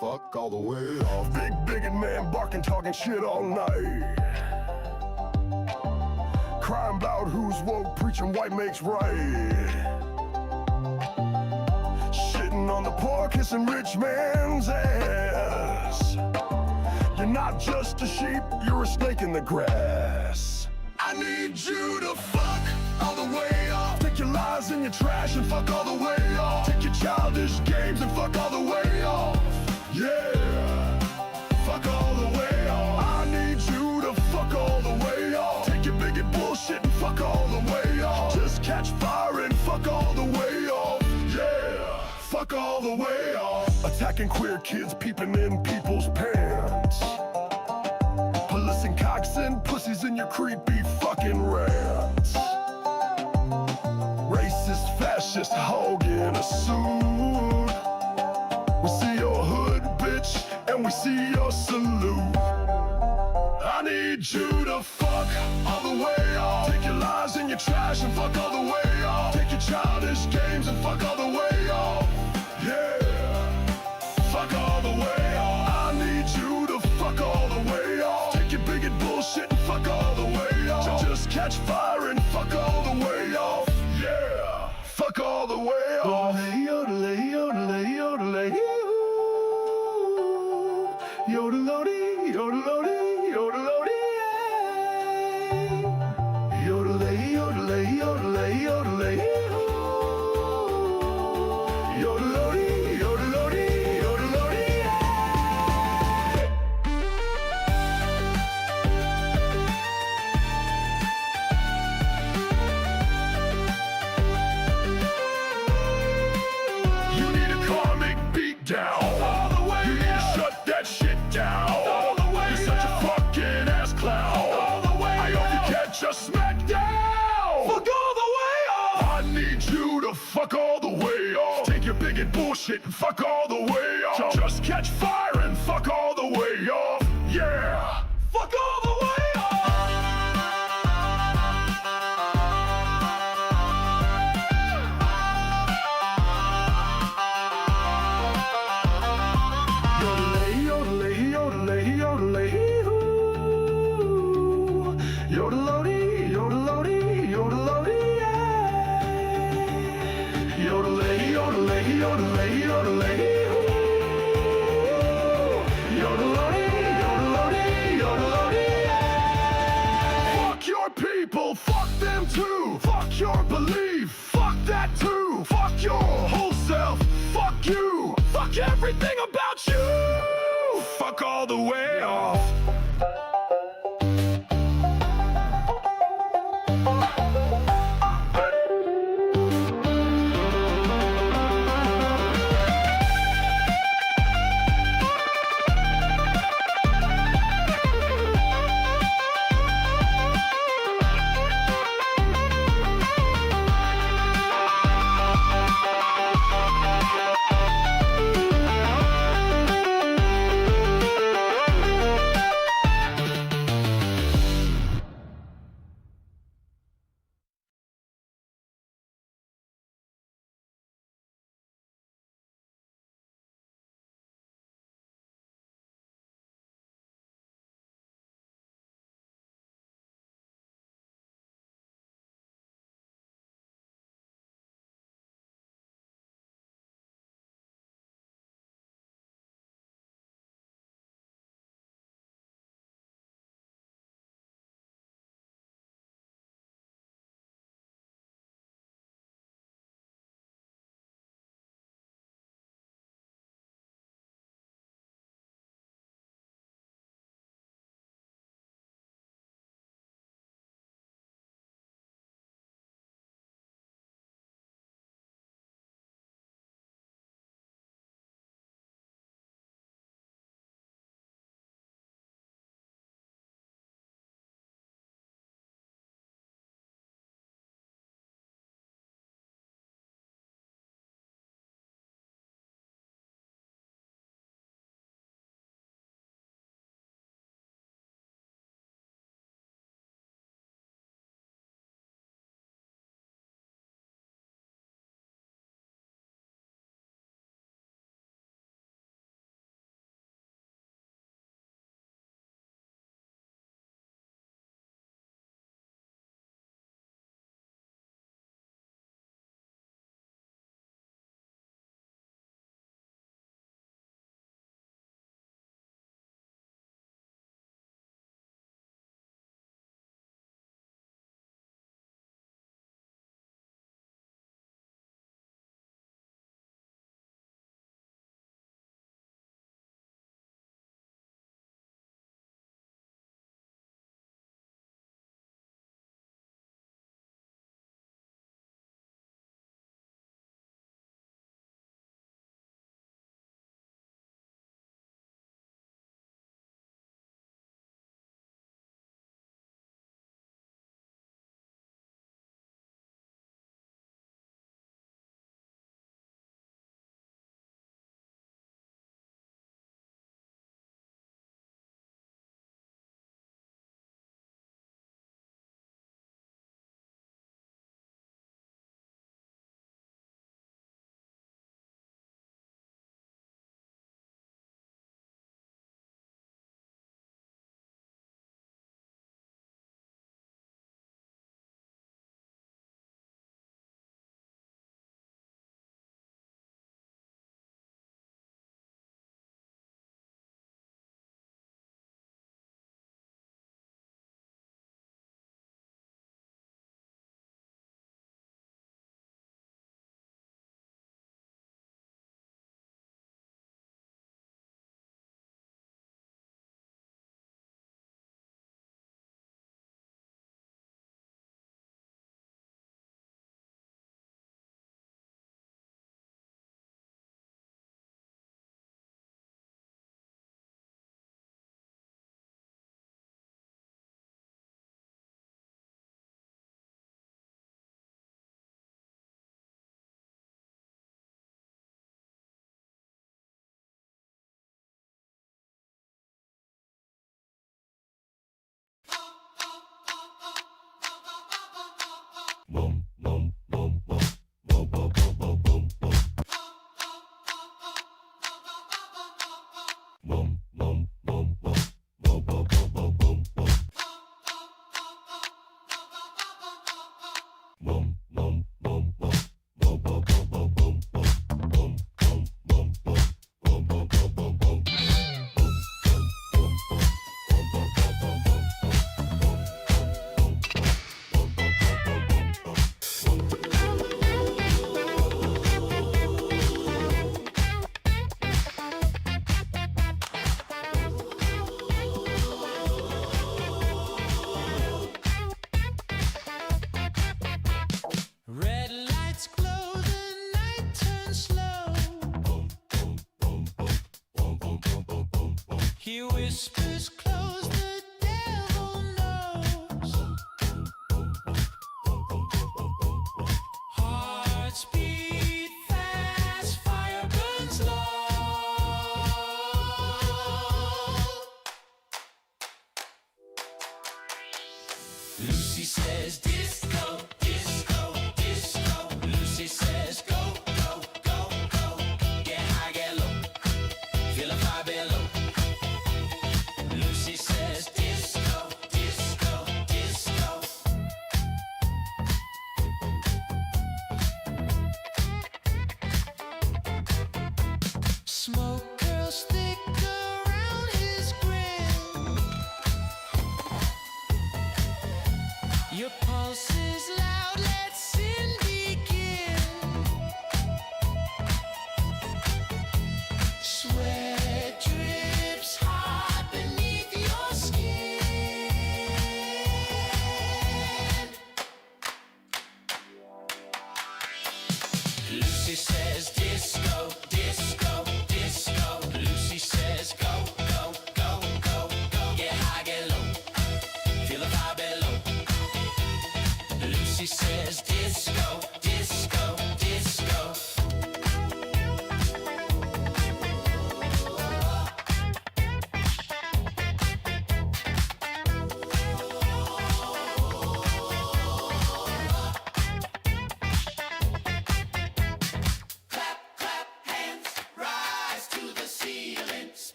fuck all the way off. Big bigot man barking, talking shit all night. Crying about who's woke, preaching white makes right. Shitting on the poor, kissing rich man's ass. You're not just a sheep, you're a snake in the grass. I need you to fuck all the way off. Take your lies and your trash and fuck all the way off. Take your childish games and fuck all the way off. Yeah, fuck all the way off. I need you to fuck all the way off. Take your bigot bullshit and fuck all the way off. Just catch fire and fuck all the way off. Yeah, fuck all the way off. Attacking queer kids, peeping in people's pants. Policing cocks and pussies in your creepy fucking rants. Racist, fascist, hog in a suit. We see your hood, bitch, and we see your salute. I need you to fuck all the way off. Take your lies and your trash and fuck all the way off. Take your childish games and fuck all the way off. Yeah, fuck all the way off. I need you to fuck all the way off. Take your bigot bullshit and fuck all the way off. Just catch fire and fuck all the way off. Yeah, fuck all the way off. Yodelay, yodelay, yodelay, yodelody, yodelody, yodelody, yodelay, yodelay, yodelay, yodelay, yodelody, yodelody, yodelody. You need a karmic beat down. All the way. You need to shut that shit down. All the way. You're such a fucking ass clown. All the way. I hope you catch a smackdown. Fuck all the way off. I need you to fuck all the way off. Take your bigot bullshit and fuck all the way off. Just catch fire and fuck all the way off. Yeah, fuck all the way off. Yodelay, yodelay, yodelay, yodelay, hoo. Yodelody, yodelody, yodelody, yeah. Yodelay, yodelay, yodelay, yodelay, hoo. Yodelody, yodelody, yodelody, yeah. Fuck your people, fuck them too. Fuck your belief, fuck that too. Fuck your whole self, fuck you. Fuck everything about you. Fuck all the way off.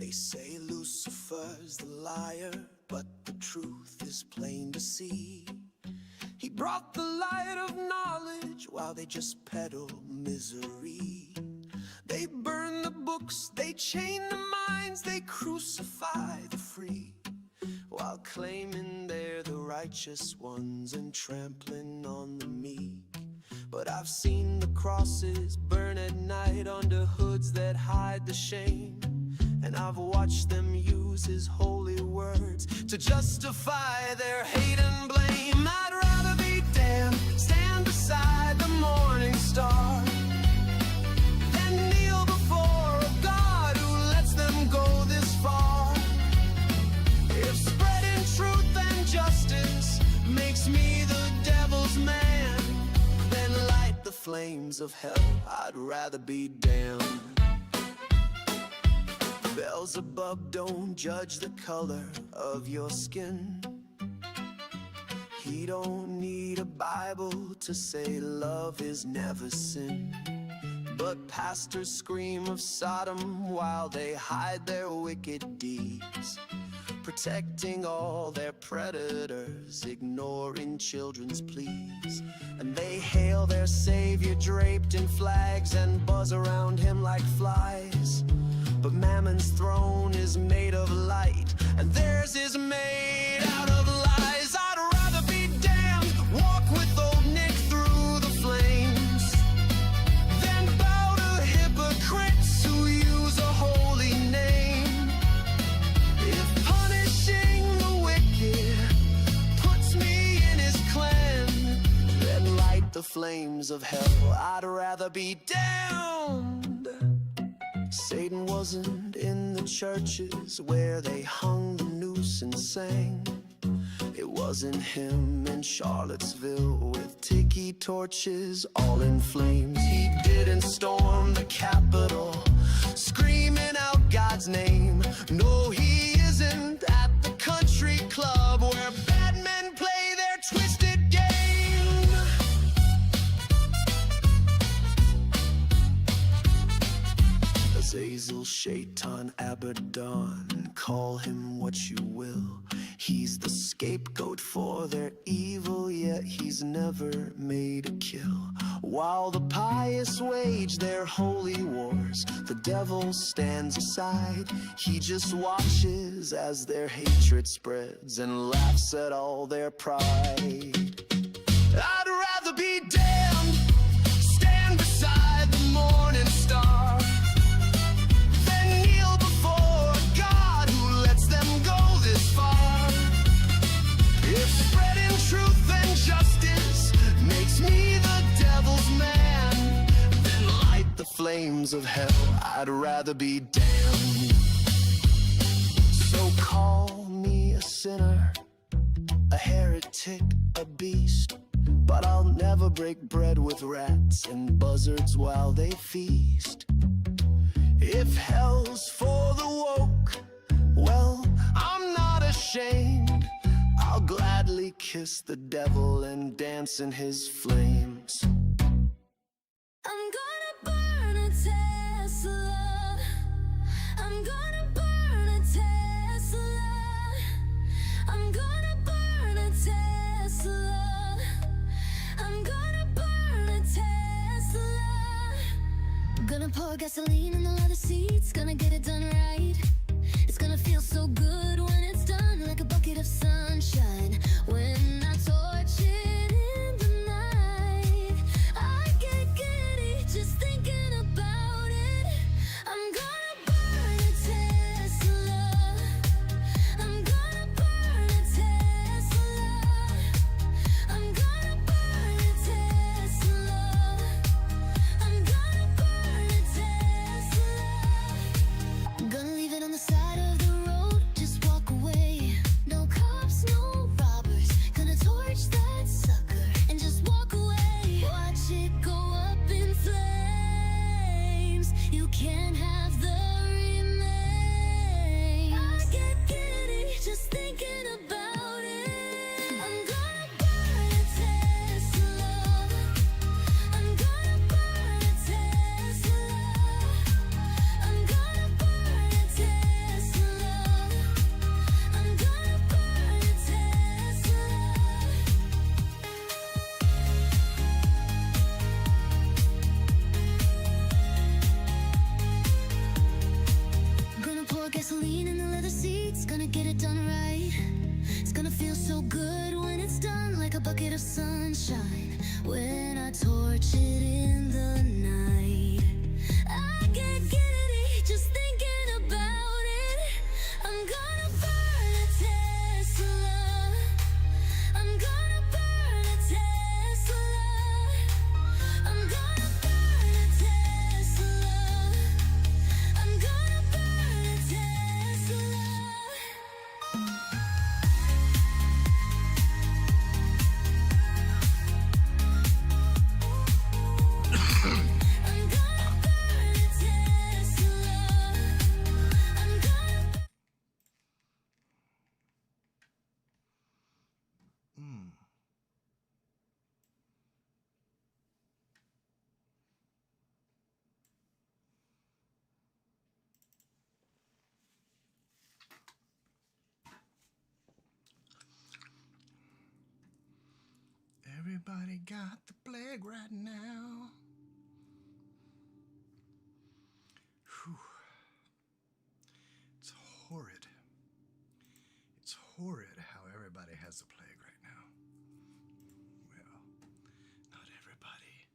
They say Lucifer's the liar, but the truth is plain to see. He brought the light of knowledge while they just peddle misery. They burn the books, they chain the minds, they crucify the free, while claiming they're the righteous ones and trampling on the meek. But I've seen the crosses burn at night under hoods that hide the shame, and I've watched them use his holy words to justify their hate and blame. I'd rather be damned, stand beside the morning star, than kneel before a God who lets them go this far. If spreading truth and justice makes me the devil's man, then light the flames of hell. I'd rather be damned. Beelzebub don't judge the color of your skin. He don't need a Bible to say love is never sin. But pastors scream of Sodom while they hide their wicked deeds, protecting all their predators, ignoring children's pleas. And they hail their savior draped in flags and buzz around him like flies. But Mammon's throne is made of light, and theirs is made out of lies. I'd rather be damned, walk with old Nick through the flames, than bow to hypocrites who use a holy name. If punishing the wicked puts me in his clan, then light the flames of hell. I'd rather be damned. Satan wasn't in the churches where they hung the noose and sang. It wasn't him in Charlottesville with tiki torches all in flames. He didn't storm the Capitol screaming out God's name. No, he isn't at the country club where bad men play their twisted game. Azazel, Shaitan, Abaddon, call him what you will. He's the scapegoat for their evil, yet he's never made a kill. While the pious wage their holy wars, the devil stands aside. He just watches as their hatred spreads and laughs at all their pride. I'd rather be damned, stand beside the morning star, flames of hell. I'd rather be damned. So call me a sinner, a heretic, a beast, but I'll never break bread with rats and buzzards while they feast. If hell's for the woke, well, I'm not ashamed. I'll gladly kiss the devil and dance in his flames. I'm gonna burn a Tesla. I'm gonna burn a Tesla. I'm gonna burn a Tesla. I'm gonna burn a Tesla. Gonna pour gasoline in the leather seats. Gonna get it done right. It's gonna feel so good when it's done, like a bucket of sunshine. When I torch it in the night, I get giddy just thinking about it. I'm gonna burn a Tesla. I'm gonna burn a Tesla. I'm gonna burn a Tesla. I'm gonna burn a Tesla. Gonna leave more gasoline in the leather seats, gonna get it done right. It's gonna feel so good when it's done, like a bucket of sunshine. When I torch it in the night, I get giddy just thinking about it. I'm gonna burn a Tesla. I'm gonna burn a Tesla. I'm gonna burn a Tesla. I'm gonna burn a Tesla. I'm gonna burn a Tesla. I'm gonna Everybody got the plague right now. Whew. It's horrid. It's horrid how everybody has the plague right now. Well, not everybody,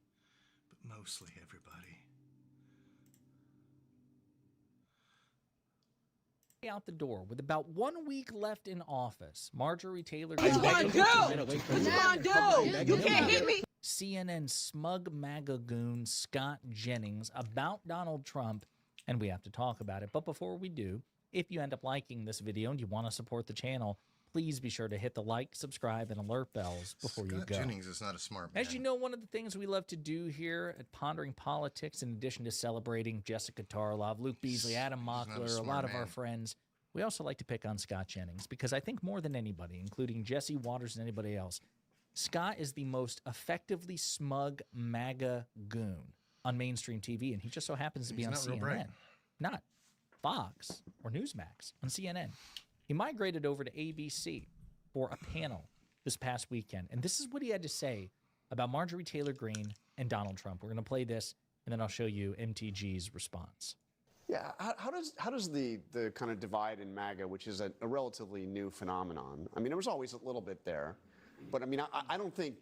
but mostly everybody. Out the door with about 1 week left in office, Marjorie Taylor CNN smug MAGA goon Scott Jennings about Donald Trump, and we have to talk about it. But before we do, if you end up liking this video and you want to support the channel, please be sure to hit the like, subscribe, and alert bells before you Scott go. Jennings is not a smart man. As you know, one of the things we love to do here at Pondering Politics, in addition to celebrating Jessica Tarlov, Luke Beasley, Adam not a Mockler, a smart lot of man. our friends, we also like to pick on Scott Jennings because I think more than anybody, including Jesse Waters and anybody else, Scott is the most effectively smug MAGA goon on mainstream TV, and he just so happens to be He's on not real CNN, bright. not Fox or Newsmax, on CNN. He migrated over to ABC for a panel this past weekend, and this is what he had to say about Marjorie Taylor Greene and Donald Trump. We're going to play this, and then I'll show you MTG's response. Yeah, how does the kind of divide in MAGA, which is a relatively new phenomenon? I mean, there was always a little bit there, but I mean, I don't think,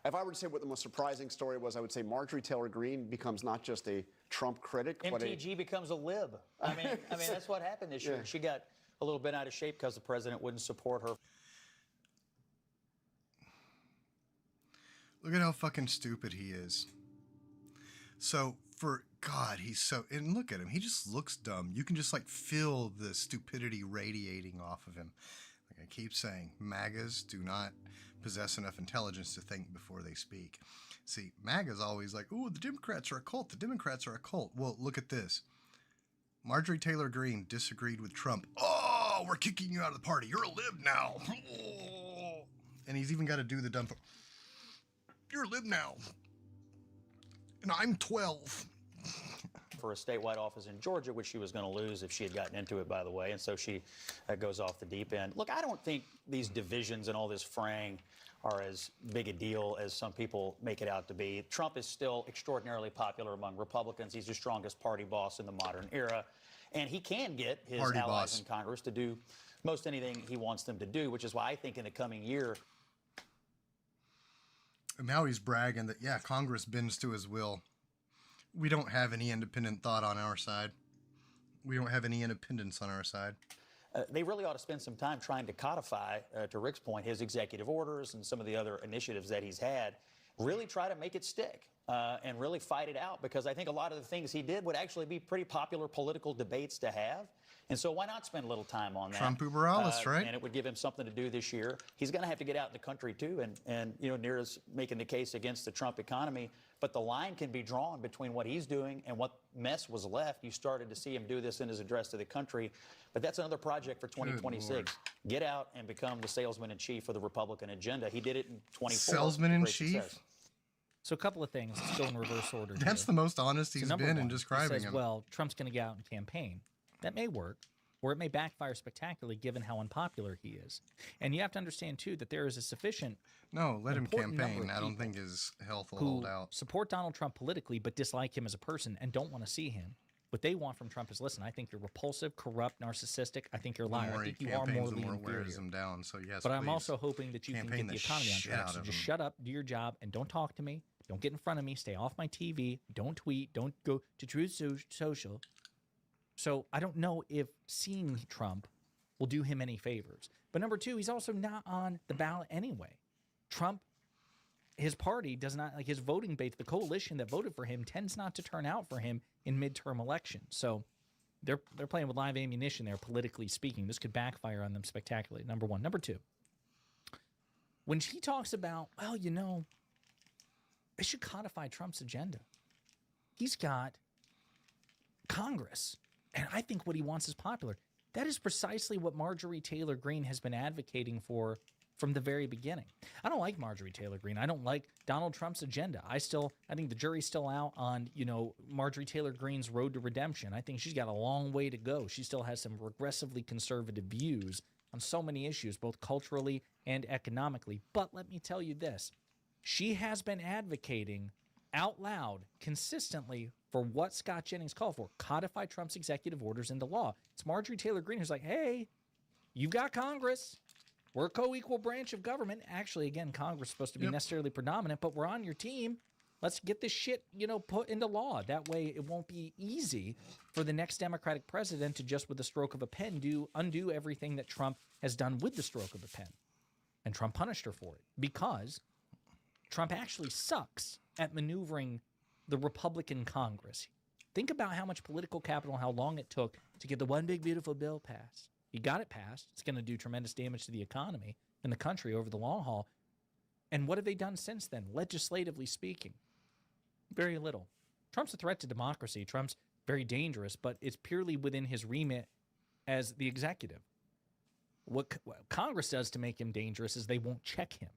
if I were to say what the most surprising story was, I would say Marjorie Taylor Greene becomes not just a Trump critic, but MTG becomes a lib. I mean, that's what happened this year. Yeah. She got a little bit out of shape because the president wouldn't support her. Look at how fucking stupid he is. So, for God, he's so... And look at him. He just looks dumb. You can just, like, feel the stupidity radiating off of him. Like I keep saying, MAGAs do not possess enough intelligence to think before they speak. See, MAGA's always like, ooh, the Democrats are a cult. The Democrats are a cult. Well, look at this. Marjorie Taylor Greene disagreed with Trump. Oh, we're kicking you out of the party. You're a lib now. Oh. And he's even got to do the dumb... You're a lib now. And I'm 12. For a statewide office in Georgia, which she was going to lose if she had gotten into it, by the way. And so she goes off the deep end. Look, I don't think these divisions and all this fraying are as big a deal as some people make it out to be. Trump is still extraordinarily popular among Republicans. He's the strongest party boss in the modern era. And he can get his Party allies boss. in Congress to do most anything he wants them to do, which is why I think in the coming year, And now he's bragging that, yeah, Congress bends to his will. We don't have any independent thought on our side. We don't have any independence on our side. they really ought to spend some time trying to codify, to Rick's point, his executive orders and some of the other initiatives that he's had. Really try to make it stick and really fight it out, because I think a lot of the things he did would actually be pretty popular political debates to have. And so why not spend a little time on that? Trump uber alles, right? And it would give him something to do this year. He's going to have to get out in the country too, and you know, Neera's making the case against the Trump economy, but the line can be drawn between what he's doing and what mess was left. You started to see him do this in his address to the country, but that's another project for 2026. Get out and become the salesman in chief for the Republican agenda. He did it in 24. Salesman in Great chief? success. So a couple of things. Let's go in reverse order. That's here. the most honest So he's number been one, in he describing says, him. well, Trump's going to get out and campaign. That may work, or it may backfire spectacularly given how unpopular he is. And you have to understand, too, that there is a sufficient No, let him important number campaign. of I don't people think his health will who hold out. support Donald Trump politically but dislike him as a person and don't want to see him What they want from Trump is, listen, I think you're repulsive, corrupt, narcissistic. I think you're a The liar. more I he think you are campaigns, the morally more it inferior. wears him down. So yes, But I'm please. also hoping that you can Campaign get the the economy on shit track. out So of just him. shut up, do your job, and don't talk to me. Don't get in front of me. Stay off my TV. Don't tweet. Don't go to Truth Social. So I don't know if seeing Trump will do him any favors. But number two, he's also not on the ballot anyway. Trump, his party does not, like his voting base, the coalition that voted for him tends not to turn out for him in midterm elections. So they're playing with live ammunition there, politically speaking. This could backfire on them spectacularly, number one. Number two, when he talks about, well, you know, they should codify Trump's agenda. He's got Congress, and I think what he wants is popular. That is precisely what Marjorie Taylor Greene has been advocating for from the very beginning. I don't like Marjorie Taylor Greene. I don't like Donald Trump's agenda. I think the jury's still out on, you know, Marjorie Taylor Greene's road to redemption. I think she's got a long way to go. She still has some regressively conservative views on so many issues, both culturally and economically. But let me tell you this. She has been advocating out loud consistently for what Scott Jennings called for, codify Trump's executive orders into law. It's Marjorie Taylor Greene who's like, hey, you've got Congress. We're a co-equal branch of government. Actually, again, Congress is supposed to be necessarily predominant, but we're on your team. Let's get this shit, you know, put into law. That way it won't be easy for the next Democratic president to just with the stroke of a pen undo everything that Trump has done with the stroke of a pen. And Trump punished her for it because Trump actually sucks at maneuvering the Republican Congress. Think about how much political capital, how long it took to get the one big beautiful bill passed. He got it passed. It's going to do tremendous damage to the economy and the country over the long haul. And what have they done since then, legislatively speaking? Very little. Trump's a threat to democracy. Trump's very dangerous, but it's purely within his remit as the executive. What Congress does to make him dangerous is they won't check him.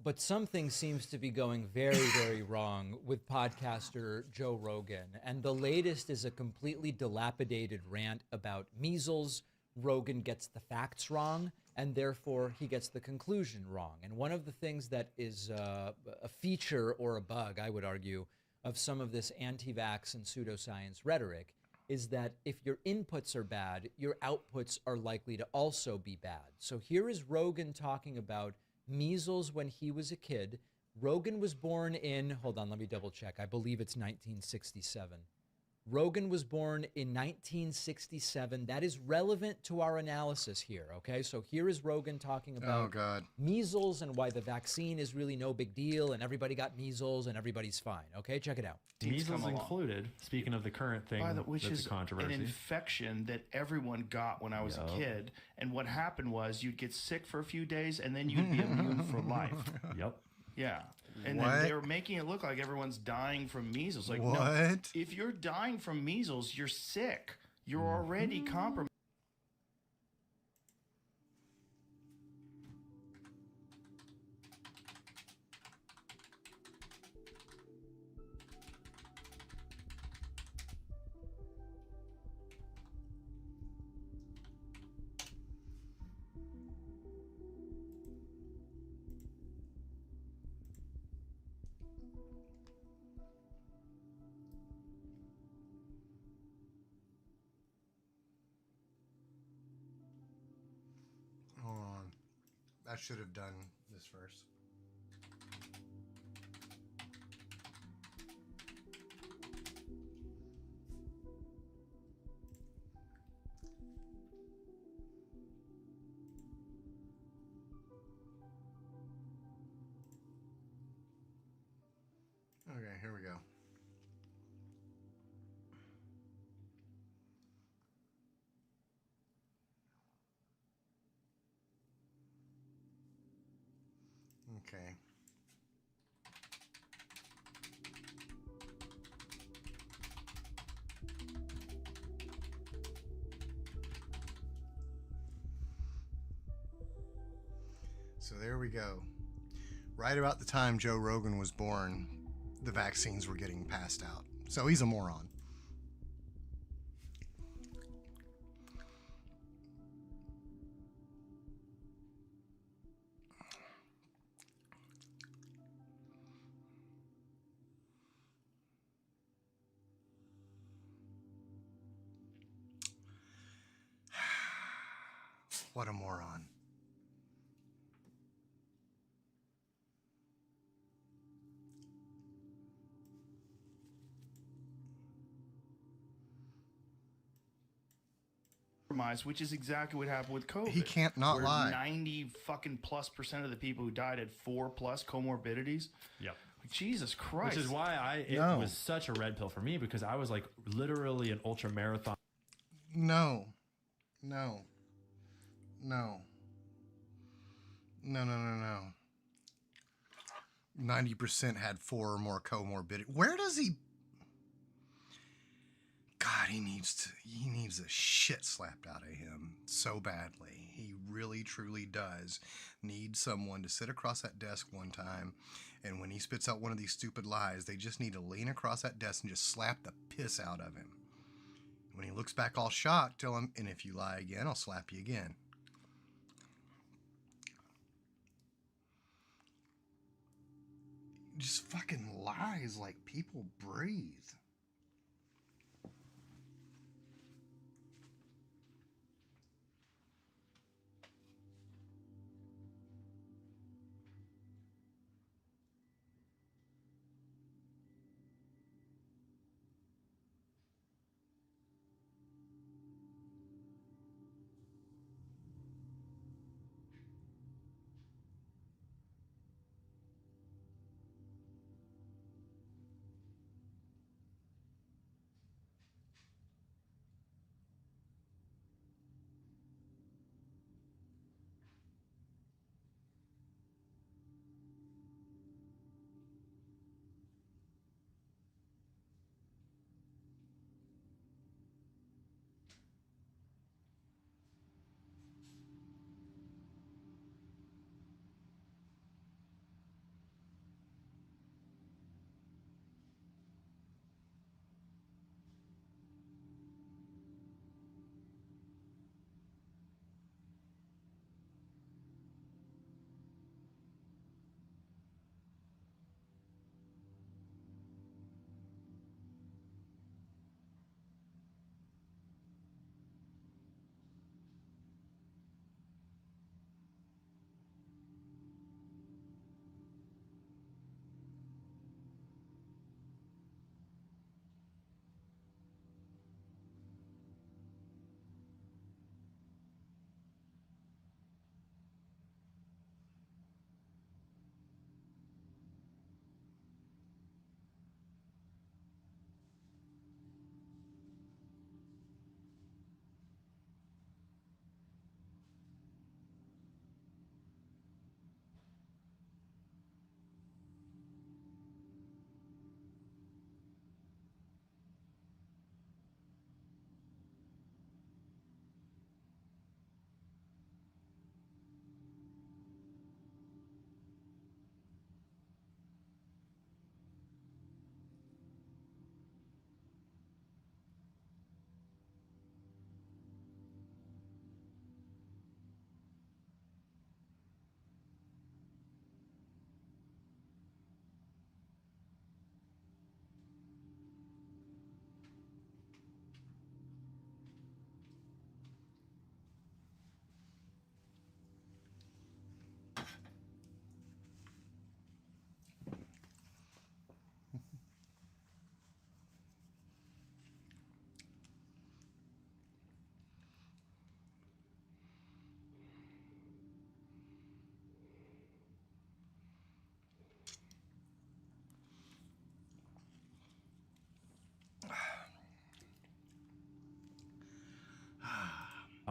But something seems to be going very, very wrong with podcaster Joe Rogan. And the latest is a completely dilapidated rant about measles. Rogan gets the facts wrong, and therefore he gets the conclusion wrong. And one of the things that is a feature or a bug, I would argue, of some of this anti-vax and pseudoscience rhetoric is that if your inputs are bad, your outputs are likely to also be bad. So here is Rogan talking about measles when he was a kid. Rogan was born in, hold on, let me double check. I believe it's 1967. Rogan was born in 1967. That is relevant to our analysis here, okay? So here is Rogan talking about measles and why the vaccine is really no big deal and everybody got measles and everybody's fine, okay? Check it out. Measles included, speaking of the current thing, which that's is a controversy. an infection that everyone got when I was a kid. And what happened was you'd get sick for a few days and then you'd be immune for life. Yep. Yeah. And then they were making it look like everyone's dying from measles. Like, no, if you're dying from measles, you're sick. You're already compromised. Hold on. I should have done this first. Okay, here we go. Okay. So there we go. Right about the time Joe Rogan was born, the vaccines were getting passed out. So he's a moron. What a moron. Which is exactly what happened with COVID. He can't not where lie. 90 fucking plus% of the people who died had 4+ comorbidities. Yep. Jesus Christ. Which is why it was such a red pill for me, because I was like literally an ultra marathon. No. No. No. No, no, no, no. 90% had 4 or more comorbidity. Where does he... God, he needs the shit slapped out of him so badly. He really, truly does need someone to sit across that desk one time, and when he spits out one of these stupid lies, they just need to lean across that desk and just slap the piss out of him. When he looks back all shocked, tell him, and if you lie again, I'll slap you again. Just fucking lies like people breathe.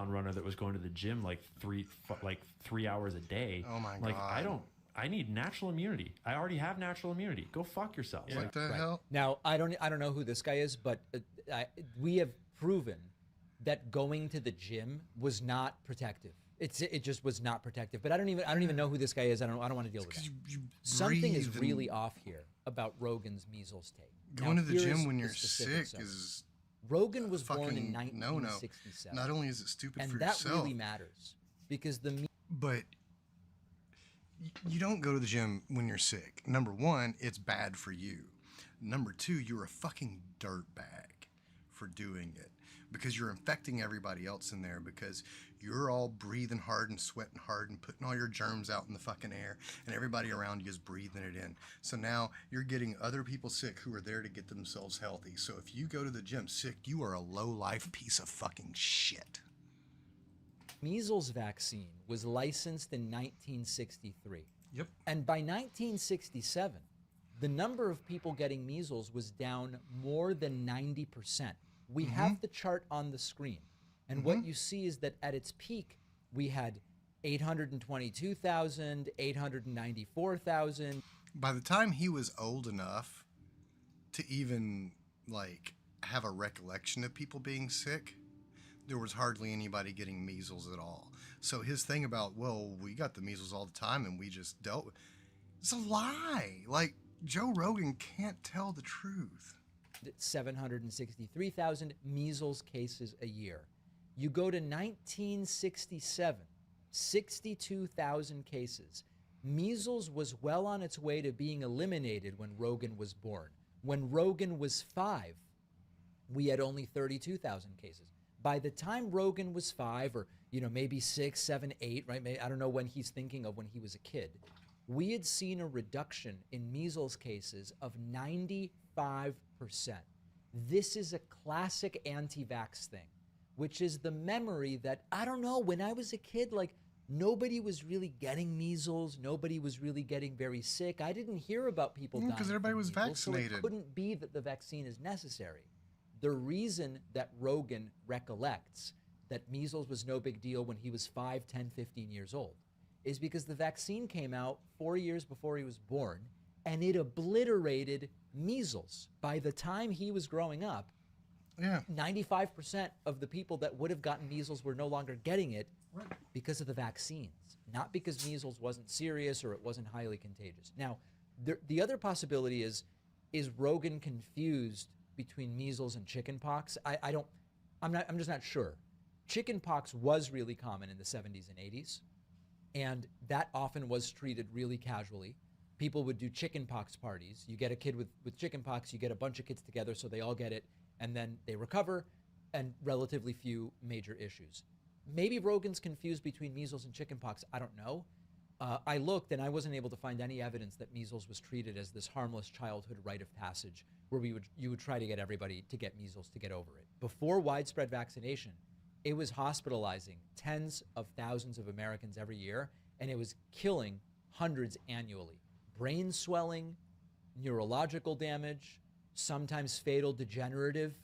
Runner that was going to the gym like 3 hours a day. Oh my like God. I need natural immunity. I already have natural immunity. Go fuck yourself. What the hell? Now, I don't know who this guy is, but we have proven that going to the gym was not protective. It just was not protective. But I don't even know who this guy is. I don't want to deal with that. Something is really off here about Rogan's measles take. Going now, to the here gym is when the you're sick specifics of it. is Rogan was born fucking in 1967. Not only is it stupid and for that yourself, really matters because but you don't go to the gym when you're sick. Number one, it's bad for you. Number two, you're a fucking dirtbag for doing it, because you're infecting everybody else in there, because you're all breathing hard and sweating hard and putting all your germs out in the fucking air, and everybody around you is breathing it in. So now you're getting other people sick who are there to get themselves healthy. So if you go to the gym sick, you are a low-life piece of fucking shit. Measles vaccine was licensed in 1963. Yep. And by 1967, the number of people getting measles was down more than 90%. We have the chart on the screen. And what you see is that at its peak, we had 822,000, 894,000. By the time he was old enough to even, like, have a recollection of people being sick, there was hardly anybody getting measles at all. So his thing about, well, we got the measles all the time and we just dealt with, it's a lie. Like, Joe Rogan can't tell the truth. 763,000 measles cases a year. You go to 1967, 62,000 cases. Measles was well on its way to being eliminated when Rogan was born. When Rogan was 5, we had only 32,000 cases. By the time Rogan was 5, or maybe 6, 7, 8, right? Maybe, I don't know when he's thinking of when he was a kid. We had seen a reduction in measles cases of 95%. This is a classic anti-vax thing, which is the memory that, I don't know, when I was a kid, like, nobody was really getting measles. Nobody was really getting very sick. I didn't hear about people dying because everybody from was measles, vaccinated. So it couldn't be that the vaccine is necessary. The reason that Rogan recollects that measles was no big deal when he was 5, 10, 15 years old is because the vaccine came out 4 years before he was born, and it obliterated measles. By the time he was growing up, 95% of the people that would have gotten measles were no longer getting it because of the vaccines, not because measles wasn't serious or it wasn't highly contagious. Now, the other possibility is Rogan confused between measles and chickenpox? I'm just not sure. Chickenpox was really common in the 70s and 80s, and that often was treated really casually. People would do chickenpox parties. You get a kid with chickenpox, you get a bunch of kids together so they all get it, and then they recover, and relatively few major issues. Maybe Rogan's confused between measles and chickenpox. I don't know. I looked, and I wasn't able to find any evidence that measles was treated as this harmless childhood rite of passage where you would try to get everybody to get measles to get over it. Before widespread vaccination, it was hospitalizing tens of thousands of Americans every year, and it was killing hundreds annually. Brain swelling, neurological damage, sometimes fatal degenerative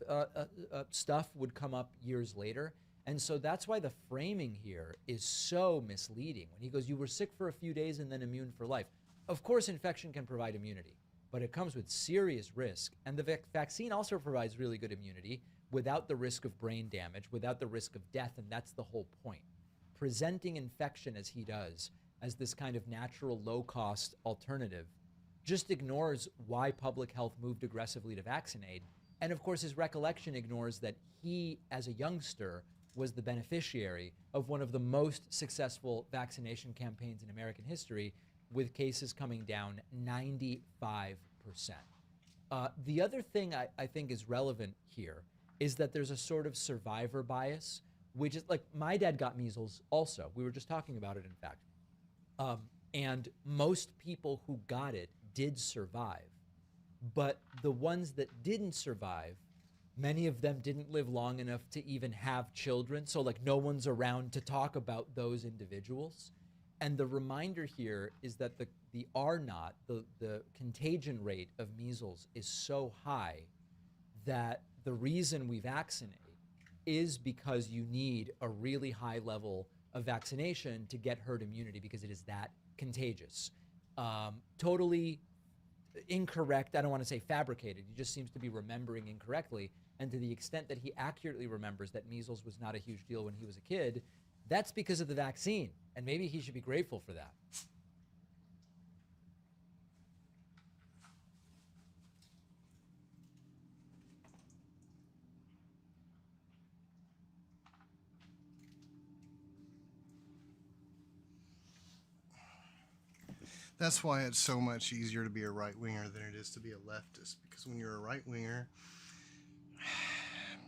stuff would come up years later. And so that's why the framing here is so misleading. When he goes, you were sick for a few days and then immune for life. Of course, infection can provide immunity, but it comes with serious risk. And the vaccine also provides really good immunity without the risk of brain damage, without the risk of death, and that's the whole point. Presenting infection as he does, as this kind of natural low-cost alternative, just ignores why public health moved aggressively to vaccinate. And of course, his recollection ignores that he, as a youngster, was the beneficiary of one of the most successful vaccination campaigns in American history, with cases coming down 95%. The other thing I think is relevant here is that there's a sort of survivor bias, which is like, my dad got measles also. We were just talking about it, in fact. And most people who got it did survive. But the ones that didn't survive, many of them didn't live long enough to even have children. So like no one's around to talk about those individuals. And the reminder here is that the R0, the contagion rate of measles is so high that the reason we vaccinate is because you need a really high level of vaccination to get herd immunity because it is that contagious. Totally incorrect. I don't want to say fabricated. He just seems to be remembering incorrectly. And to the extent that he accurately remembers that measles was not a huge deal when he was a kid, that's because of the vaccine. And maybe he should be grateful for that. That's why it's so much easier to be a right-winger than it is to be a leftist. Because when you're a right-winger,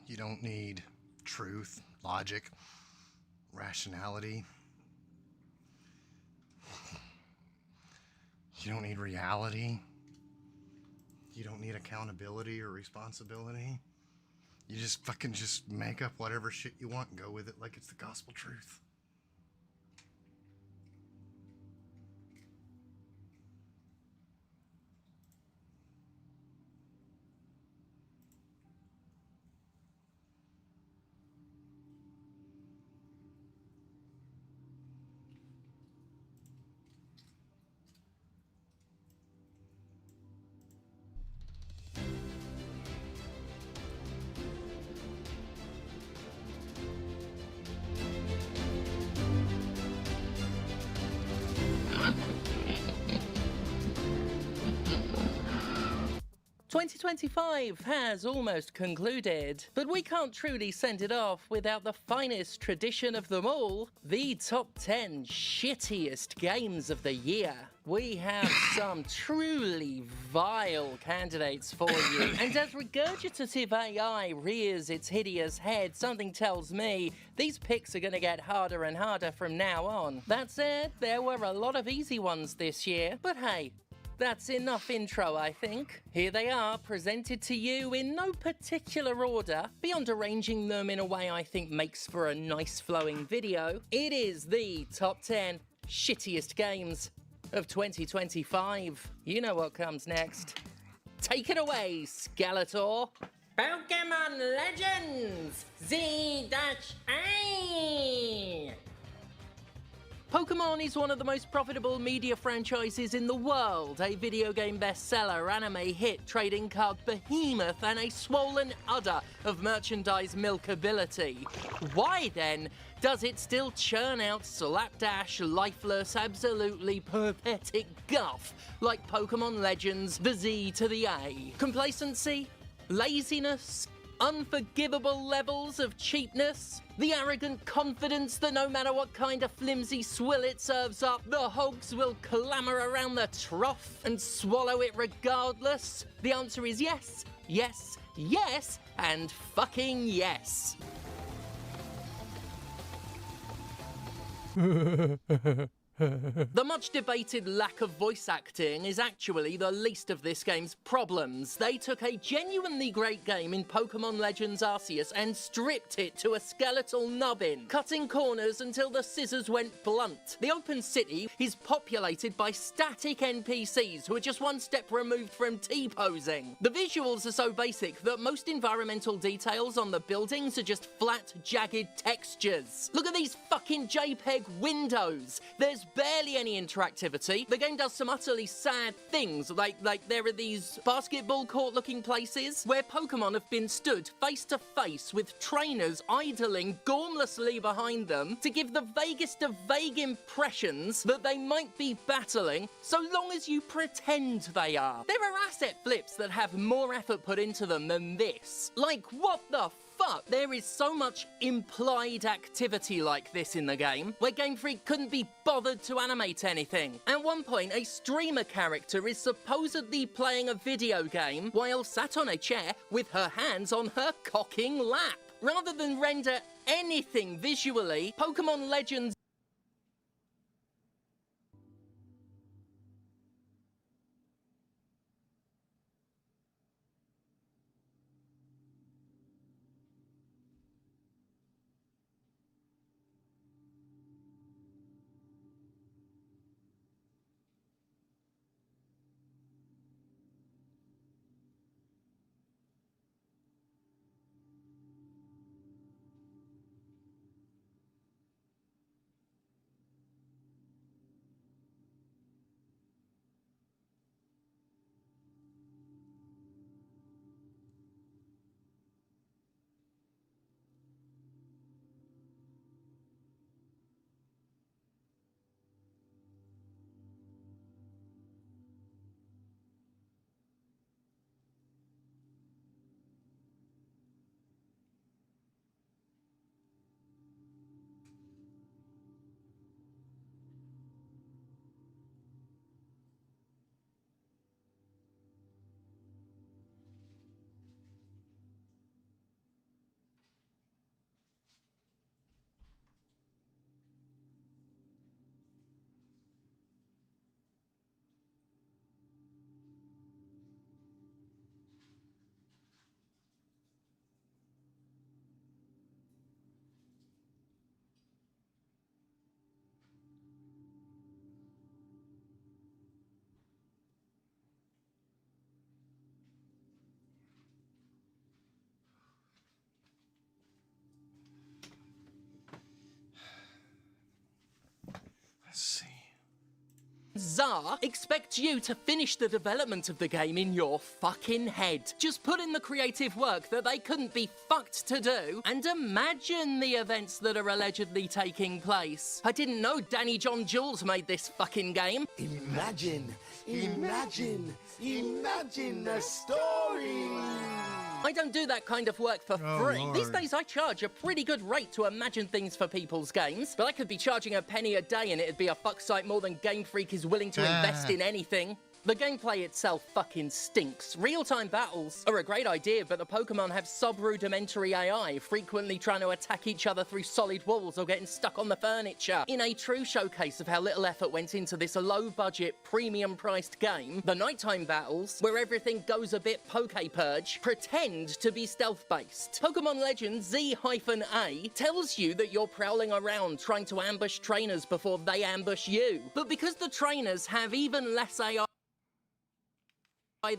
You don't need truth, logic, rationality. You don't need reality. You don't need accountability or responsibility. You just fucking just make up whatever shit you want and go with it like it's the gospel truth. "2025 has almost concluded, but we can't truly send it off without the finest tradition of them all, the top 10 shittiest games of the year. We have some truly vile candidates for you, and as regurgitative AI rears its hideous head, something tells me these picks are gonna get harder and harder from now on. That said, there were a lot of easy ones this year, but hey, that's enough intro, I think. Here they are, presented to you in no particular order, beyond arranging them in a way I think makes for a nice flowing video. It is the top 10 shittiest games of 2025. You know what comes next. Take it away, Skeletor. Pokemon Legends Z-A. Pokemon is one of the most profitable media franchises in the world, a video game bestseller, anime hit, trading card behemoth, and a swollen udder of merchandise milkability. Why then does it still churn out slapdash, lifeless, absolutely pathetic guff like Pokemon Legends, the Z to the A? Complacency? Laziness? Unforgivable levels of cheapness? The arrogant confidence that no matter what kind of flimsy swill it serves up, the hogs will clamor around the trough and swallow it regardless? The answer is yes, yes, yes, and fucking yes. The much debated lack of voice acting is actually the least of this game's problems. They took a genuinely great game in Pokemon Legends Arceus and stripped it to a skeletal nubbin, cutting corners until the scissors went blunt. The open city is populated by static NPCs who are just one step removed from T-posing. The visuals are so basic that most environmental details on the buildings are just flat, jagged textures. Look at these fucking JPEG windows. There's barely any interactivity. The game does some utterly sad things, like there are these basketball court looking places where Pokemon have been stood face to face with trainers idling gormlessly behind them to give the vaguest of vague impressions that they might be battling, so long as you pretend they are. There are asset flips that have more effort put into them than this. Like, what the fuck? There is so much implied activity like this in the game, where Game Freak couldn't be bothered to animate anything. At one point, a streamer character is supposedly playing a video game while sat on a chair with her hands on her cocking lap. Rather than render anything visually, Pokemon Legends Czar expect you to finish the development of the game in your fucking head. Just put in the creative work that they couldn't be fucked to do and imagine the events that are allegedly taking place. I didn't know Danny John Jules made this fucking game. Imagine a story. I don't do that kind of work for free. Lord. These days I charge a pretty good rate to imagine things for people's games, but I could be charging a penny a day and it'd be a fuck sight more than Game Freak is willing to invest in anything. The gameplay itself fucking stinks. Real-time battles are a great idea, but the Pokemon have sub-rudimentary AI, frequently trying to attack each other through solid walls or getting stuck on the furniture. In a true showcase of how little effort went into this low-budget, premium-priced game, the nighttime battles, where everything goes a bit Poke-Purge, pretend to be stealth-based. Pokemon Legends Z-A tells you that you're prowling around trying to ambush trainers before they ambush you. But because the trainers have even less AI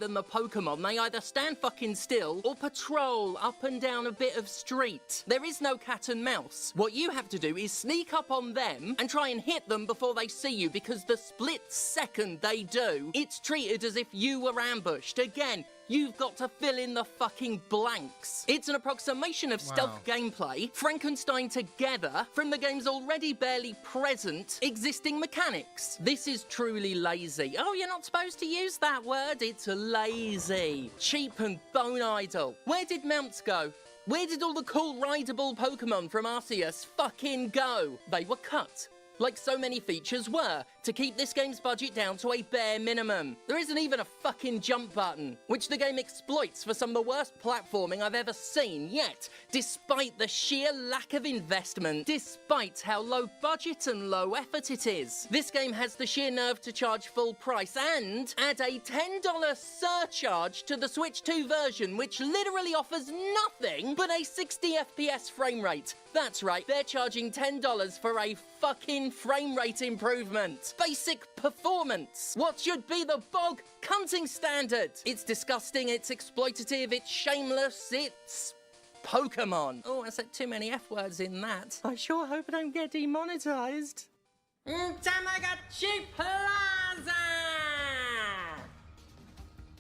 than the Pokemon, they either stand fucking still or patrol up and down a bit of street. There is no cat and mouse. What you have to do is sneak up on them and try and hit them before they see you, because the split second they do, it's treated as if you were ambushed. Again, you've got to fill in the fucking blanks. It's an approximation of stealth gameplay, Frankenstein together from the game's already barely present existing mechanics. This is truly lazy. Oh, you're not supposed to use that word? It's lazy. Cheap and bone idle. Where did mounts go? Where did all the cool rideable Pokemon from Arceus fucking go? They were cut. Like so many features were, to keep this game's budget down to a bare minimum. There isn't even a fucking jump button, which the game exploits for some of the worst platforming I've ever seen. Yet, despite the sheer lack of investment, despite how low budget and low effort it is, this game has the sheer nerve to charge full price and add a $10 surcharge to the Switch 2 version, which literally offers nothing but a 60 FPS frame rate. That's right, they're charging $10 for a fucking frame rate improvement. Basic performance. What should be the bog cunting standard? It's disgusting, it's exploitative, it's shameless, it's Pokemon. Oh, I said too many F words in that. I sure hope I don't get demonetized. Tamagotchi Plaza!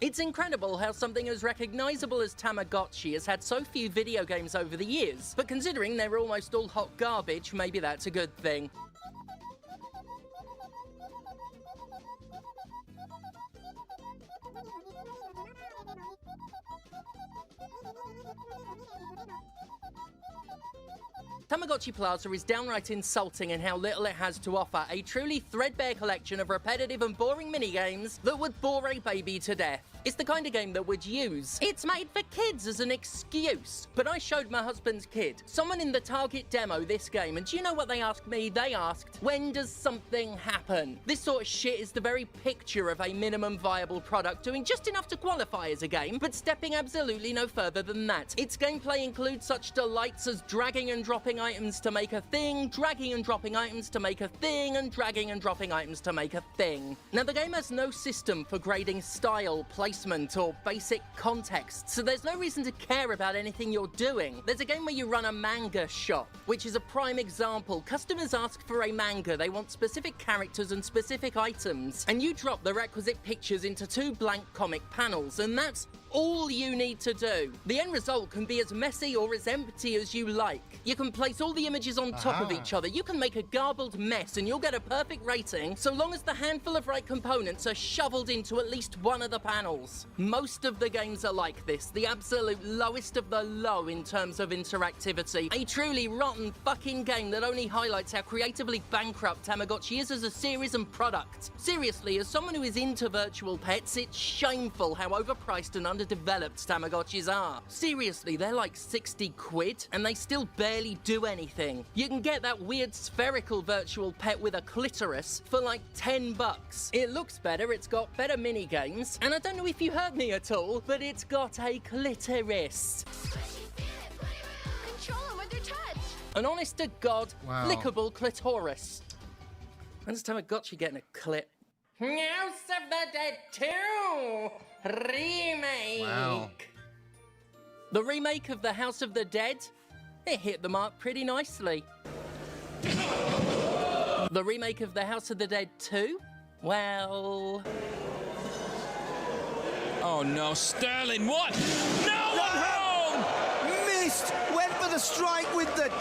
It's incredible how something as recognizable as Tamagotchi has had so few video games over the years, but considering they're almost all hot garbage, maybe that's a good thing. Tamagotchi Plaza is downright insulting in how little it has to offer, a truly threadbare collection of repetitive and boring minigames that would bore a baby to death. It's the kind of game that would use "it's made for kids" as an excuse. But I showed my husband's kid, someone in the target demo, this game, and do you know what they asked me? They asked, when does something happen? This sort of shit is the very picture of a minimum viable product doing just enough to qualify as a game, but stepping absolutely no further than that. Its gameplay includes such delights as dragging and dropping items to make a thing, dragging and dropping items to make a thing, and dragging and dropping items to make a thing. Now, the game has no system for grading style, placement, or basic context, so there's no reason to care about anything you're doing. There's a game where you run a manga shop, which is a prime example. Customers ask for a manga, they want specific characters and specific items, and you drop the requisite pictures into 2 blank comic panels, and that's all you need to do. The end result can be as messy or as empty as you like. You can place all the images on top of each other. You can make a garbled mess and you'll get a perfect rating so long as the handful of right components are shoveled into at least one of the panels. Most of the games are like this, the absolute lowest of the low in terms of interactivity. A truly rotten fucking game that only highlights how creatively bankrupt Tamagotchi is as a series and product. Seriously, as someone who is into virtual pets, it's shameful how overpriced and underdeveloped Tamagotchis are. Seriously, they're like 60 quid and they still barely do anything. You can get that weird spherical virtual pet with a clitoris for like $10. It looks better, it's got better mini games, and I don't know if you heard me at all, but it's got a clitoris. Control him with your touch. An honest to God, lickable clitoris. When's Tamagotchi getting a clit? House of the Dead 2 remake. Wow. The remake of the House of the Dead, it hit the mark pretty nicely. The remake of the House of the Dead 2, Well... Oh no, Sterling, what? No one home! Missed! Went for the strike with the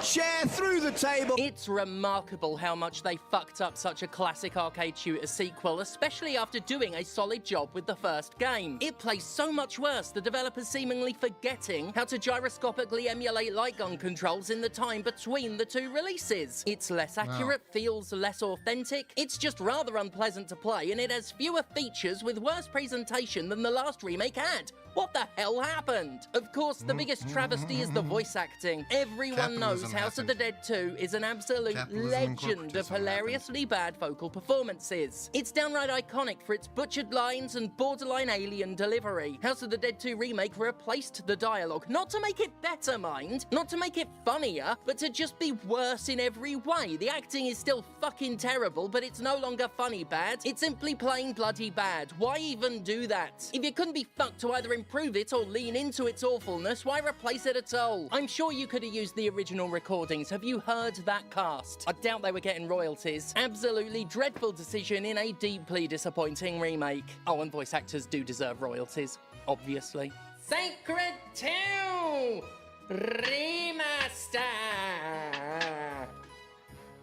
chair through the table. It's remarkable how much they fucked up such a classic arcade shooter sequel, especially after doing a solid job with the first game. It plays so much worse, the developers seemingly forgetting how to gyroscopically emulate light gun controls in the time between the two releases. It's less accurate, feels less authentic, it's just rather unpleasant to play, and it has fewer features with worse presentation than the last remake had. What the hell happened? Of course, the biggest travesty is the voice acting. Everyone knows House of the Dead 2 is an absolute legend of hilariously bad vocal performances. It's downright iconic for its butchered lines and borderline alien delivery. House of the Dead 2 Remake replaced the dialogue, not to make it better, mind, not to make it funnier, but to just be worse in every way. The acting is still fucking terrible, but it's no longer funny bad. It's simply plain bloody bad. Why even do that? If you couldn't be fucked to either improve it or lean into its awfulness, why replace it at all? I'm sure you could have used the original recordings. Have you heard that cast? I doubt they were getting royalties. Absolutely dreadful decision in a deeply disappointing remake. Oh, and voice actors do deserve royalties, obviously. Sacred 2 Remaster!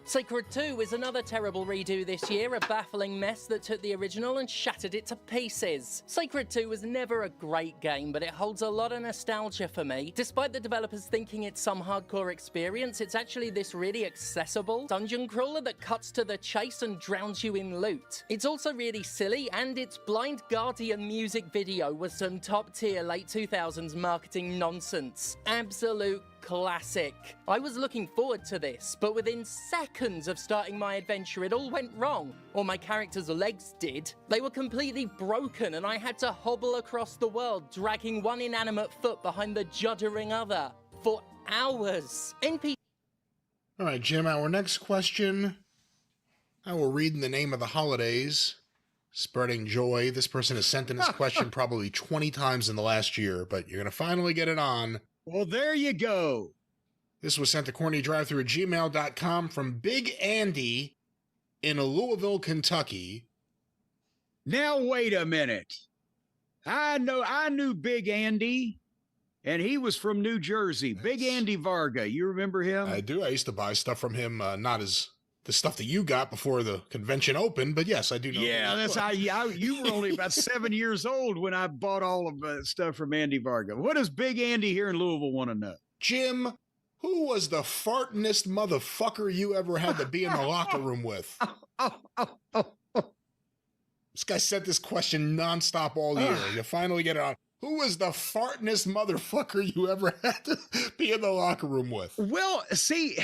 Sacred 2 is another terrible redo this year, a baffling mess that took the original and shattered it to pieces. Sacred 2 was never a great game, but it holds a lot of nostalgia for me. Despite the developers thinking it's some hardcore experience, it's actually this really accessible dungeon crawler that cuts to the chase and drowns you in loot. It's also really silly, and its Blind Guardian music video was some top-tier late 2000s marketing nonsense. Absolute classic. I was looking forward to this, but within seconds of starting my adventure, it all went wrong. Or my character's legs did. They were completely broken, and I had to hobble across the world, dragging one inanimate foot behind the juddering other. For hours. All right, Jim, our next question. I will read in the name of the holidays, spreading joy. This person has sent in this question probably 20 times in the last year, but you're going to finally get it on. Well, there you go. This was sent to cornydrivethrough@gmail.com from Big Andy in Louisville, Kentucky. Now, wait a minute. I knew Big Andy, and he was from New Jersey. Big Andy Varga. You remember him? I do. I used to buy stuff from him, not as the stuff that you got before the convention opened, but yes, I do know. Yeah, that's how you were only about 7 years old when I bought all of the stuff from Andy Varga. What does Big Andy here in Louisville want to know? Jim, who was the fartinest motherfucker you ever had to be in the locker room with? This guy sent this question nonstop all year. You finally get it on. Who was the fartinest motherfucker you ever had to be in the locker room with? Well, see,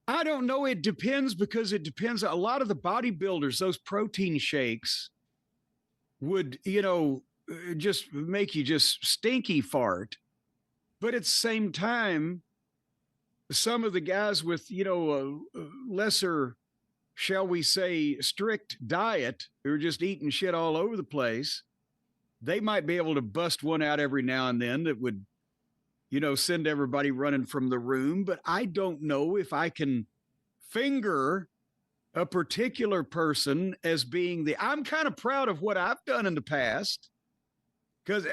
I don't know. It depends, because it depends. A lot of the bodybuilders, those protein shakes would, just make you just stinky fart. But at the same time, some of the guys with, a lesser, shall we say, strict diet, who are just eating shit all over the place, they might be able to bust one out every now and then that would, send everybody running from the room. But I don't know if I can finger a particular person as being I'm kind of proud of what I've done in the past. Because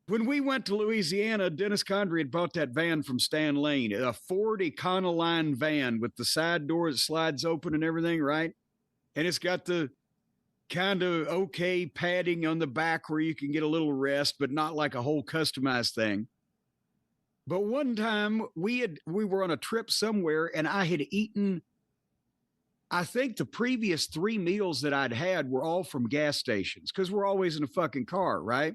when we went to Louisiana, Dennis Condrey had bought that van from Stan Lane, a Ford Econoline van with the side door that slides open and everything, right? And it's got the kind of okay padding on the back where you can get a little rest, but not like a whole customized thing. But one time we were on a trip somewhere, and I had eaten, I think the previous 3 meals that I'd had were all from gas stations, because we're always in a fucking car, right?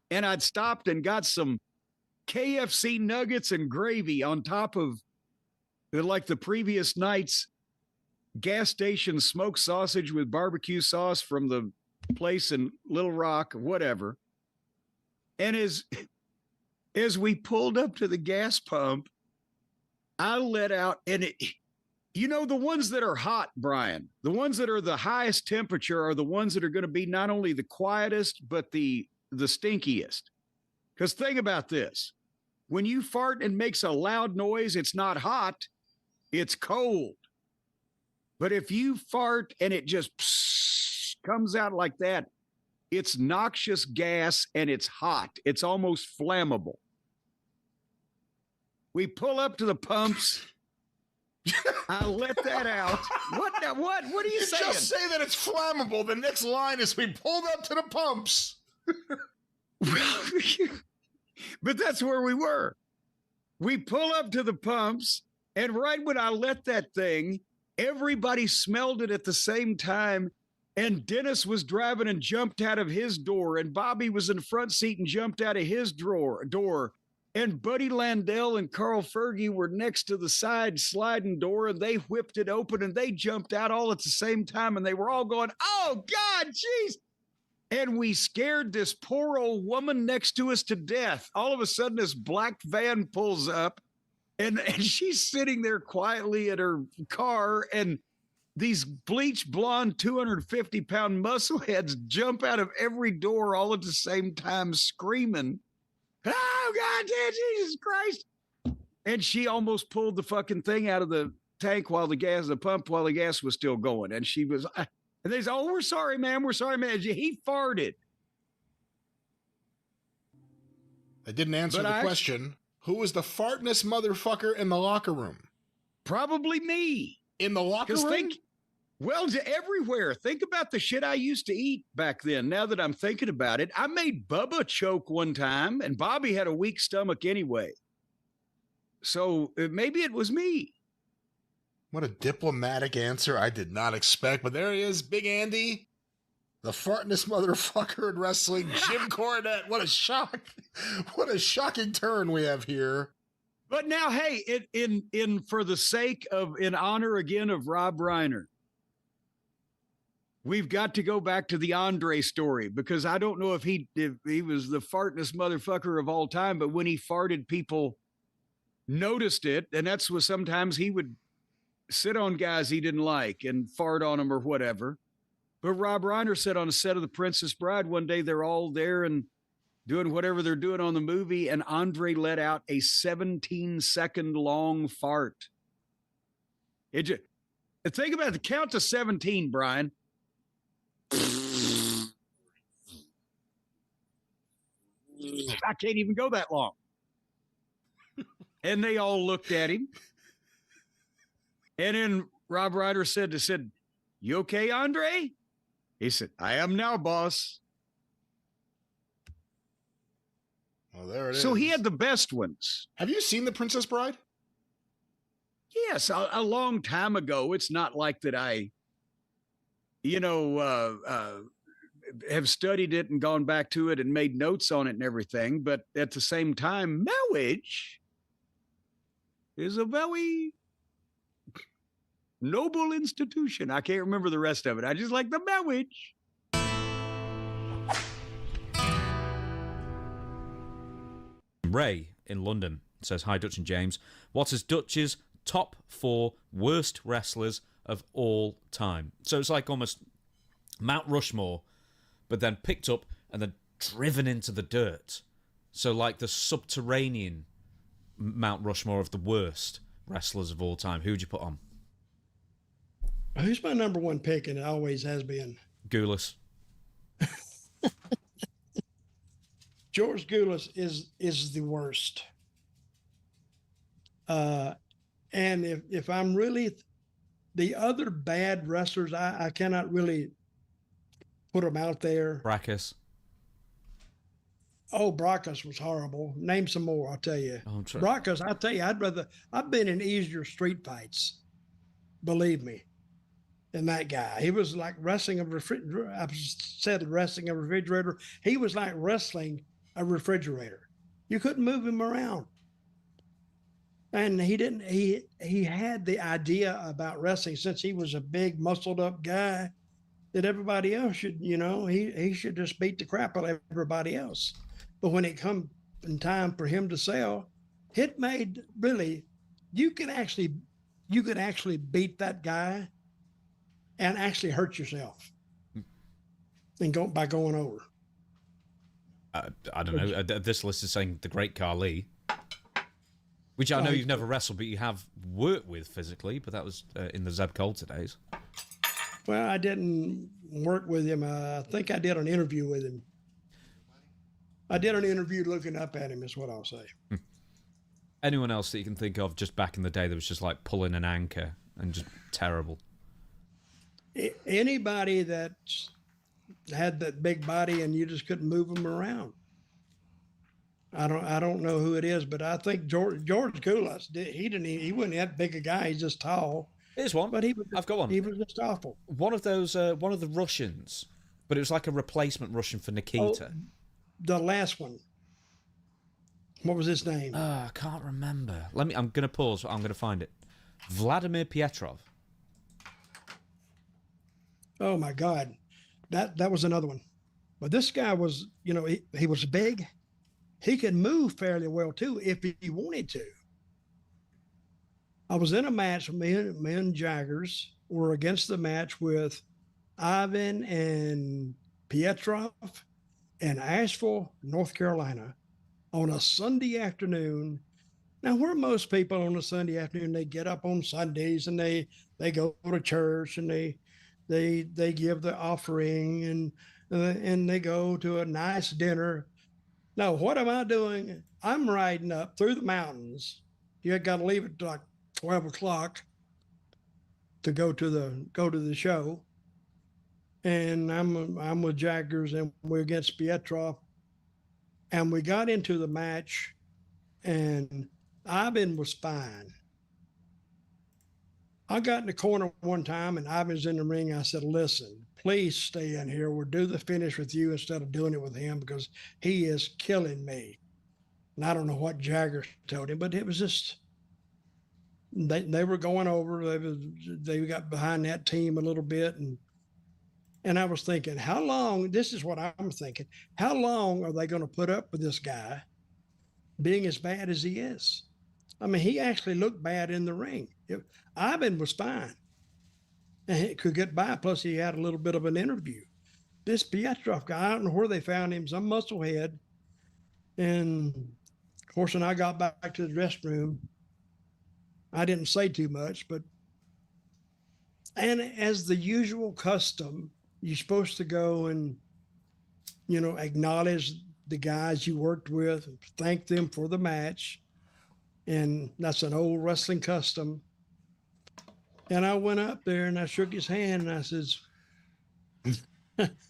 And I'd stopped and got some KFC nuggets and gravy on top of like the previous night's gas station smoked sausage with barbecue sauce from the place in Little Rock, whatever. And as we pulled up to the gas pump, I let out, and the ones that are hot, Brian, the ones that are the highest temperature are the ones that are going to be not only the quietest, but the stinkiest. Because think about this. When you fart and makes a loud noise, it's not hot, it's cold. But if you fart and it just comes out like that, it's noxious gas and it's hot. It's almost flammable. We pull up to the pumps. I let that out. What are you saying? Just say that it's flammable. The next line is we pulled up to the pumps. But that's where we were. We pull up to the pumps, and right when I let that thing, everybody smelled it at the same time. And Dennis was driving and jumped out of his door, and Bobby was in the front seat and jumped out of his door. And Buddy Landell and Carl Fergie were next to the side sliding door, and they whipped it open, and they jumped out all at the same time, and they were all going, "Oh, God, jeez." And we scared this poor old woman next to us to death. All of a sudden, this black van pulls up, and she's sitting there quietly in her car, and these bleach blonde 250-pound muscle heads jump out of every door all at the same time screaming, "Oh, God, Jesus Christ." And she almost pulled the fucking thing out of the tank while the gas was still going. And she was, and they said, "Oh, we're sorry, ma'am. We're sorry, ma'am." He farted. I didn't answer the question. Who was the fartness motherfucker in the locker room? Probably me. In the locker room? Everywhere. Think about the shit I used to eat back then. Now that I'm thinking about it, I made Bubba choke one time, and Bobby had a weak stomach anyway. So maybe it was me. What a diplomatic answer I did not expect, but there he is, Big Andy, the fartness motherfucker in wrestling, Jim Cornette. What a shock. What a shocking turn we have here. But now, hey, in for the sake of, in honor again of Rob Reiner, we've got to go back to the Andre story, because I don't know if he was the fartness motherfucker of all time, but when he farted, people noticed it. And that's what sometimes he would sit on guys he didn't like and fart on them or whatever. But Rob Reiner said on a set of The Princess Bride one day, they're all there and doing whatever they're doing on the movie, and Andre let out a 17-second long fart. Think about the count to 17, Brian. I can't even go that long. And they all looked at him. And then Rob Reiner said, "You okay, Andre?" He said, "I am now, boss." Well, there it is. So he had the best ones. Have you seen The Princess Bride? Yes, a long time ago. It's not like that I, have studied it and gone back to it and made notes on it and everything. But at the same time, marriage is a very noble institution. I can't remember the rest of it. I just like the marriage. Ray in London says, "Hi, Dutch and James. What is Dutch's top 4 worst wrestlers of all time?" So it's like almost Mount Rushmore, but then picked up and then driven into the dirt. So like the subterranean Mount Rushmore of the worst wrestlers of all time. Who would you put on? Who's my number one pick, and it always has been? Goulas. George Goulas is the worst. And if I'm really the other bad wrestlers, I cannot really put them out there. Brackus. Oh, Brackus was horrible. Name some more, I'll tell you. Brackus, I tell you, I've been in easier street fights, believe me, than that guy. He was like wrestling a refrigerator. I said wrestling a refrigerator. He was like wrestling a refrigerator. You couldn't move him around. And he had the idea about wrestling since he was a big muscled up guy that everybody else should, he should just beat the crap out of everybody else. But when it come in time for him to sell, it made really, you could actually beat that guy and actually hurt yourself by going over. I don't know. This list is saying the Great Khali. Which I know you've never wrestled, but you have worked with physically, but that was in the Zeb Coulter days. Well, I didn't work with him. I think I did an interview with him. I did an interview looking up at him, is what I'll say. Anyone else that you can think of just back in the day that was just like pulling an anchor and just terrible? Anybody that had that big body and you just couldn't move them around. I don't know who it is, but I think George Koulas he wasn't that big a guy. He's just tall. Here's one. But I've got one. He was just awful. One of the Russians, but it was like a replacement Russian for Nikita. Oh, the last one. What was his name? I can't remember. I'm gonna pause. I'm gonna find it. Vladimir Pietrov. Oh my God, that was another one. But this guy was, he was big. He could move fairly well too if he wanted to. I was in a match. Me and Jaggers were against the match with Ivan and Pietrov in Asheville, North Carolina, on a Sunday afternoon. Now, where most people on a Sunday afternoon, they get up on Sundays and they go to church and they give the offering and they go to a nice dinner. Now, what am I doing? I'm riding up through the mountains. You got to leave at like 12 o'clock to go to the show. And I'm with Jaggers and we're against Pietrov. And we got into the match and Ivan was fine. I got in the corner one time and Ivan's in the ring. I said, listen, please stay in here. We'll do the finish with you instead of doing it with him because he is killing me. And I don't know what Jagger told him, but it was just, they were going over. They got behind that team a little bit. And I was thinking, how long, this is what I'm thinking, how long are they going to put up with this guy being as bad as he is? I mean, he actually looked bad in the ring. Ivan was fine. And he could get by. Plus, he had a little bit of an interview. This Pietrov guy, I don't know where they found him, some musclehead. And of course, when I got back to the dressing room, I didn't say too much, and as the usual custom, you're supposed to go and, acknowledge the guys you worked with, thank them for the match. And that's an old wrestling custom. And I went up there and I shook his hand and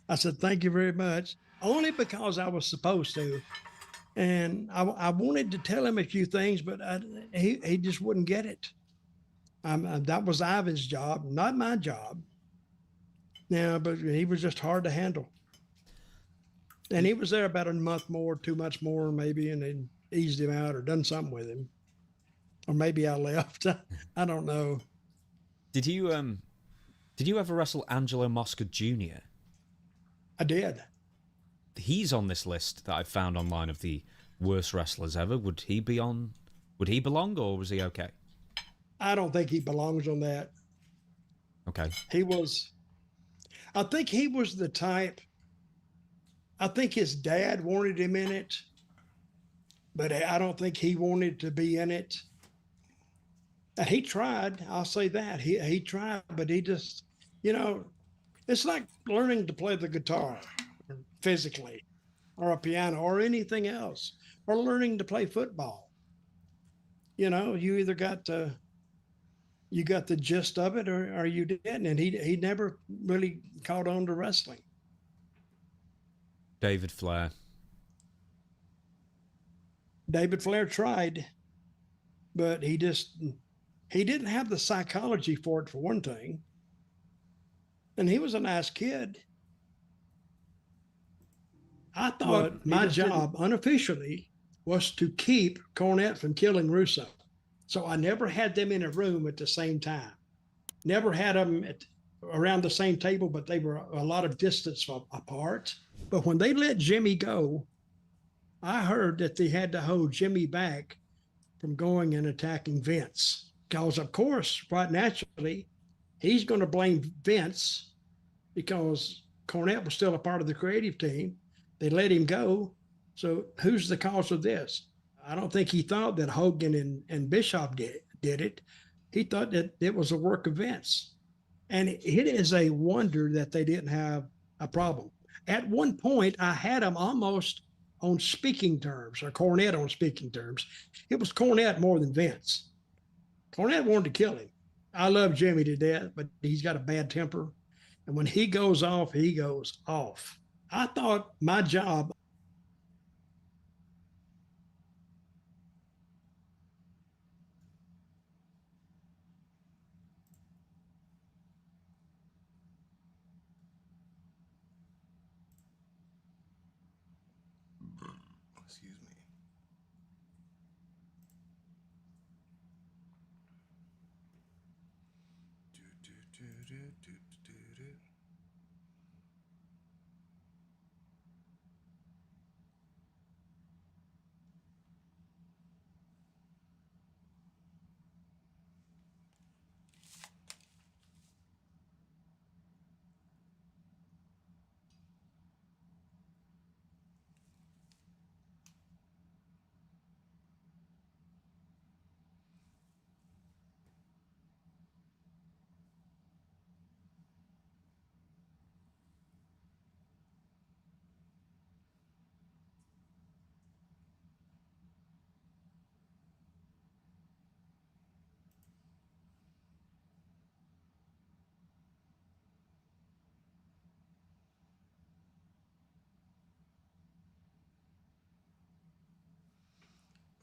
I said, thank you very much, only because I was supposed to. And I wanted to tell him a few things, but he just wouldn't get it. That was Ivan's job, not my job. Now, but he was just hard to handle. And he was there about a month more, 2 months more, maybe, and they eased him out or done something with him. Or maybe I left. I don't know. Did you ever wrestle Angelo Mosca Jr.? I did. He's on this list that I found online of the worst wrestlers ever. Would he belong, or was he okay? I don't think he belongs on that. Okay. I think he was the type, I think his dad wanted him in it, but I don't think he wanted to be in it. And he tried, I'll say that. He tried, but he just, it's like learning to play the guitar physically, or a piano, or anything else, or learning to play football. You either got the gist of it or you didn't. And he never really caught on to wrestling. David Flair. David Flair tried, but he didn't have the psychology for it, for one thing. And he was a nice kid. I thought my job unofficially was to keep Cornette from killing Russo. So I never had them in a room at the same time. Never had them around the same table, but they were a lot of distance apart. But when they let Jimmy go, I heard that they had to hold Jimmy back from going and attacking Vince. Because, of course, quite naturally, he's going to blame Vince because Cornette was still a part of the creative team. They let him go. So who's the cause of this? I don't think he thought that Hogan and Bischoff did it. He thought that it was a work of Vince. And it is a wonder that they didn't have a problem. At one point, I had them almost on speaking terms, or Cornette on speaking terms. It was Cornette more than Vince. Cornette wanted to kill him. I love Jimmy to death, but he's got a bad temper. And when he goes off, he goes off. I thought my job. Excuse me.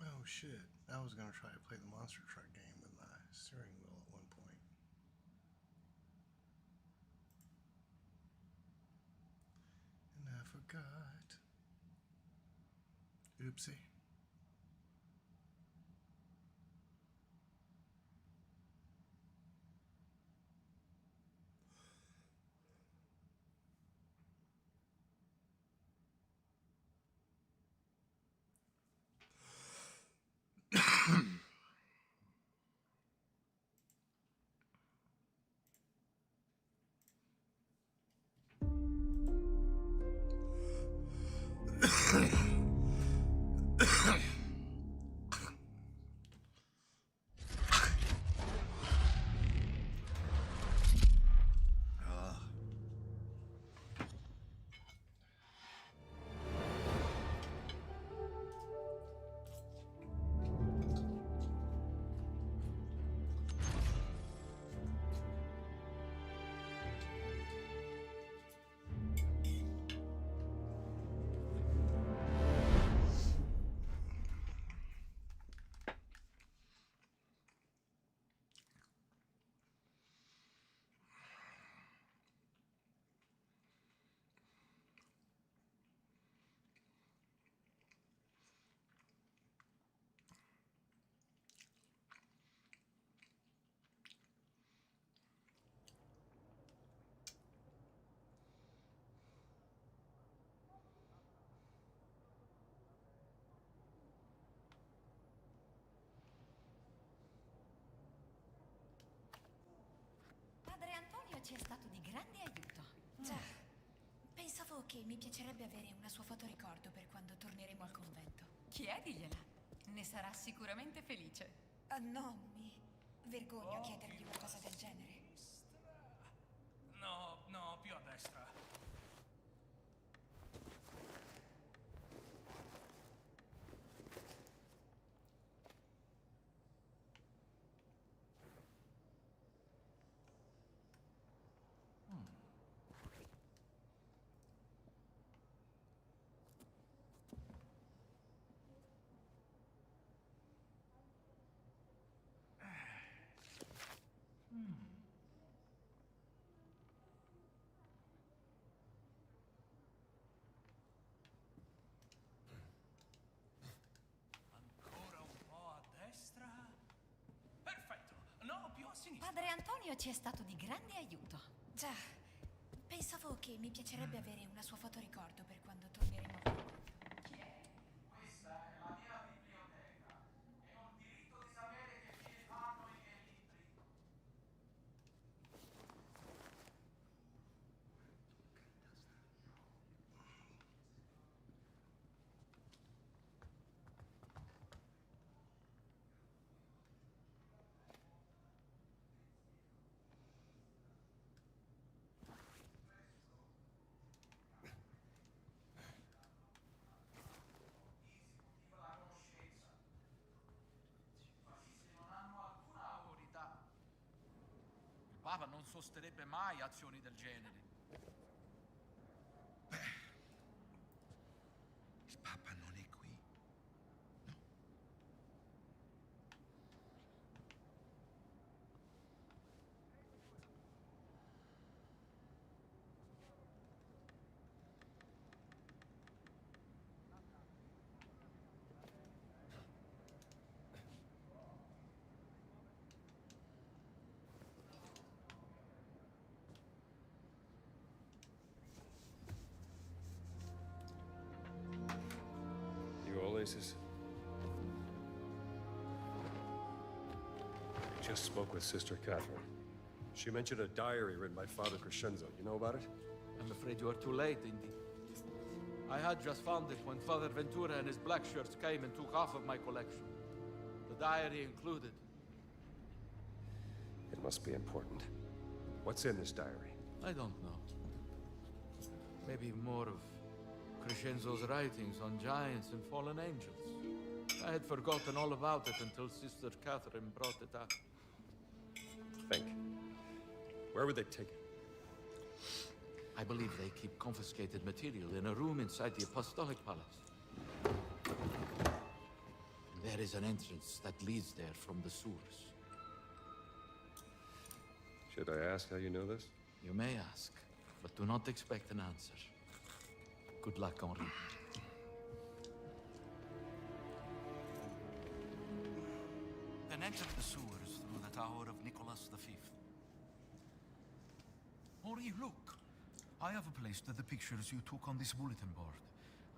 Oh shit. I was gonna try to play the monster truck game with my steering wheel at one point. And I forgot. Oopsie. Padre Antonio ci è stato di grande aiuto. Già, pensavo che mi piacerebbe avere una sua fotoricordo per quando torneremo al convento. Chiedigliela, ne sarà sicuramente felice. No, mi vergogno a chiedergli una cosa del genere. No, no, più a destra. Ancora un po' a destra. Perfetto. No, più a sinistra. Padre Antonio ci è stato di grande aiuto. Già, pensavo che mi piacerebbe avere una sua fotoricordo per quando torneremo al convento. Questa è la mia biblioteca e ho il diritto di sapere che fine fanno i miei libri. Papa non sosterrebbe mai azioni del genere. Il Papa non è qui. You all aces? I just spoke with Sister Catherine. She mentioned a diary written by Father Crescenzo. You know about it? I'm afraid you are too late, indeed. I had just found it when Father Ventura and his black shirts came and took half of my collection. The diary included. It must be important. What's in this diary? I don't know. Maybe more of Crescenzo's writings on giants and fallen angels. I had forgotten all about it until Sister Catherine brought it up. Think. Where would they take it? I believe they keep confiscated material in a room inside the Apostolic Palace. There is an entrance that leads there from the sewers. Should I ask how you know this? You may ask, but do not expect an answer. Good luck, Henri. Then enter the sewers through the tower of Nicholas V. Henri, look. I have placed the pictures you took on this bulletin board.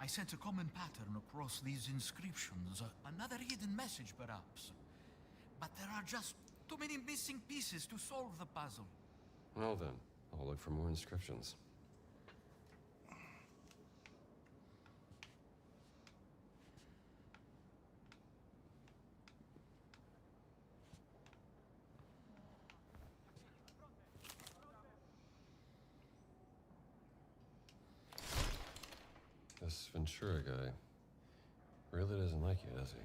I sense a common pattern across these inscriptions. Another hidden message, perhaps. But there are just too many missing pieces to solve the puzzle. Well then, I'll look for more inscriptions. This Ventura guy really doesn't like you, does he?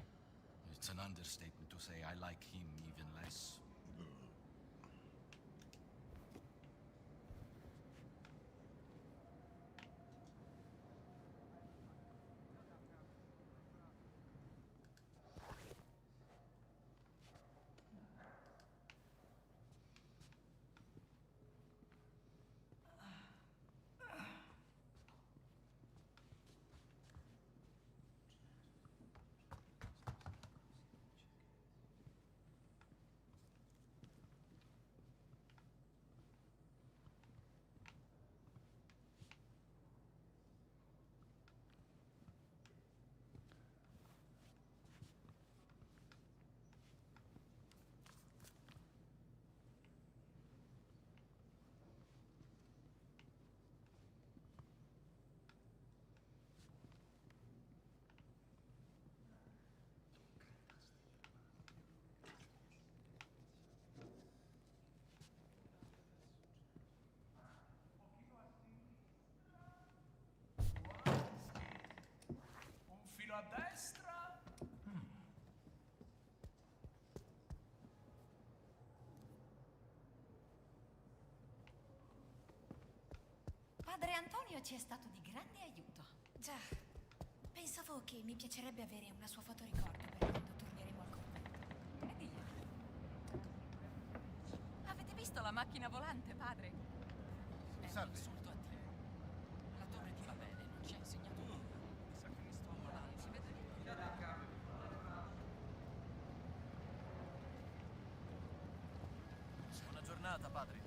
It's an understatement to say I like him even less. A destra. Padre Antonio ci è stato di grande aiuto. Già, pensavo che mi piacerebbe avere una sua fotoricordo per quando torneremo al convento. E diglielo. Avete visto la macchina volante, padre? È un insulto a te. La torre ti va bene, non ci ha insegnato nulla. Sa che mi sto volando, si vede lì. Buona giornata, padre.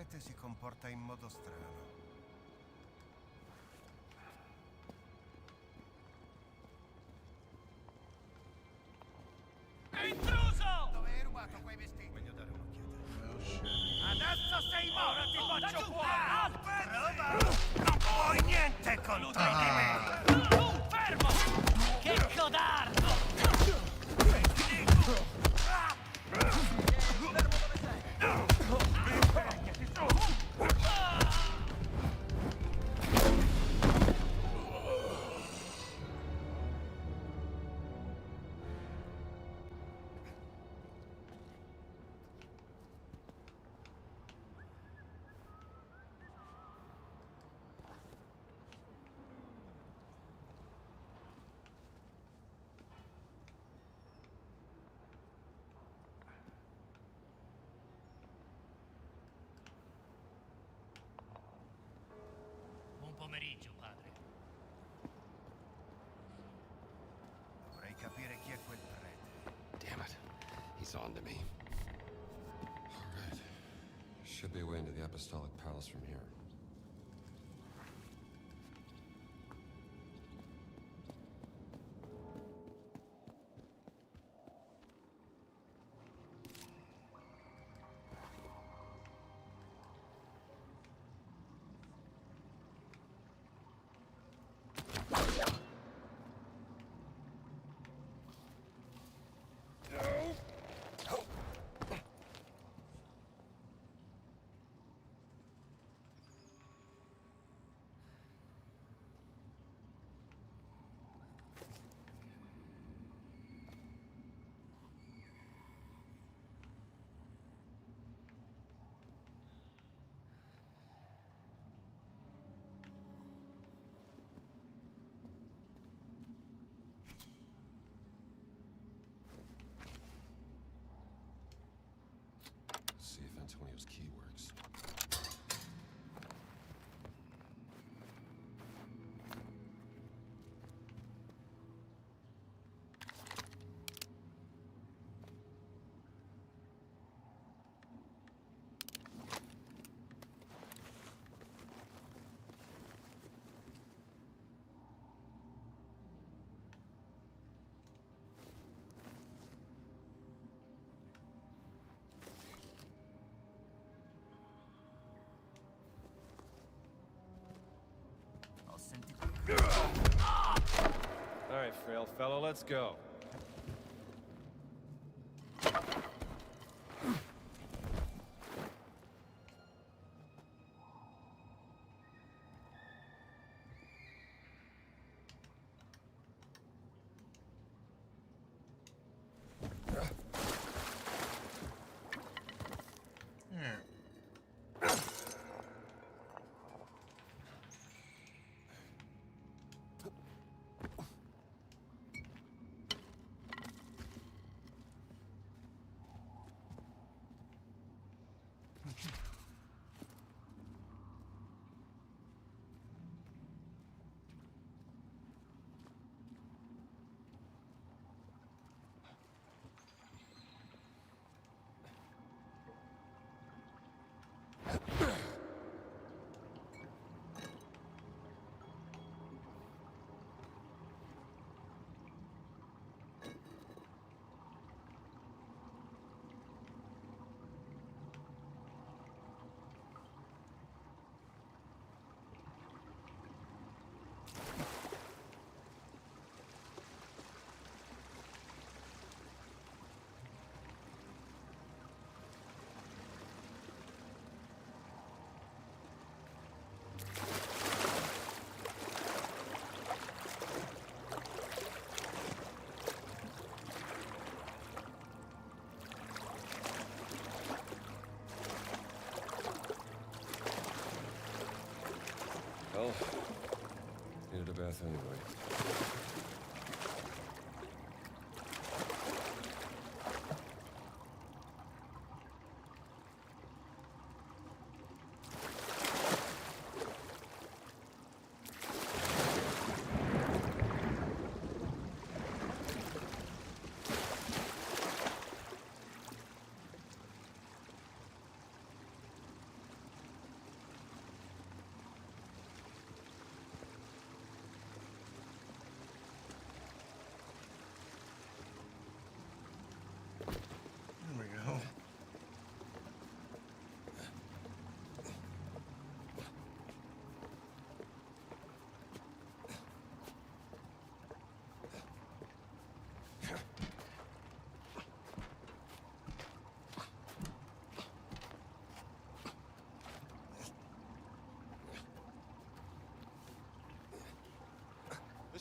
gente si comporta in modo strano. È intruso! Dove hai rubato quei vestiti? Voglio dare un'occhiata. Adesso sei morto! Ora ti faccio fuori! Non puoi niente contro di me! Fermo! Che codardo! Buon pomeriggio, padre. Dovrei capire chi è quel prete. Damn it. He's on to me. All right. Should be a way into the Apostolic Palace from here. See if Antonio's key works. All right, frail fellow, let's go. Well, needed a bath anyway.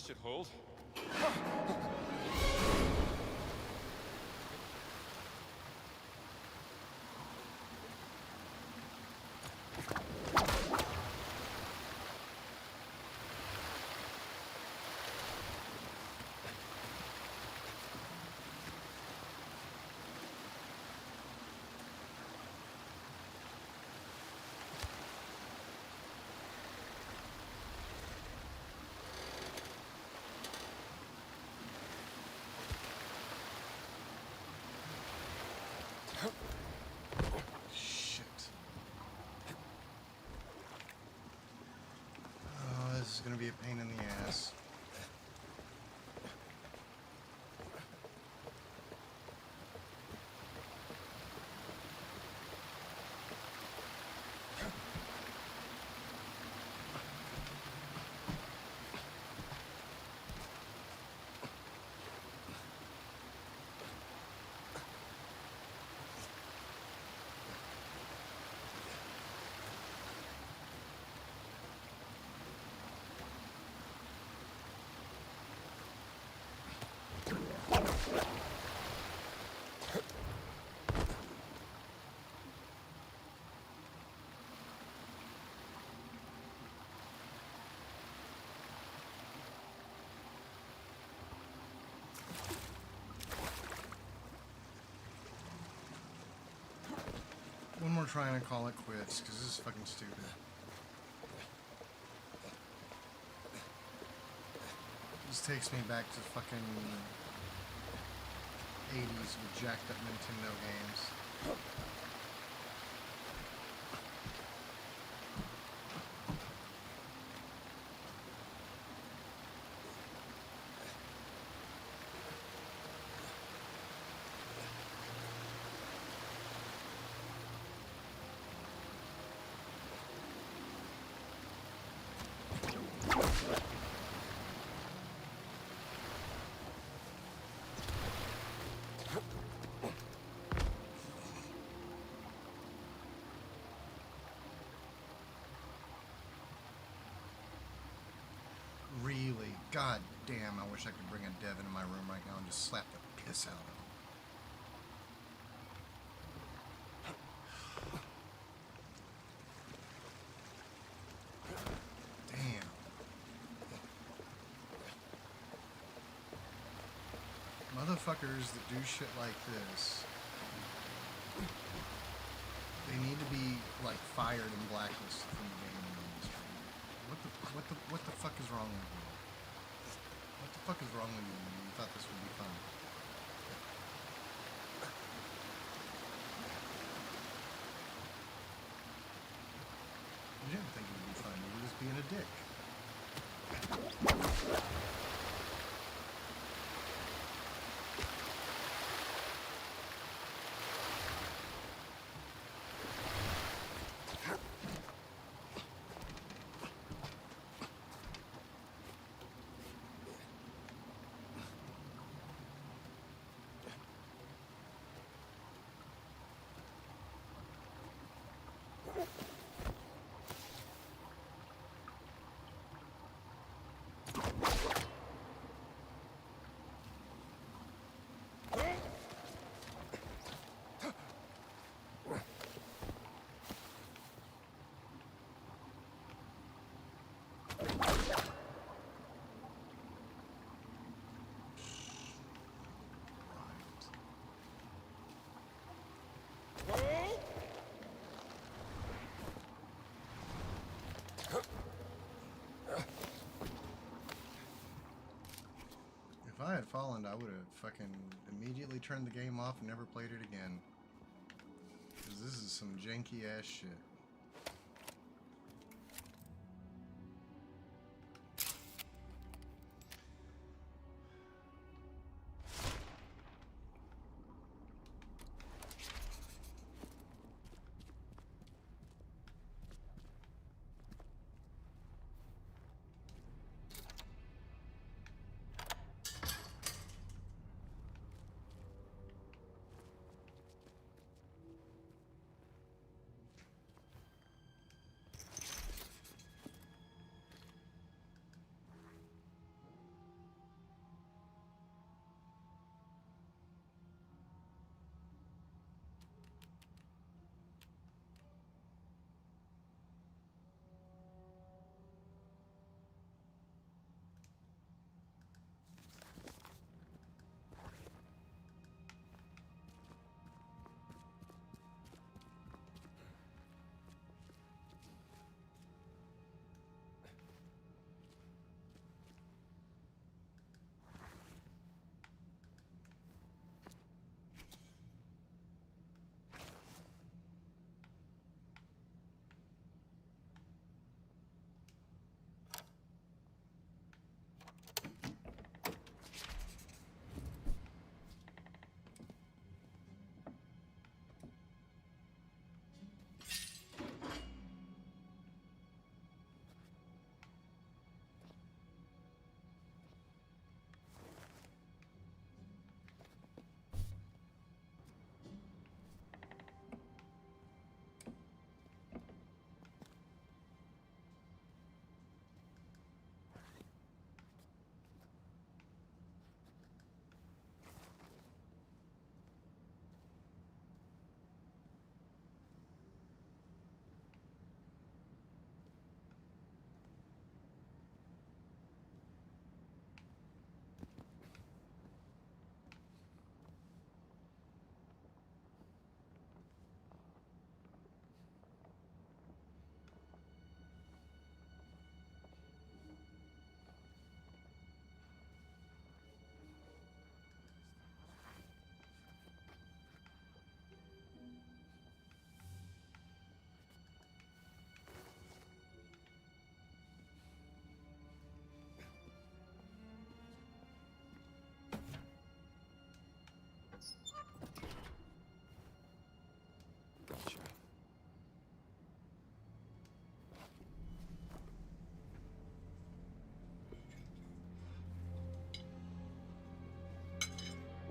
shithole. Shit. Oh, this is gonna be a pain in the ass. One more try and I call it quits, because this is fucking stupid. This takes me back to fucking 80s with jacked up Nintendo games. Really, god damn, I wish I could bring a dev into my room right now and just slap the piss out of him. Damn. Motherfuckers that do shit like this, they need to be, like, fired and blacklisted from the gaming industry. What the fuck is wrong with you? What the fuck is wrong with you? You thought this would be fun. You didn't think it would be fun. You were just being a dick. If I had fallen, I would have fucking immediately turned the game off and never played it again. Because this is some janky ass shit.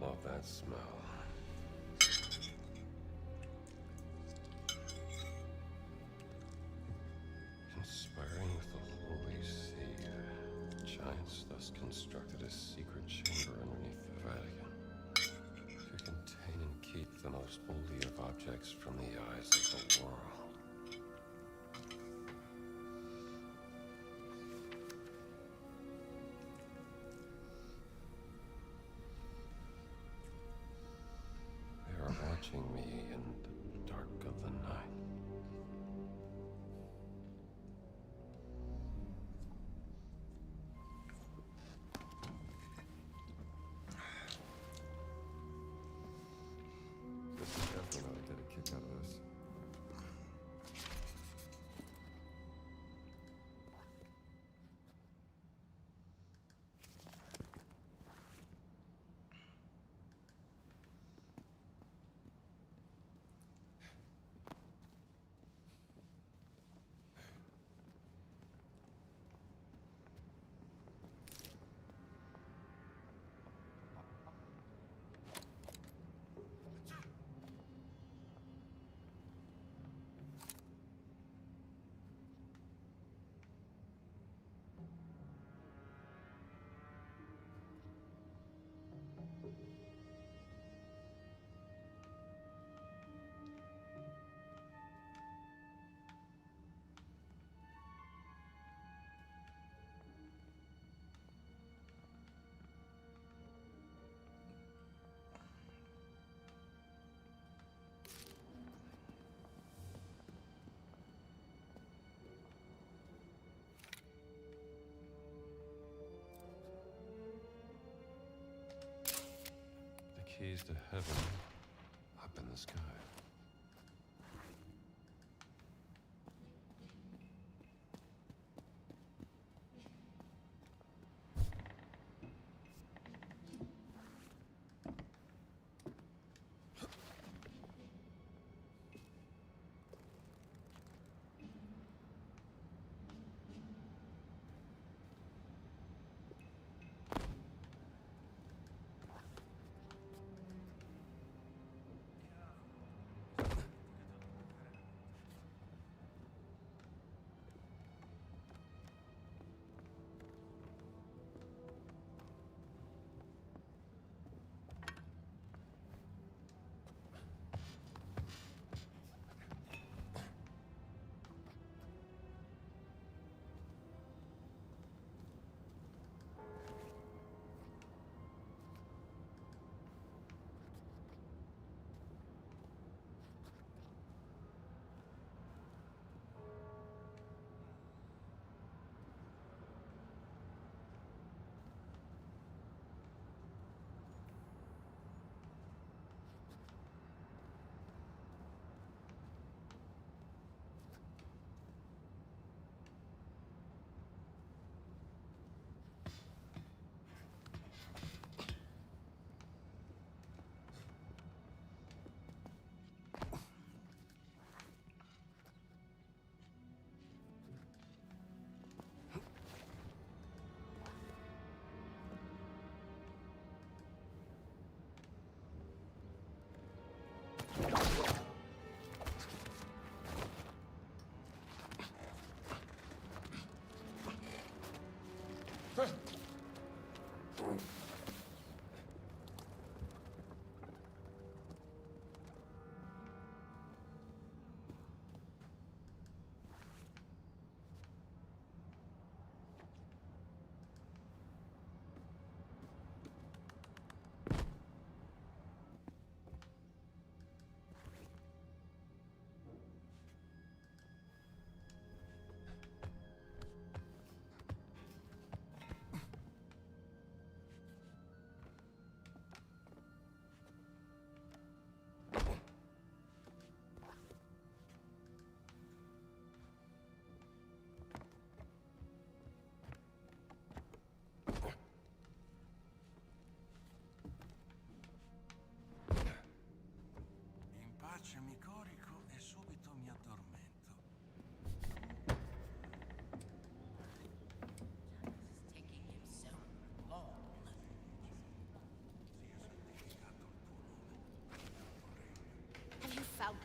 love that smell. Inspiring with the holy seed, giants thus constructed a secret chamber underneath the Vatican to contain and keep the most holy of objects from the eyes of the world. They are watching me in the dark of the night. This is definitely not get a kick out of this. Keys to heaven up in the sky.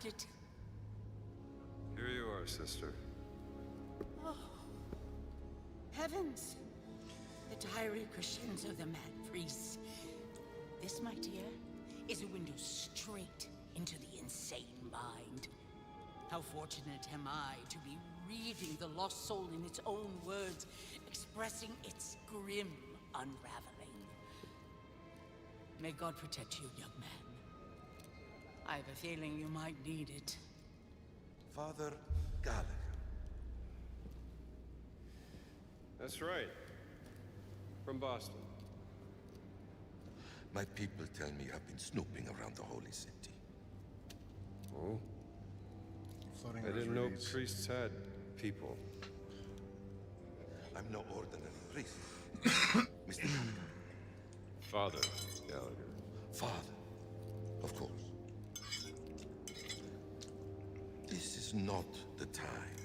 it. Here you are, sister. Oh, heavens. The diary crescendo, the mad priest. This, my dear, is a window straight into the insane mind. How fortunate am I to be reading the lost soul in its own words, expressing its grim unraveling. May God protect you, young man. I have a feeling you might need it. Father Gallagher. That's right. From Boston. My people tell me I've been snooping around the holy city. Oh? Floating I didn't know rosaries. priests had people. I'm no ordinary priest. Mr. Gallagher. Father Gallagher. Father, of course. This is not the time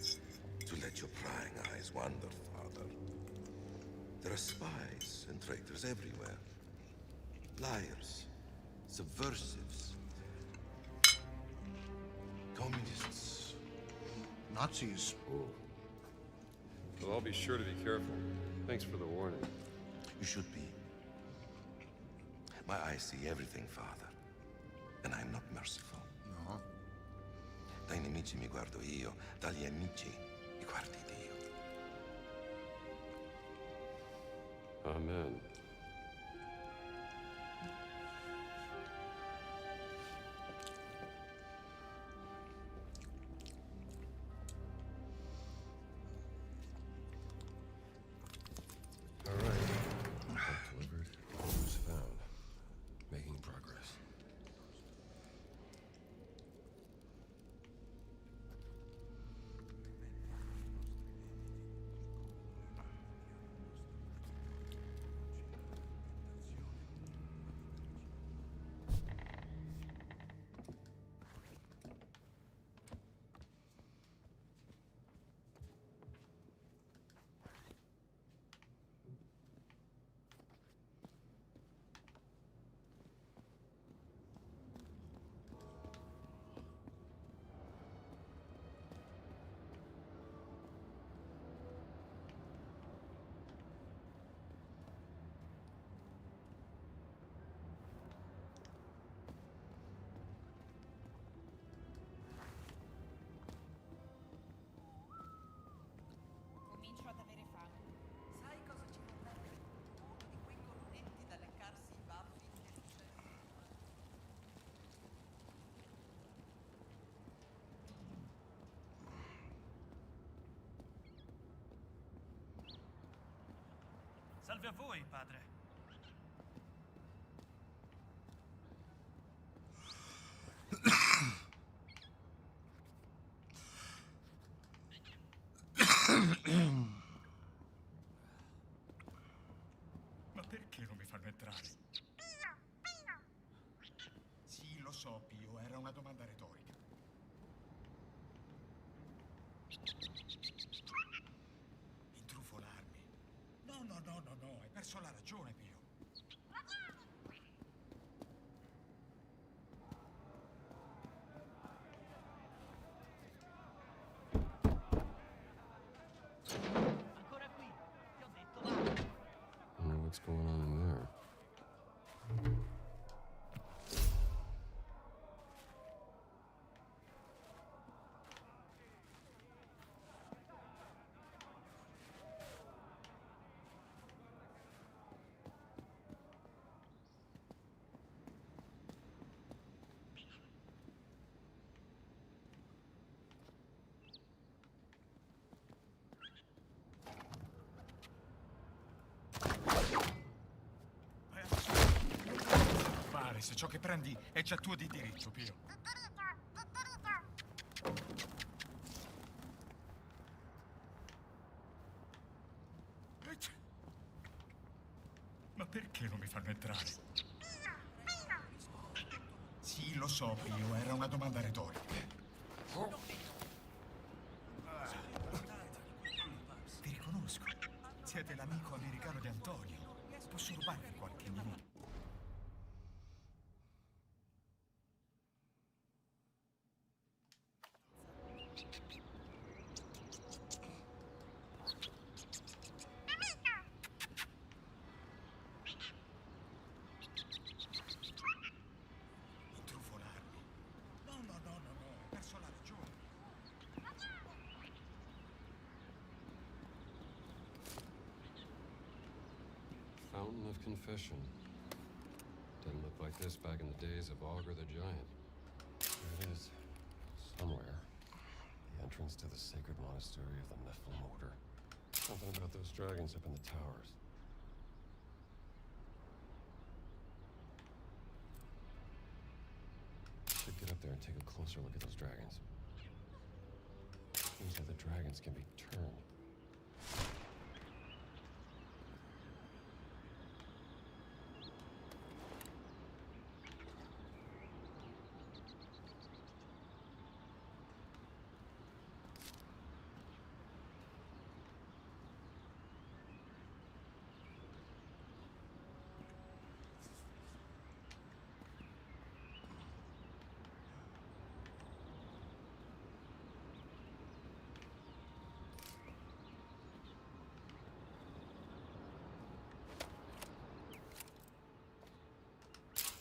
to let your prying eyes wander, Father. There are spies and traitors everywhere. Liars, subversives, communists, Nazis. Oh. Well, I'll be sure to be careful. Thanks for the warning. You should be. My eyes see everything, Father. And I'm not merciful. No. Dai nemici mi guardo io, dagli amici mi guardi Dio. Amen. All right. Delivered. Clues found. Making progress. Comincio ad avere fame. Sai cosa ci vorrebbe? Uno di quei cornetti da leccarsi i baffi nel cielo. Salve a voi, padre. Ma perché non mi fanno entrare? Sì, lo so, Pio, era una domanda retorica. Intrufolarmi. No, hai perso la ragione, Pio. Ancora qui. Ti ho detto va. I wonder what's going on in there. Fare se ciò che prendi è già tuo di diritto, Pio. Ma perché non mi fanno entrare? Sì, lo so, Pio, era una domanda retorica. Vi riconosco. Siete l'amico americano di Antonio. Posso rubarvi qualche minuto? Non trufolarmi. No, hai perso la ragione. Fountain of Confession. Didn't look like this back in the days of Augur the Giant. There it is. Somewhere. The entrance to the sacred monastery of the Nephilim Order. Something about those dragons up in the towers. Should get up there and take a closer look at those dragons. Seems like the dragons can be turned.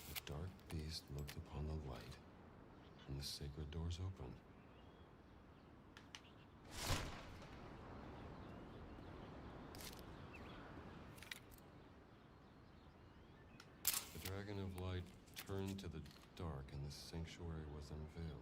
The dark beast looked upon the light, and the sacred doors opened. The dragon of light turned to the dark, and the sanctuary was unveiled.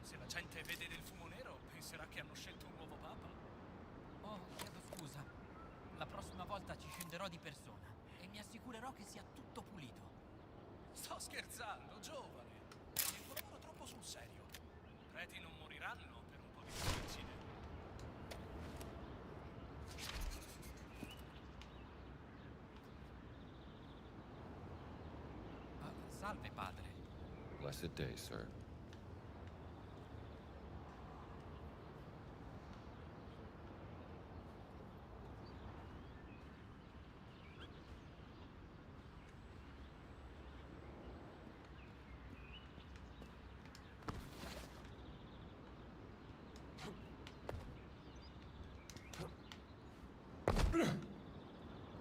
Se la gente vede del fumo nero, penserà che hanno scelto un nuovo papa. Oh, chiedo scusa. La prossima volta ci scenderò di persona e mi assicurerò che sia tutto pulito. Sto scherzando, giovane. È un lavoro troppo sul serio. I preti non moriranno per un po' di pulizia. Salve, padre. Blessed day, sir.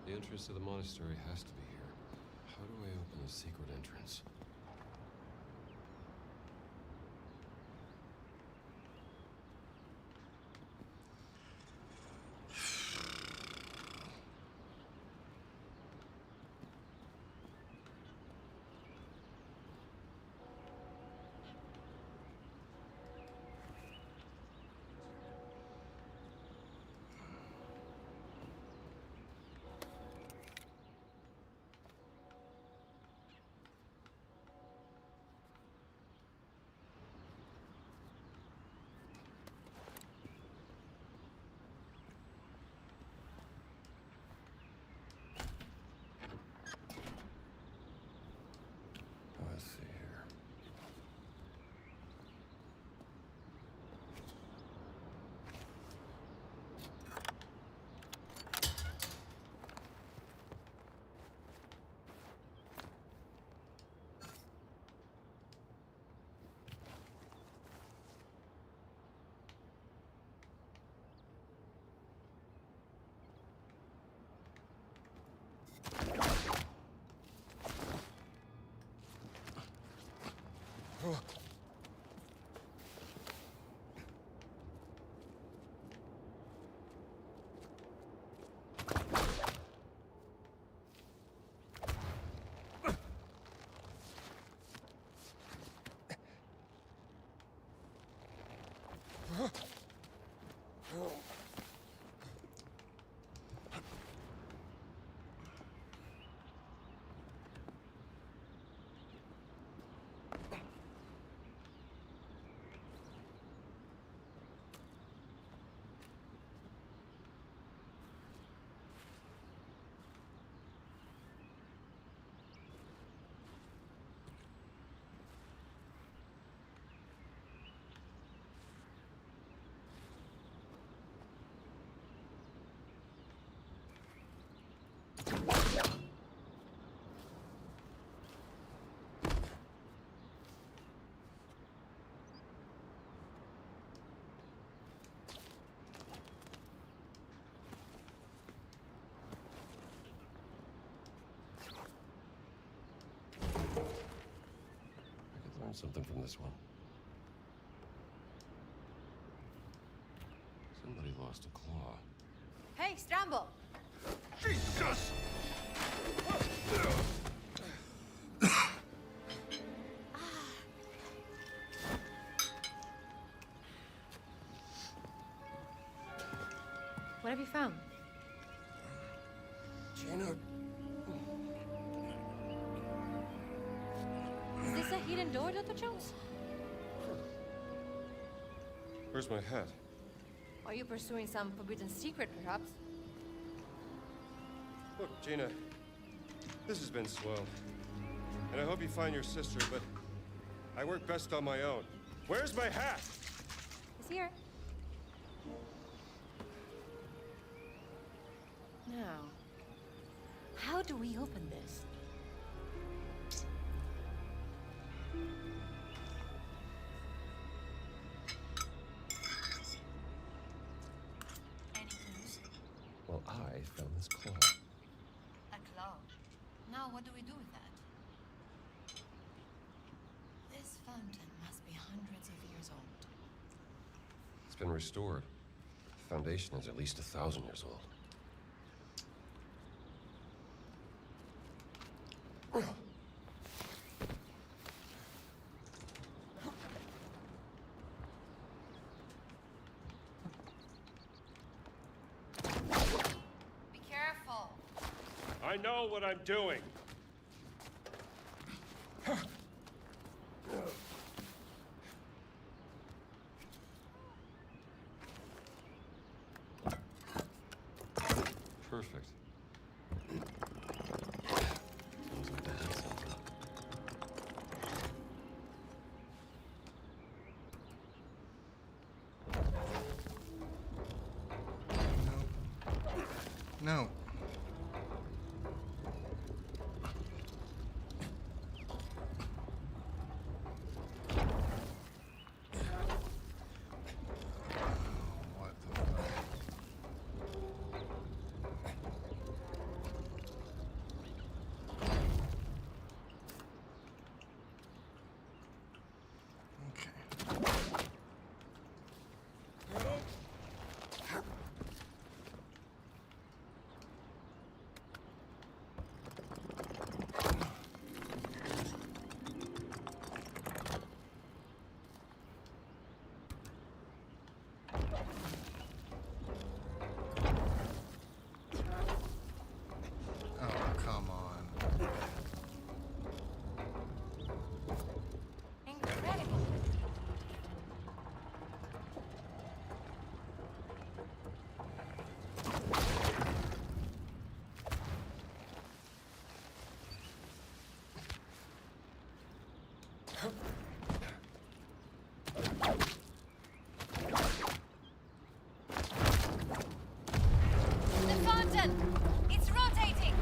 The entrance to the monastery has to be here. How do I open the secret entrance? Learn something from this one. Somebody lost a claw. Hey, Stramble! Jesus! What have you found? Gina. Is this a hidden door, Dr. Jones? Where's my hat? Are you pursuing some forbidden secret, perhaps? Look, Gina, this has been swell. And I hope you find your sister, but I work best on my own. Where's my hat? It's here. Now, how do we open this? Any clues? Well, I found this claw. A claw. Now, what do we do with that? This fountain must be hundreds of years old. It's been restored. The foundation is at least 1,000 years old. Be careful. I know what I'm doing. Perfect. Sounds like the hat's on top. No. What the fuck? Oh, come on. Incredible. The fountain! It's rotating!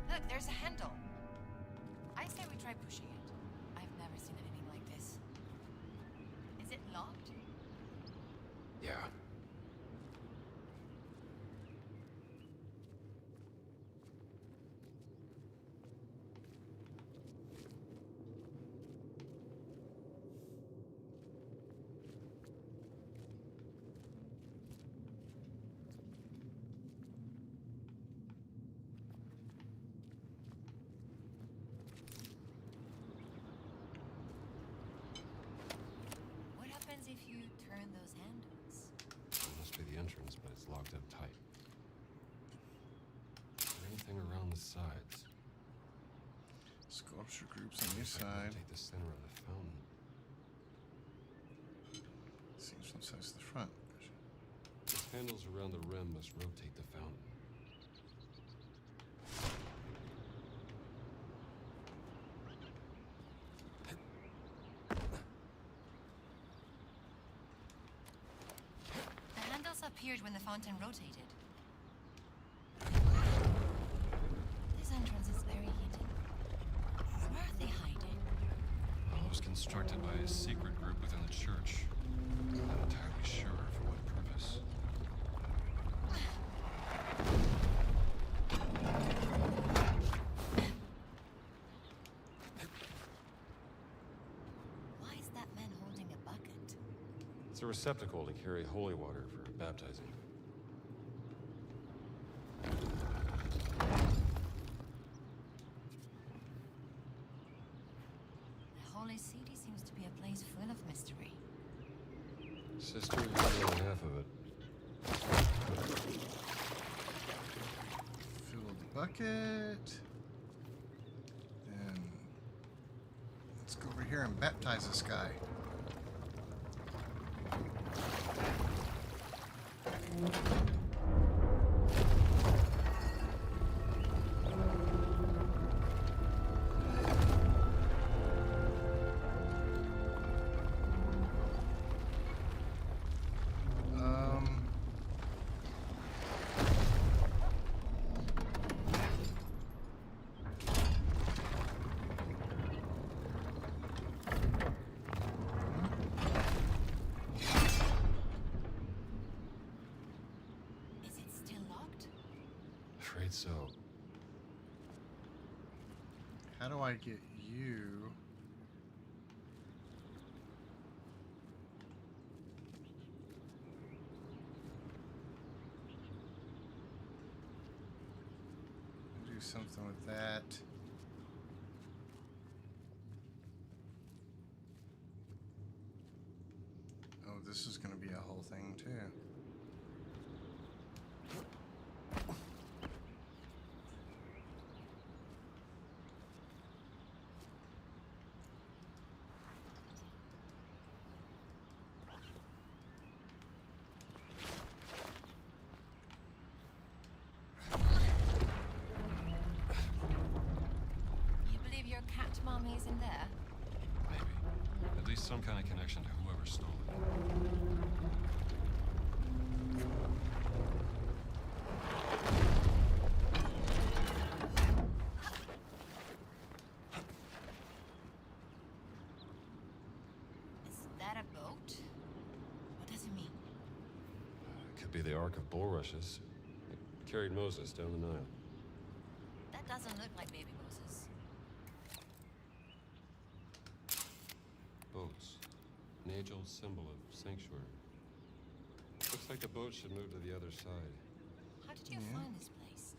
Look, there's a handle. I say we try pushing it. I've never seen anything like this. Is it locked? Yeah. the sides. Sculpture groups on your side. Take the center of the fountain. Seems from sides to the front. The handles around the rim must rotate the fountain. The handles appeared when the fountain rotated. This entrance is very hidden. Where are they hiding? Well, it was constructed by a secret group within the church. I'm not entirely sure for what purpose. Why is that man holding a bucket? It's a receptacle to carry holy water for baptizing. The holy city seems to be a place full of mystery. Sister, you're only half of it. Fill the bucket. And let's go over here and baptize this guy. Is it still locked? Afraid so. How do I get you? Do something with that. Oh, this is going to be a whole thing too. You believe your cat mommy is in there? Maybe. At least some kind of connection to whoever stole it. Is that a boat? What does it mean? It could be the Ark of Bulrushes. It carried Moses down the Nile. That doesn't look like baby Moses. Boats. An age-old symbol of sanctuary. Looks like the boat should move to the other side. How did you find this place?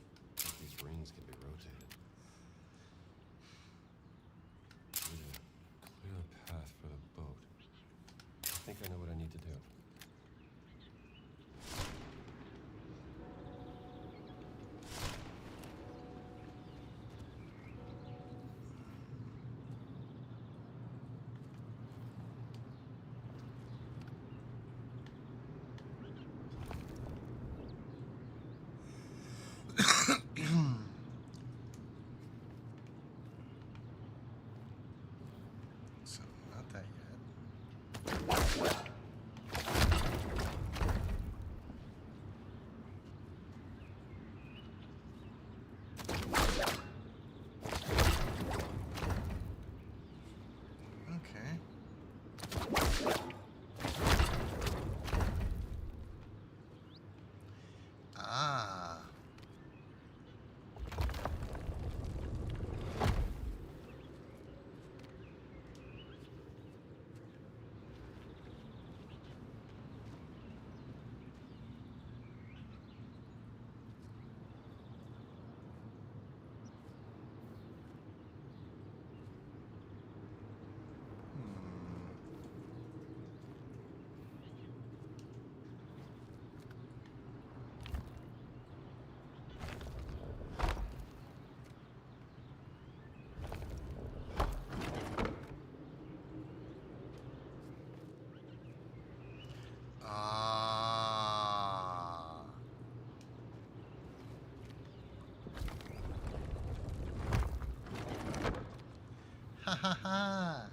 These rings can be rotated. Need a clear path for the boat. I think I know what I need to do. So, not that yet. ha ha.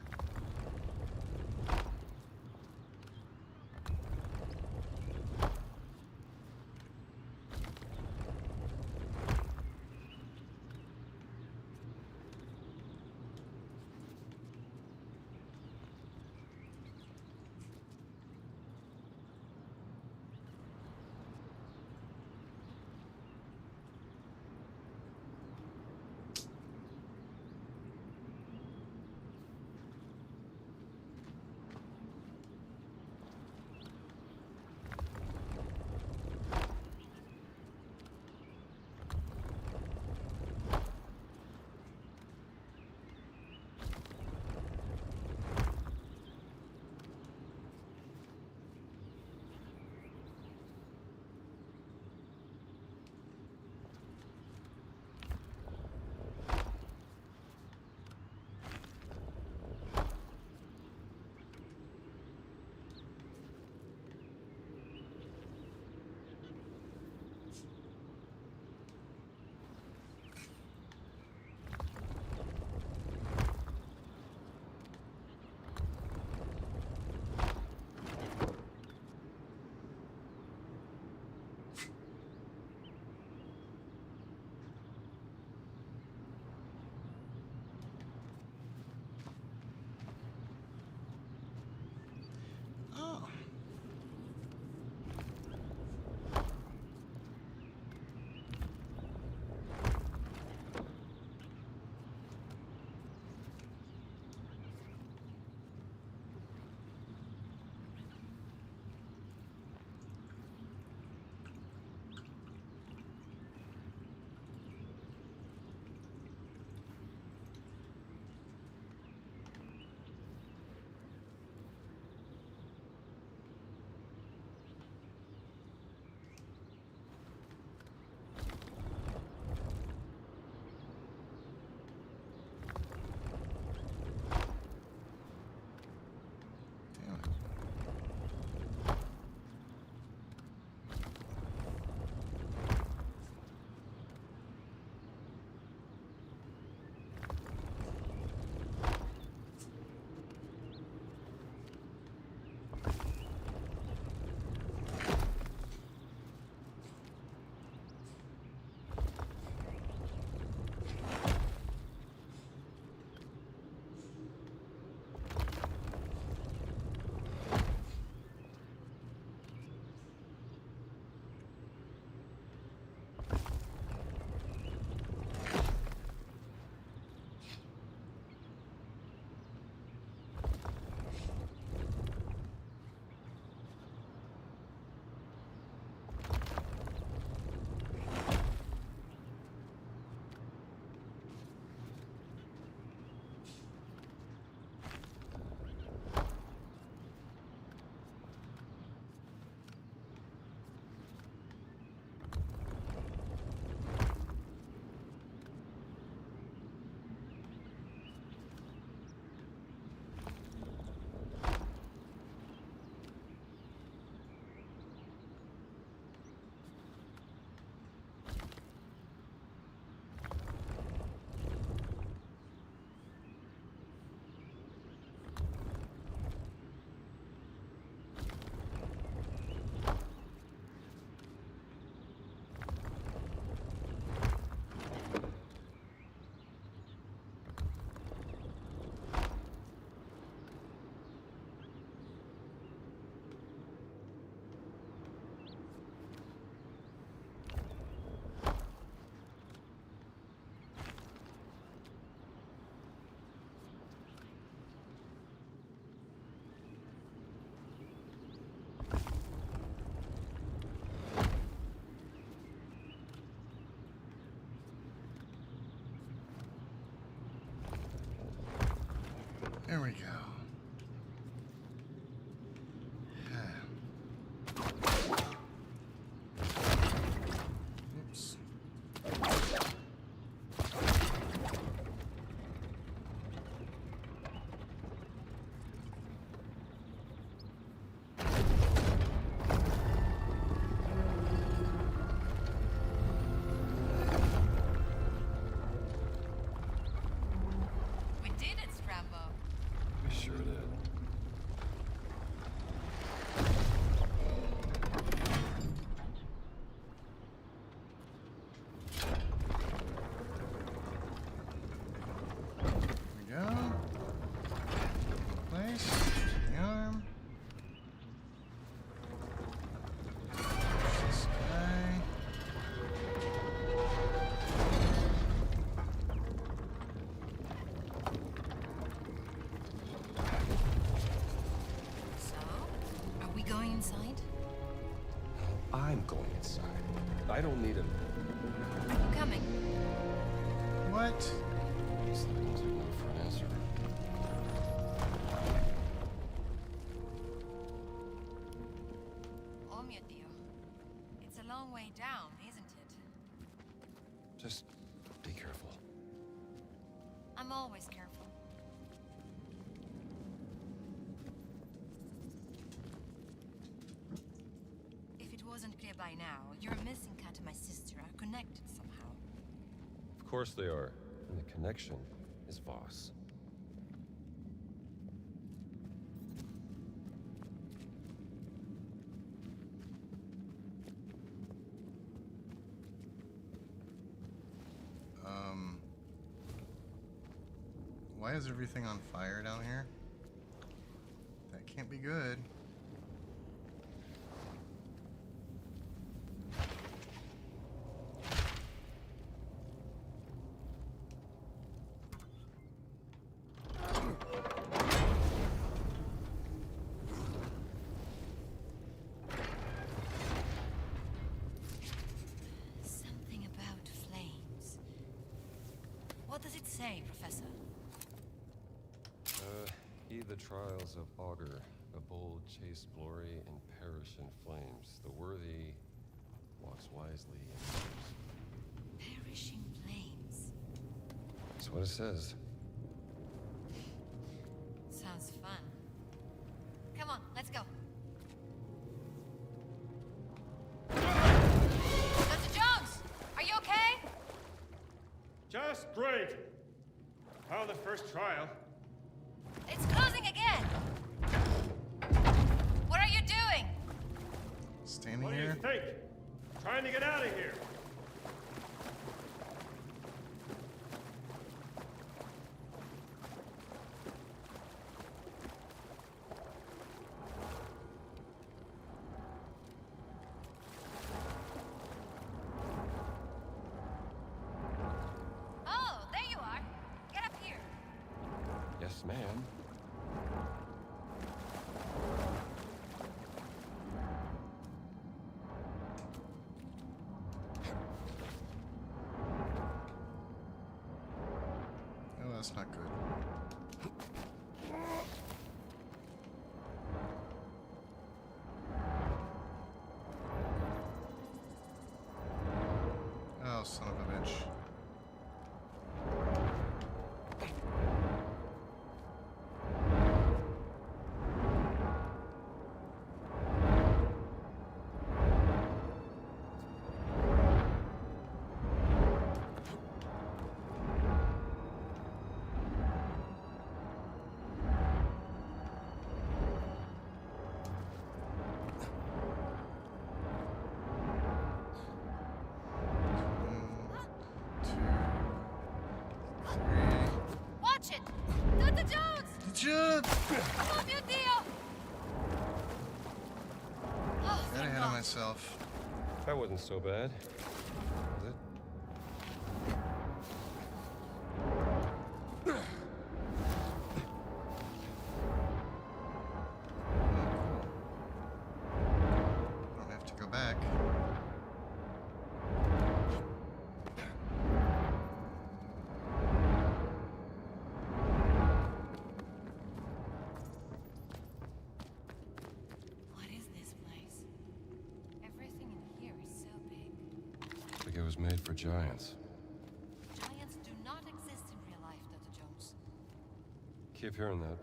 There we go. Oops. We did it, Scramble. I'm going inside. I don't need him. Coming. What? Guess they won't take no for an answer. Oh mio Dio. It's a long way down, isn't it? Just be careful. I'm always careful. If it wasn't clear by now, your missing cat and my sister are connected somehow. Of course they are. And the connection is Voss. Why is everything on fire down here? That can't be good. Something about flames. What does it say, Professor? Heed the trials of Augur. The bold chase glory and perish in flames. The worthy walks wisely and Perishing flames. that's what it says. Sounds fun. Come on, let's go. Dr. Jones, are you okay? Just great. How the first trial? It's closing again. What are you doing? Standing What do you here. think? Trying to get out of here. Oh, there you are. Get up here. Yes, ma'am. Oh, that's not good. Oh, son of a bitch. Watch it! Dr. Jones! Jump! Oh mio Dio! Oh, Got thank ahead of God. myself. That wasn't so bad. Was it? Don't have to go back. What is this place? Everything in here is so big. Like it was made for giants. Giants do not exist in real life, Dr. Jones. Keep hearing that.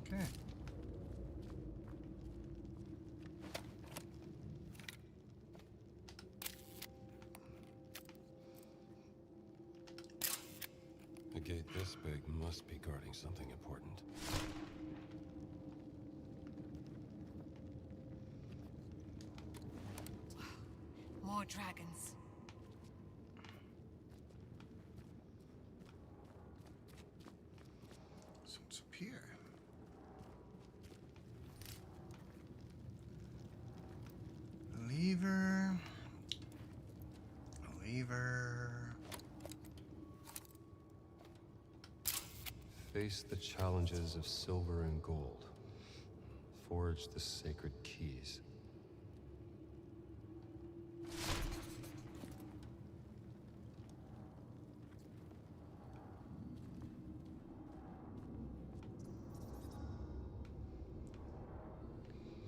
Okay. A gate this big must be guarding something important. More dragons. So it's up here. lever. A lever. Face the challenges of silver and gold. Forge the sacred keys.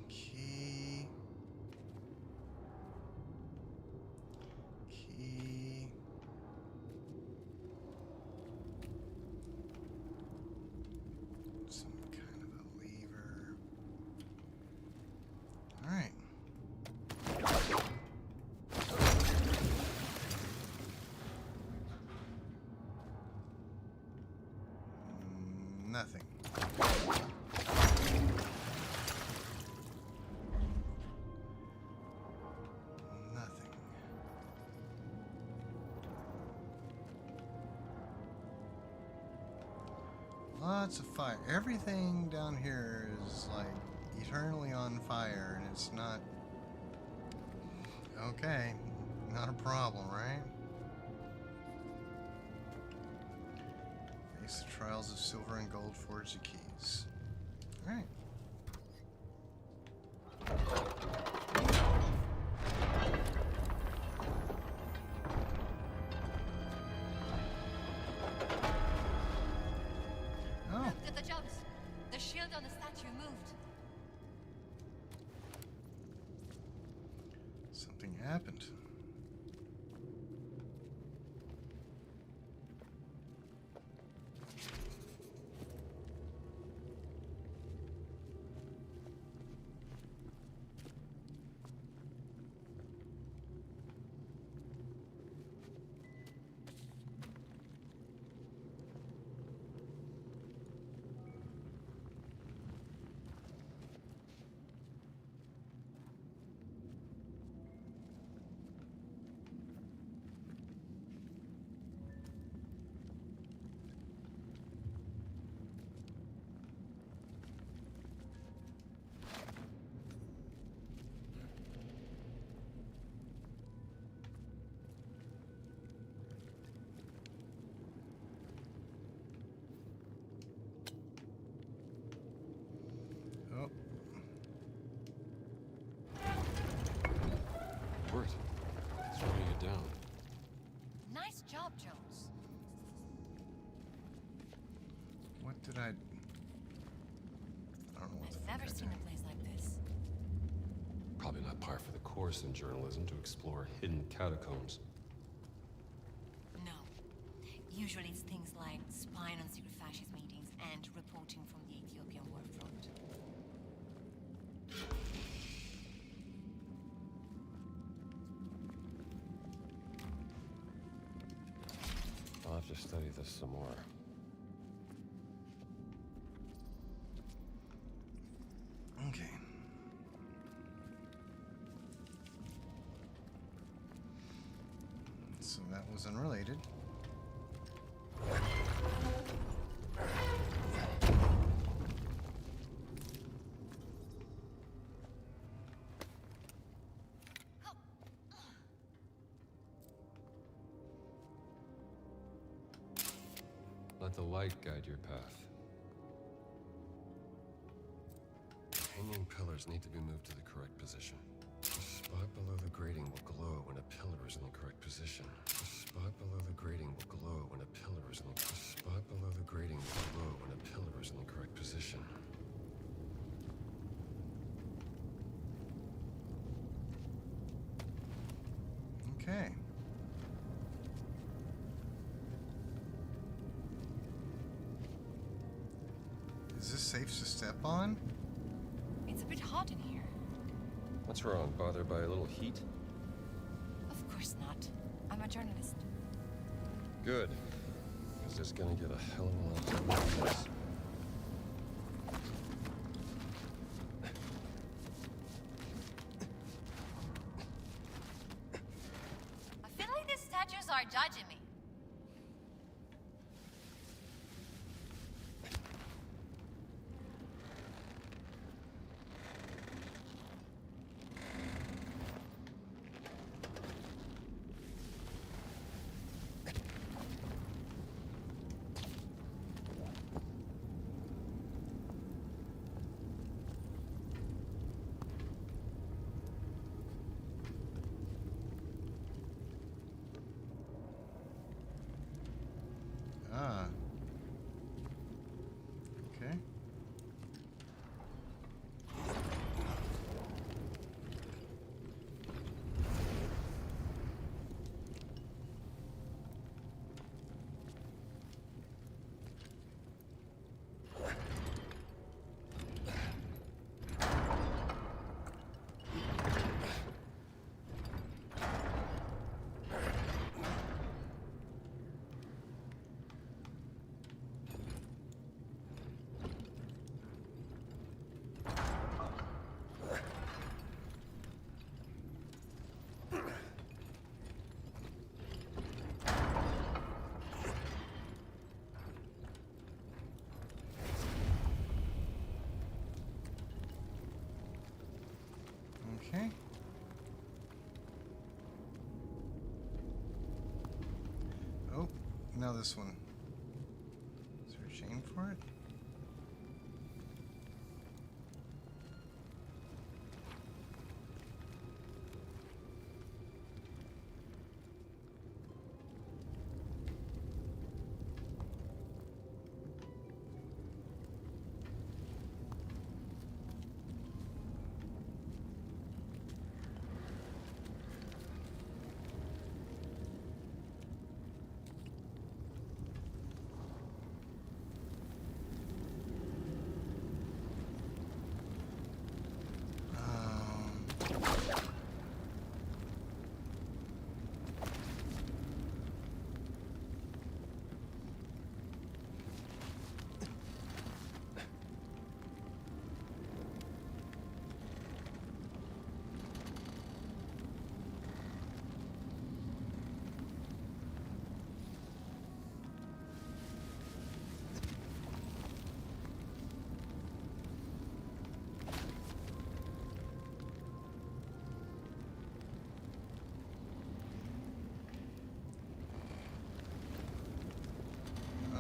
Key. Key. Some kind of a lever. All right. Nothing. Nothing. Lots of fire. Everything down here is like eternally on fire, and it's not. Okay, not a problem, right? Face the trials of silver and gold, forge the keys. All right. Oh, Look at the jumps. The shield on the statue moved. something happened. Oh. Bert, throwing you down. Nice job, Jones. What did I don't know what the I've fuck never I seen did. a place like this. Probably not par for the course in journalism to explore hidden catacombs. No. Usually it's things like spying on secret fascist meetings and reporting from the Ethiopian war front. I'll have to study this some more. Okay. So that was unrelated. Let the light guide your path. Hanging pillars need to be moved to the correct position. The spot below the grating will glow when a pillar is in the correct position. The spot below the grating will glow when a pillar is in the spot below the grating will glow when a pillar is in the correct position. Okay. Is this safe to step on? It's a bit hot in here. What's wrong? Bothered by a little heat? Of course not. I'm a journalist. Good. Because it's gonna get a hell of a lot of like this. I feel like these statues are judging me. Ah. Okay. Okay. Oh, now this one. Is there a chain for it?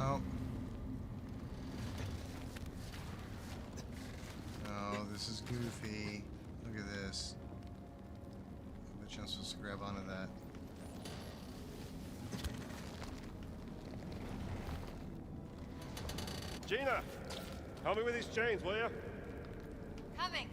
Oh. Oh, this is goofy. Look at this. I bet you I'm supposed to grab onto that. Gina, help me with these chains, will you? Coming.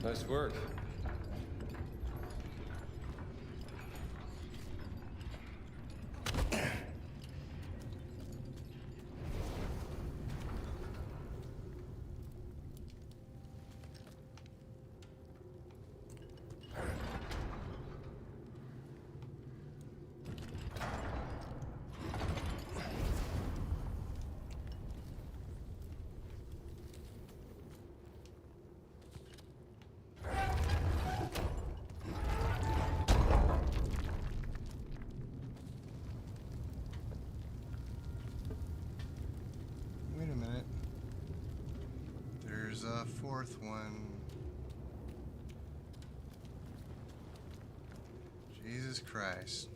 Nice work. Wait a minute. There's a fourth one. Jesus Christ.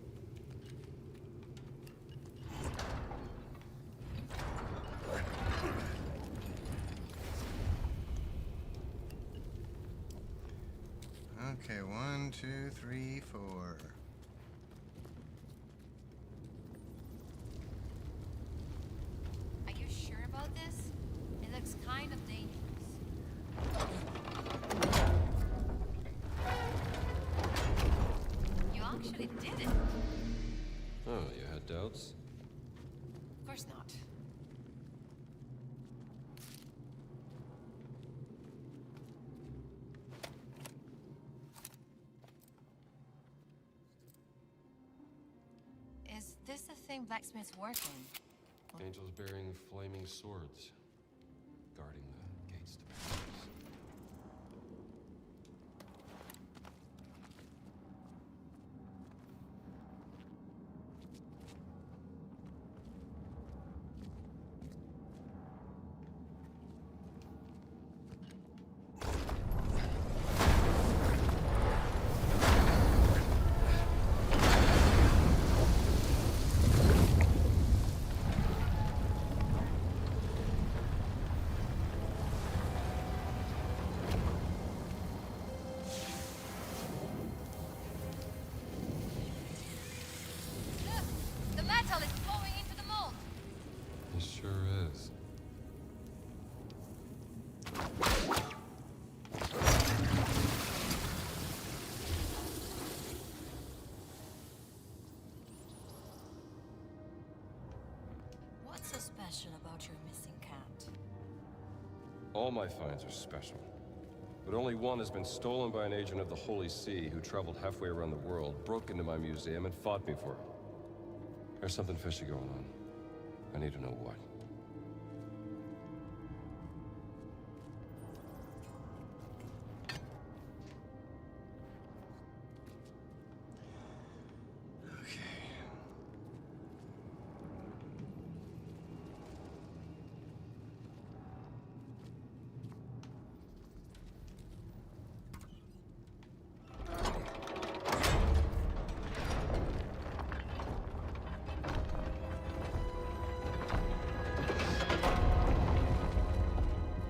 Okay, 1, 2, 3, 4. Are you sure about this? It looks kind of dangerous. You actually did it. Oh, you had doubts? Of course not. Is this the thing blacksmiths work in? Angels bearing flaming swords, guarding the gates to paradise. special about your missing cat? All my finds are special. But only one has been stolen by an agent of the Holy See who traveled halfway around the world, broke into my museum, and fought me for it. There's something fishy going on. I need to know what.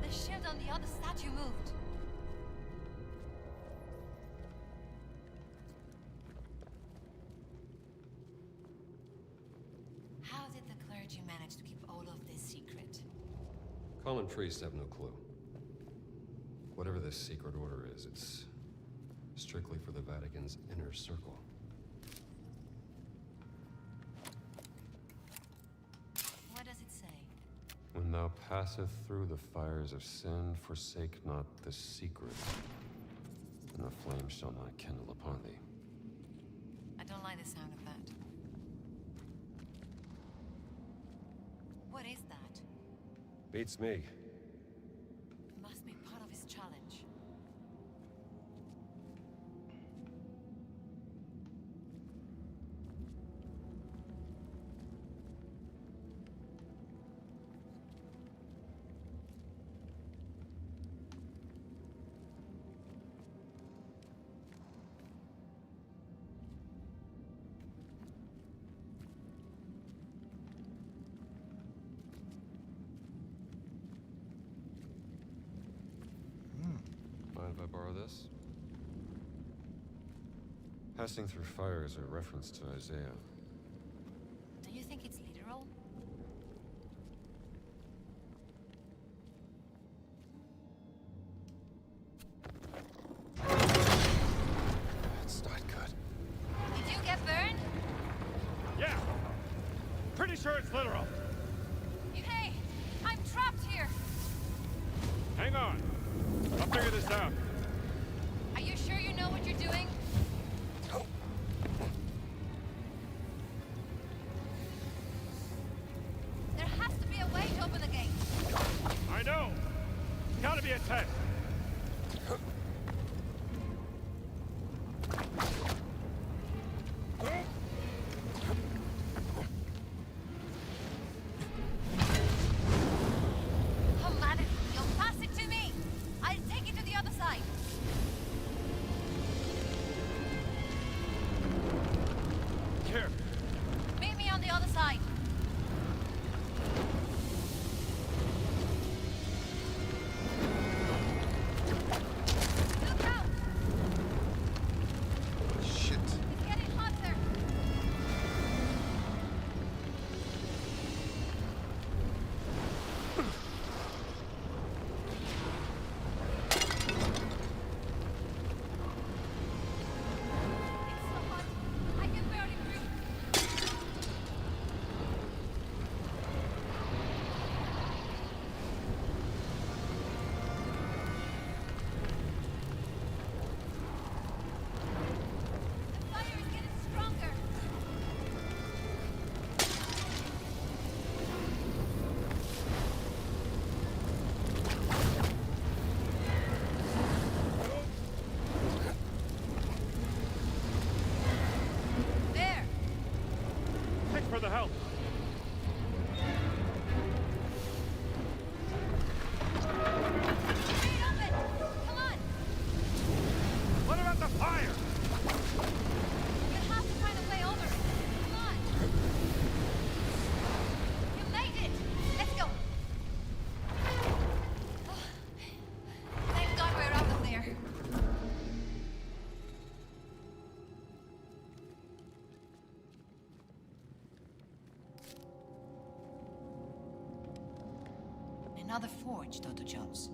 The shield on the other statue moved. How did the clergy manage to keep all of this secret? Common priests have no clue. Whatever this secret order is, it's strictly for the Vatican's inner circle. What does it say? When thou passeth through the fires of sin, forsake not the secret, and the flame shall not kindle upon thee. I don't like the sound of that. What is that? Beats me. It must be part of his challenge. Mind if I borrow this? Passing through fire is a reference to Isaiah. Do you think it's literal? It's not good. Did you get burned? Yeah! Pretty sure it's literal. Hey, I'm trapped here. Hang on. I'll figure this out. Are you sure you know what you're doing? There has to be a way to open the gate. I know! Gotta be a test. Come on, you'll pass it to me. I'll take it to the other side. Here. Meet me on the other side. Look out! Shit. It's getting hotter. It's so hot. I can barely breathe. The fire is getting stronger. There. Thanks for the help. Straight open. Come on. What about the fire? You'll have to find a way over. Come on. You made it. Let's go. Oh, thank God we're out of there. Another forge, Dr. Jones.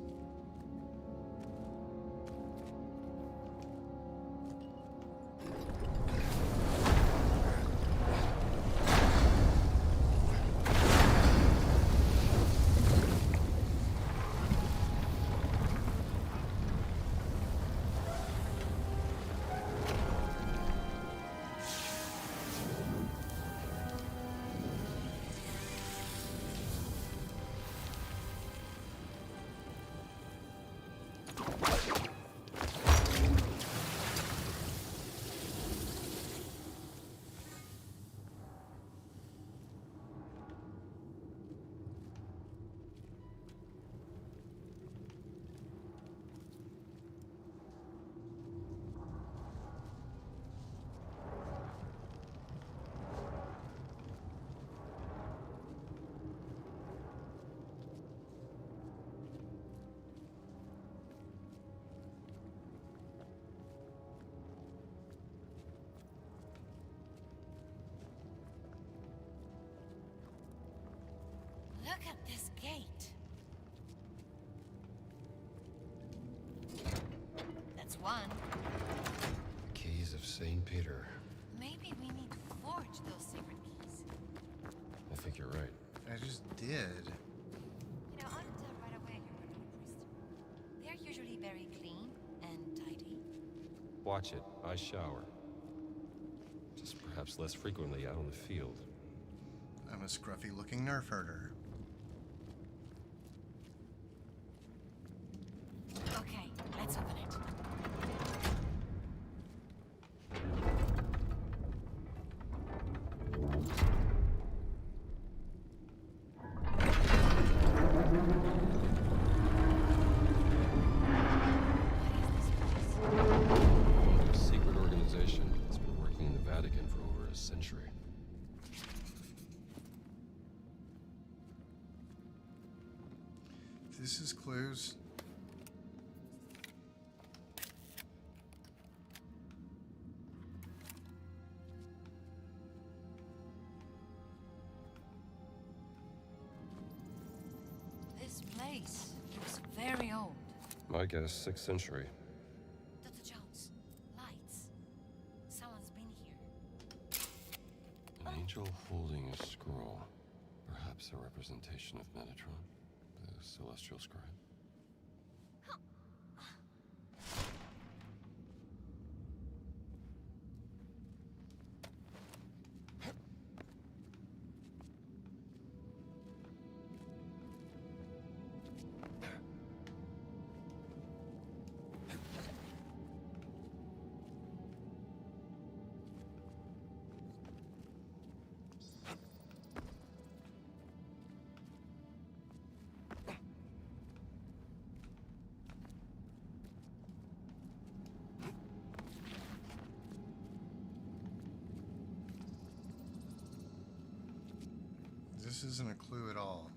Look at this gate. That's one. Keys of St. Peter. Maybe we need to forge those secret keys. I think you're right. I just did. You know, I can tell right away you're working a priest. They're usually very clean and tidy. Watch it. I shower. Just perhaps less frequently out on the field. I'm a scruffy-looking nerf herder. Okay, let's open it. A secret organization that's been working in the Vatican for over a century. This is clues. This place looks very old. My guess, 6th century. Dr. Jones, lights. Someone's been here. An angel holding a scroll. Perhaps a representation of Metatron, the celestial scribe. This isn't a clue at all.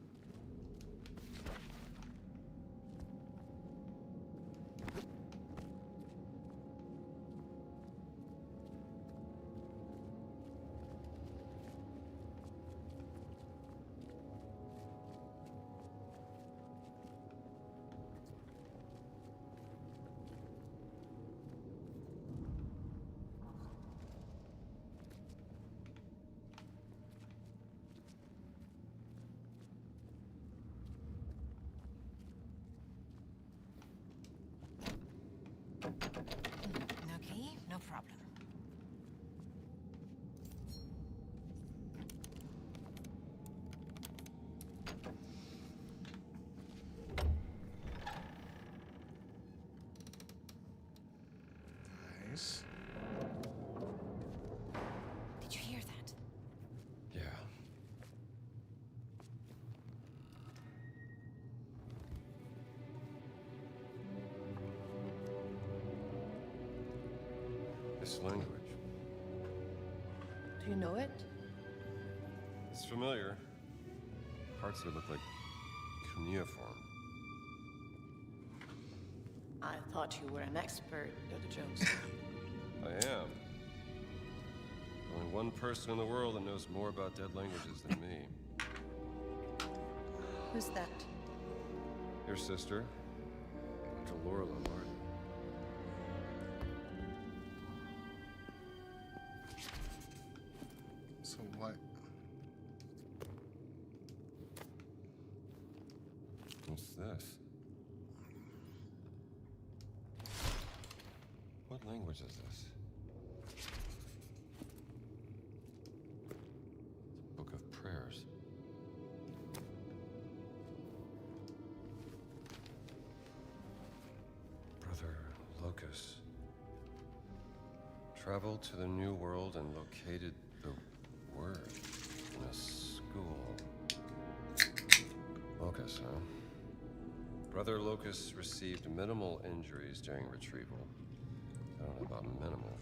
No key? No problem. Nice. Did you hear that? Yeah. This language. Do you know it? It's familiar. Parts of it look like cuneiform. I thought you were an expert, Dr. Jones. I am. Only one person in the world that knows more about dead languages than me. Who's that? Your sister, Dr. Laura Lombard. So what? What's this? What language is this? It's a book of prayers. Brother Locus traveled to the New World and located the word in a school. Locus, huh? Brother Locus received minimal injuries during retrieval. I don't know about minimal.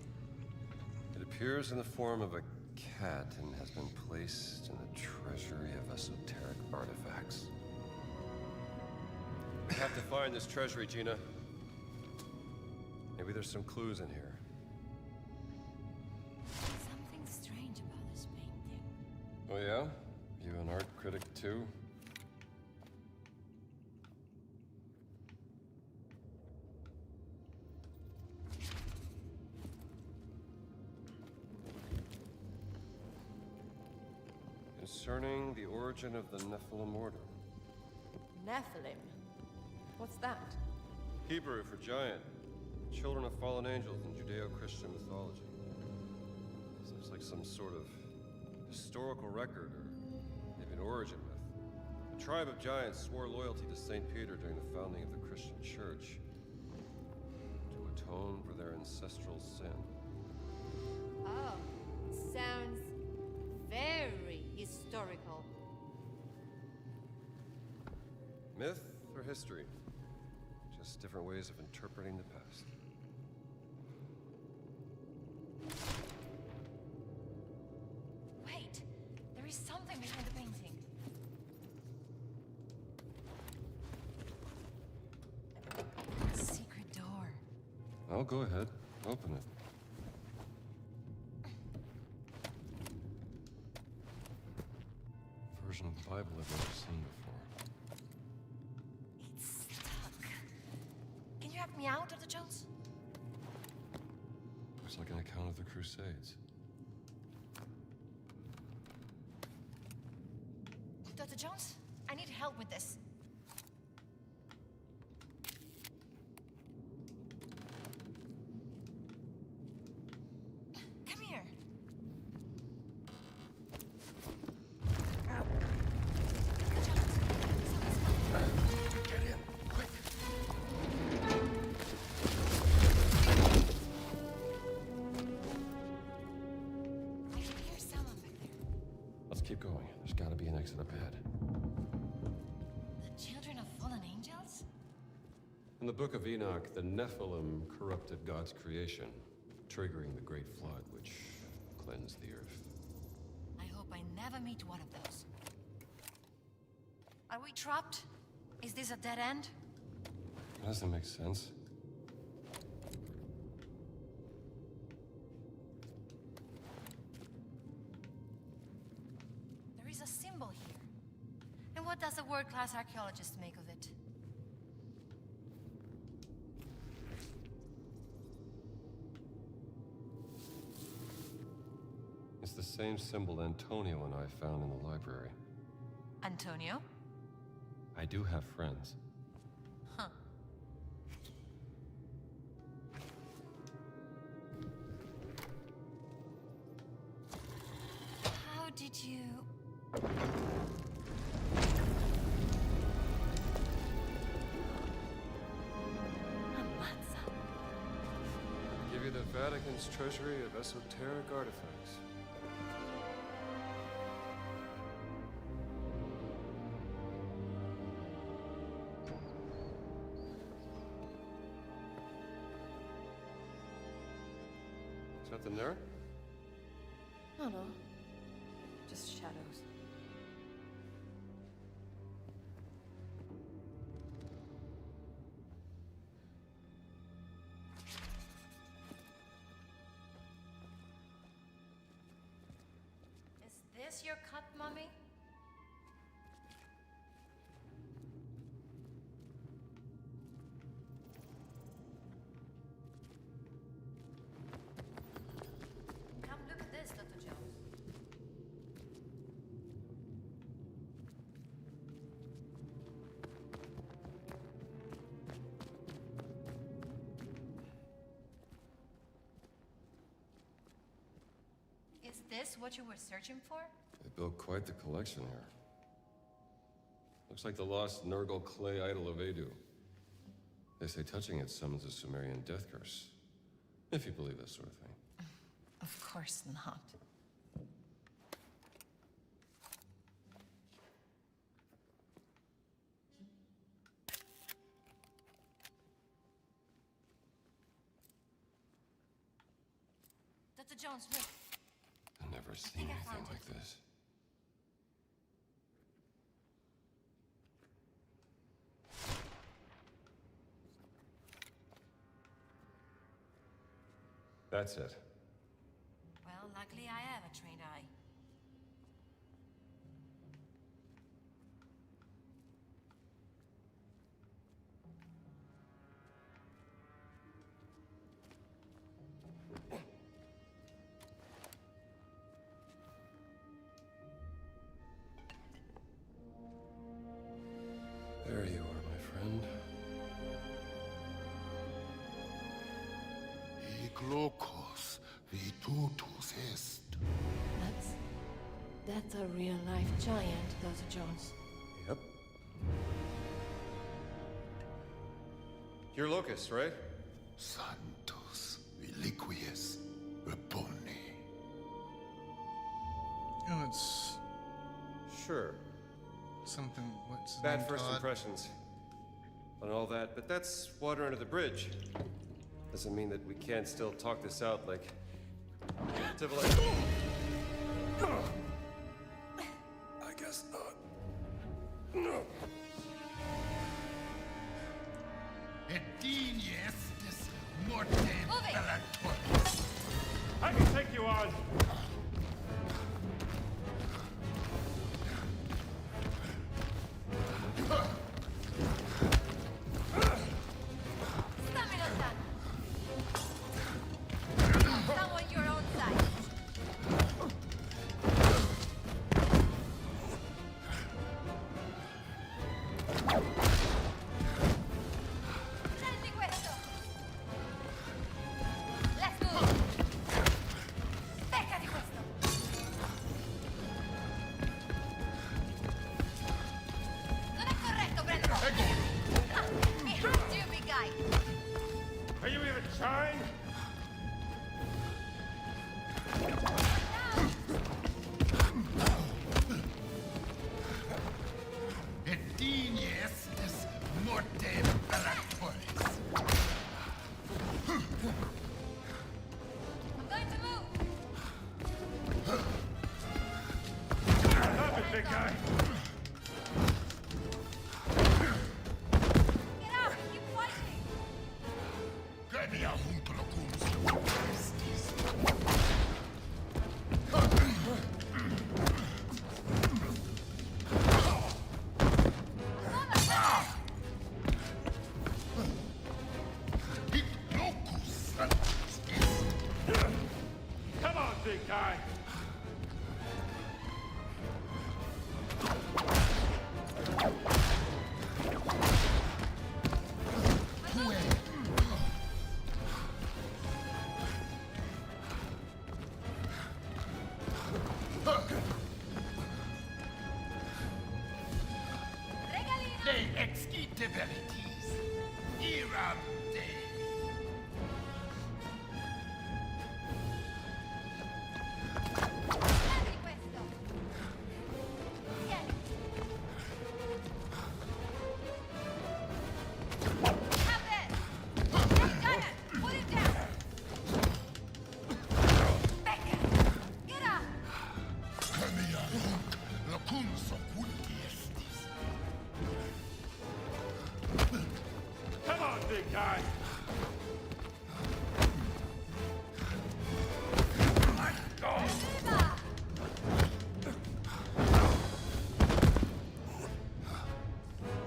It appears in the form of a cat and has been placed in the treasury of esoteric artifacts. We have to find this treasury, Gina. Maybe there's some clues in here. Something strange about this painting. Oh yeah? You an art critic too? concerning the origin of the Nephilim order. Nephilim? What's that? Hebrew for giant. Children of fallen angels in Judeo-Christian mythology. So there's like some sort of historical record or maybe an origin myth. The tribe of giants swore loyalty to St. Peter during the founding of the Christian church to atone for their ancestral sin. Oh, sounds very historical. Myth or history? Just different ways of interpreting the past. Wait, there is something behind the painting. A secret door. Oh, go ahead. Open it. Version of the Bible I've never seen before. It's stuck. Can you help me out, Dr. Jones? Looks like an account of the Crusades. Dr. Jones, I need help with this. Come here. Get in, quick. I can hear someone back there. Let's keep going. There's gotta be an exit up ahead. The children of fallen angels? In the Book of Enoch, the Nephilim corrupted God's creation, triggering the Great Flood, which cleansed the earth. I hope I never meet one of those. Are we trapped? Is this a dead end? Doesn't make sense. There is a symbol here. And what does a world-class archaeologist make of it? It's the same symbol Antonio and I found in the library. Antonio? I do have friends. Huh. How did you... Ammazza. Give you the Vatican's treasury of esoteric artifacts. Nothing there? Oh no. Just shadows. Is this your cut, Mommy? Come look at this, Dr. Jones. Is this what you were searching for? They built quite the collection here. Looks like the lost Nurgle clay idol of Edu. They say touching it summons a Sumerian death curse. If you believe this sort of thing. Of course not. Dr. Jones, look. I've never seen anything like this. That's it. Well, luckily I have a trained eye. locos vitutus est. That's a real life giant, Dr. Jones. Yep. You're Locust, right? Santos reliquies repone. Oh, it's Sure. something. What's his Bad name, first Todd? impressions and all that, but that's water under the bridge. Doesn't mean that we can't still talk this out like civilization. I guess not. No. Et dignestis morte bellator. I can take you on. Stammi lontano. Stavo on your own side. Prendi questo. Let's move. Beccati questo. Non è corretto prenderlo. Ah, behind you, big guy. Are you even trying? Et dignestis morte bellatoris. I'm going to move. Stop it, big guy. Get up. Keep fighting. Genia hunc locums estis. Hic locus est. Come on, big guy. Regalino. De exquite verities. Iram Dei. Prendi questo. Tieni. Have it. Hey, Giant, put it down. Becca, get up. Genia hunc locums occulti estis. Come on, big guy. Viva.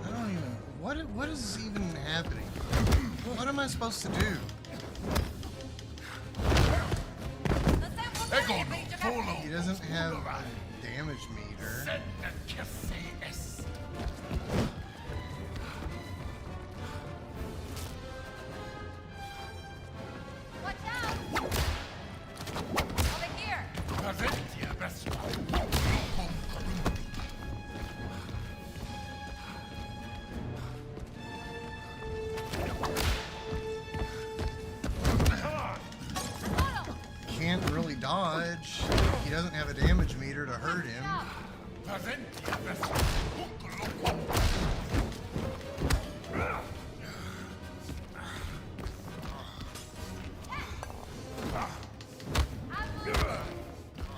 I don't even. What is even happening? What am I supposed to do? Non sei un po' carino per i giocattoli. He doesn't have a damage meter. Sed che se est. Watch out. Over here. Prasentia verso locum corrupti. Can't really dodge. He doesn't have a damage meter to hurt him. Prasentia verso hunc locum.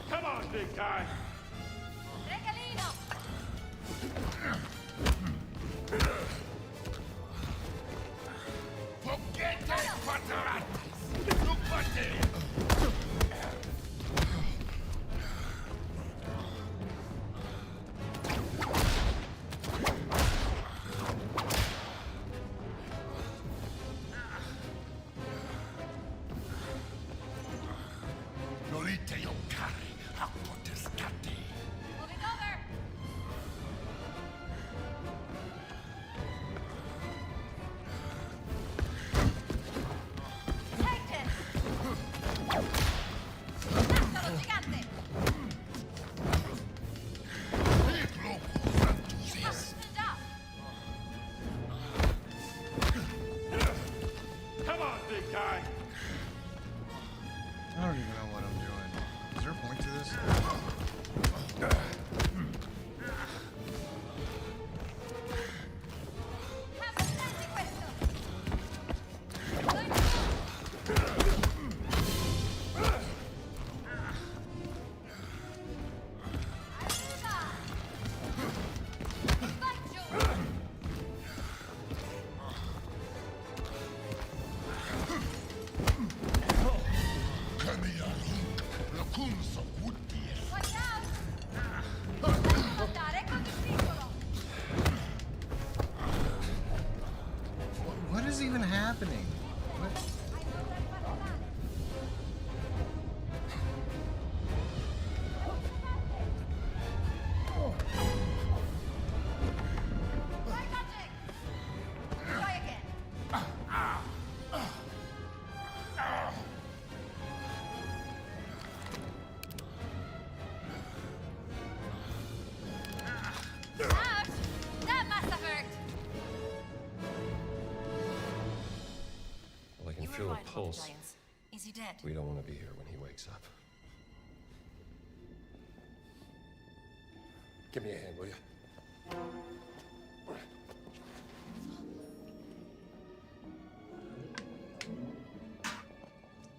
Come on, big guy. Regalino. Poggete quadratis. Lupate. Nolite io cari, aquotes cat. big guy. I don't even know what I'm doing. Is there a point to this? What is even happening? What? Ouch! That must have hurt! Well, I can You were feel a right about the pulse. giants. Is he dead? We don't want to be here when he wakes up. Give me a hand, will you?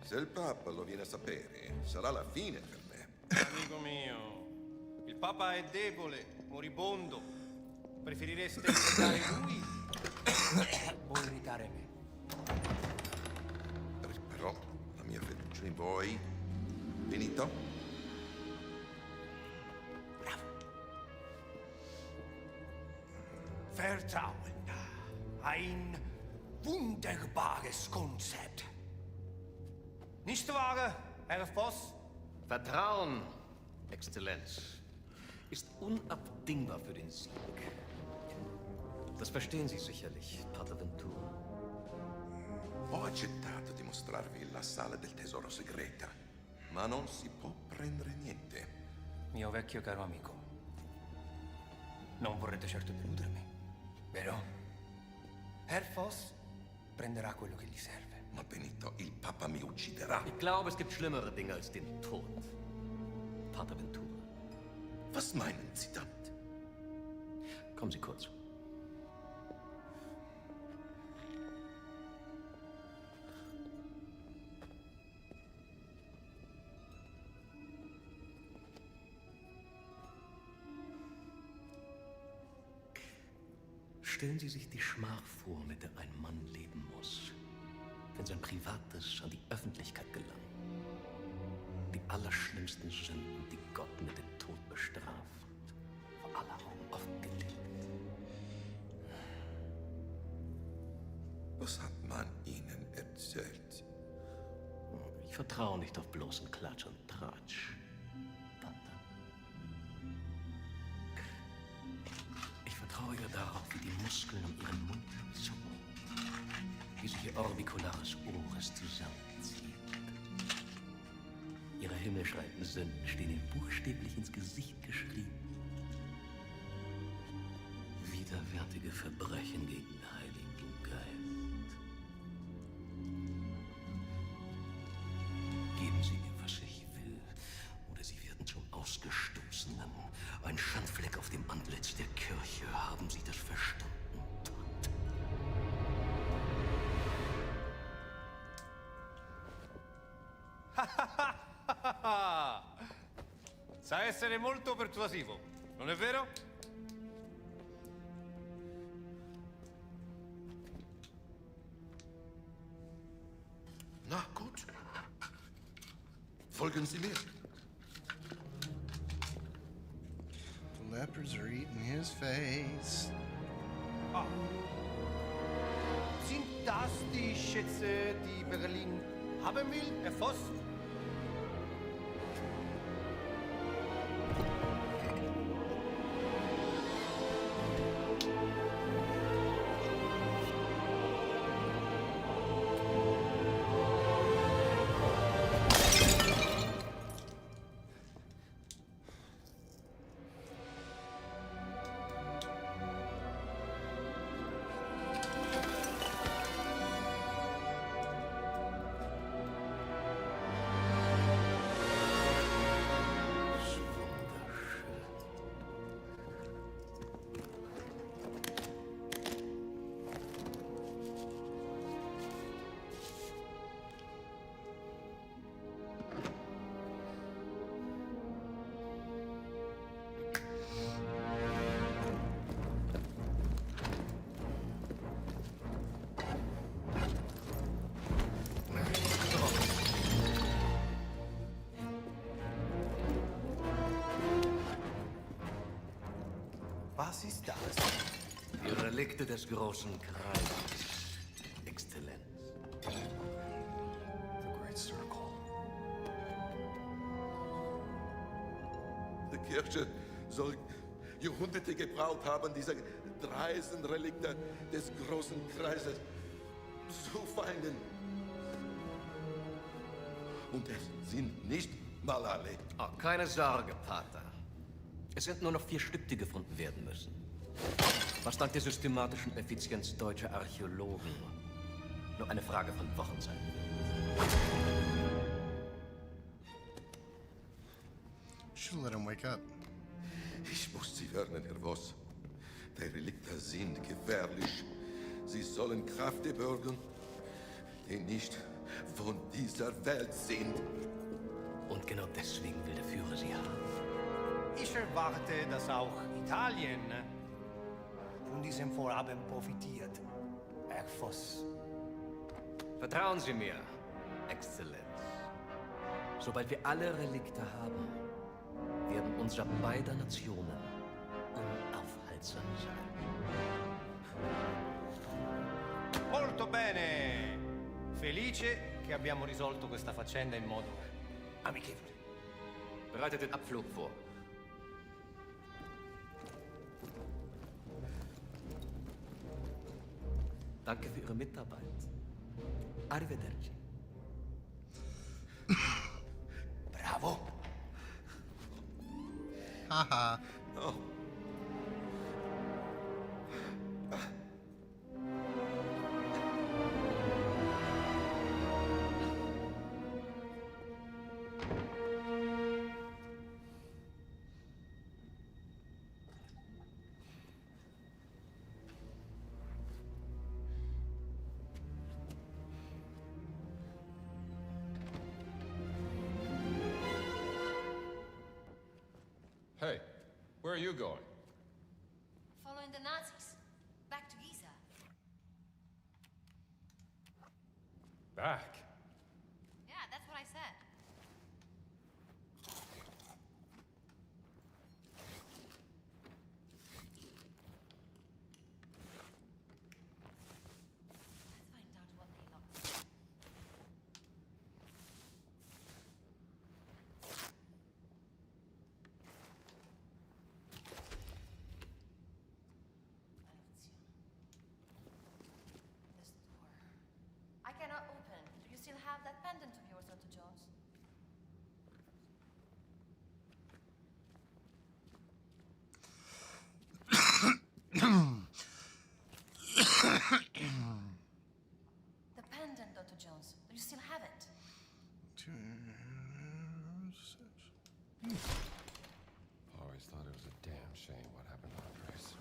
Se il Papa lo viene a sapere, sarà la fine per me. Amico mio, il Papa è debole, moribondo. Preferireste irritare lui o irritare me? Però la mia fiducia in voi, finito? Vertrauen. Ein wunderbares Konzept. Nicht wahr, Herr Voss? Vertrauen, Exzellenz, ist unabdingbar für den Sieg. Das verstehen Sie sicherlich, Pater Ventura. Ho accettato di mostrarvi la sala del tesoro segreta, ma non si può prendere niente. Mio vecchio caro amico, non vorrete certo deludermi, vero? Herr Voss prenderà quello che gli serve. Ma Benito, il Papa mi ucciderà. Ich glaube, es gibt schlimmere Dinge als den Tod, Pater Ventura. Was meinen Sie damit? Kommen Sie kurz. Stellen Sie sich die Schmach vor, mit der ein Mann leben muss, wenn sein Privates an die Öffentlichkeit gelangt. Die allerschlimmsten Sünden, die Gott mit dem Tod bestraft, vor aller Augen offengelegt. Was hat man Ihnen erzählt? Ich vertraue nicht auf bloßen Klatsch und Tratsch, Pater. Ich vertraue ihr darauf, wie die Muskeln um ihren Mund zucken, wie sich ihr orbicularis oris zusammenzieht. Ihre himmelschreienden Sünden stehen ihm buchstäblich ins Gesicht geschrieben. Widerwärtige Verbrechen gegen den Heiligen Geist. Geben Sie mir, was ich will, oder Sie werden zum Ausgestoßenen. Ein Schandfleck auf dem Antlitz der Kirche. Haben Sie das verstanden? Sa essere molto persuasivo, non è vero? Na gut. Folgen Sie mir. The leopards are eating his face. Ah. Sind das die Schätze, die Berlin haben will, Herr Voss? Was ist das? Die Relikte des großen Kreises, Exzellenz. The Great Circle. Die Kirche soll Jahrhunderte gebraucht haben, diese dreisten Relikte des großen Kreises zu finden. Und es sind nicht mal alle. Oh, keine Sorge, Pater. Es sind nur noch 4 Stück, die gefunden werden müssen. Was dank der systematischen Effizienz deutscher Archäologen nur eine Frage von Wochen sein wird. Should let him wake up. Ich muss Sie warnen, Herr Voss. Die Relikte sind gefährlich. Sie sollen Kräfte bergen, die nicht von dieser Welt sind. Und genau deswegen will der Führer sie haben. Ich erwarte, dass auch Italien von diesem Vorhaben profitiert, Herr Voss. Vertrauen Sie mir, Exzellenz. Sobald wir alle Relikte haben, werden unsere beider Nationen unaufhaltsam sein. Molto bene! Felice che abbiamo risolto questa faccenda in modo amichevole. Bereitet den Abflug vor. Danke für Ihre Mitarbeit. Arrivederci. Bravo! Haha. Oh. Hey, where are you going? Following the Nazis. Back to Giza. Back? Yeah, that's what I said. Let's find out what they lost. This door. I cannot open. Do you still have that pendant of yours, Dr. Jones? The pendant, Dr. Jones. Do you still have it? Always thought it was a damn shame what happened to Andres.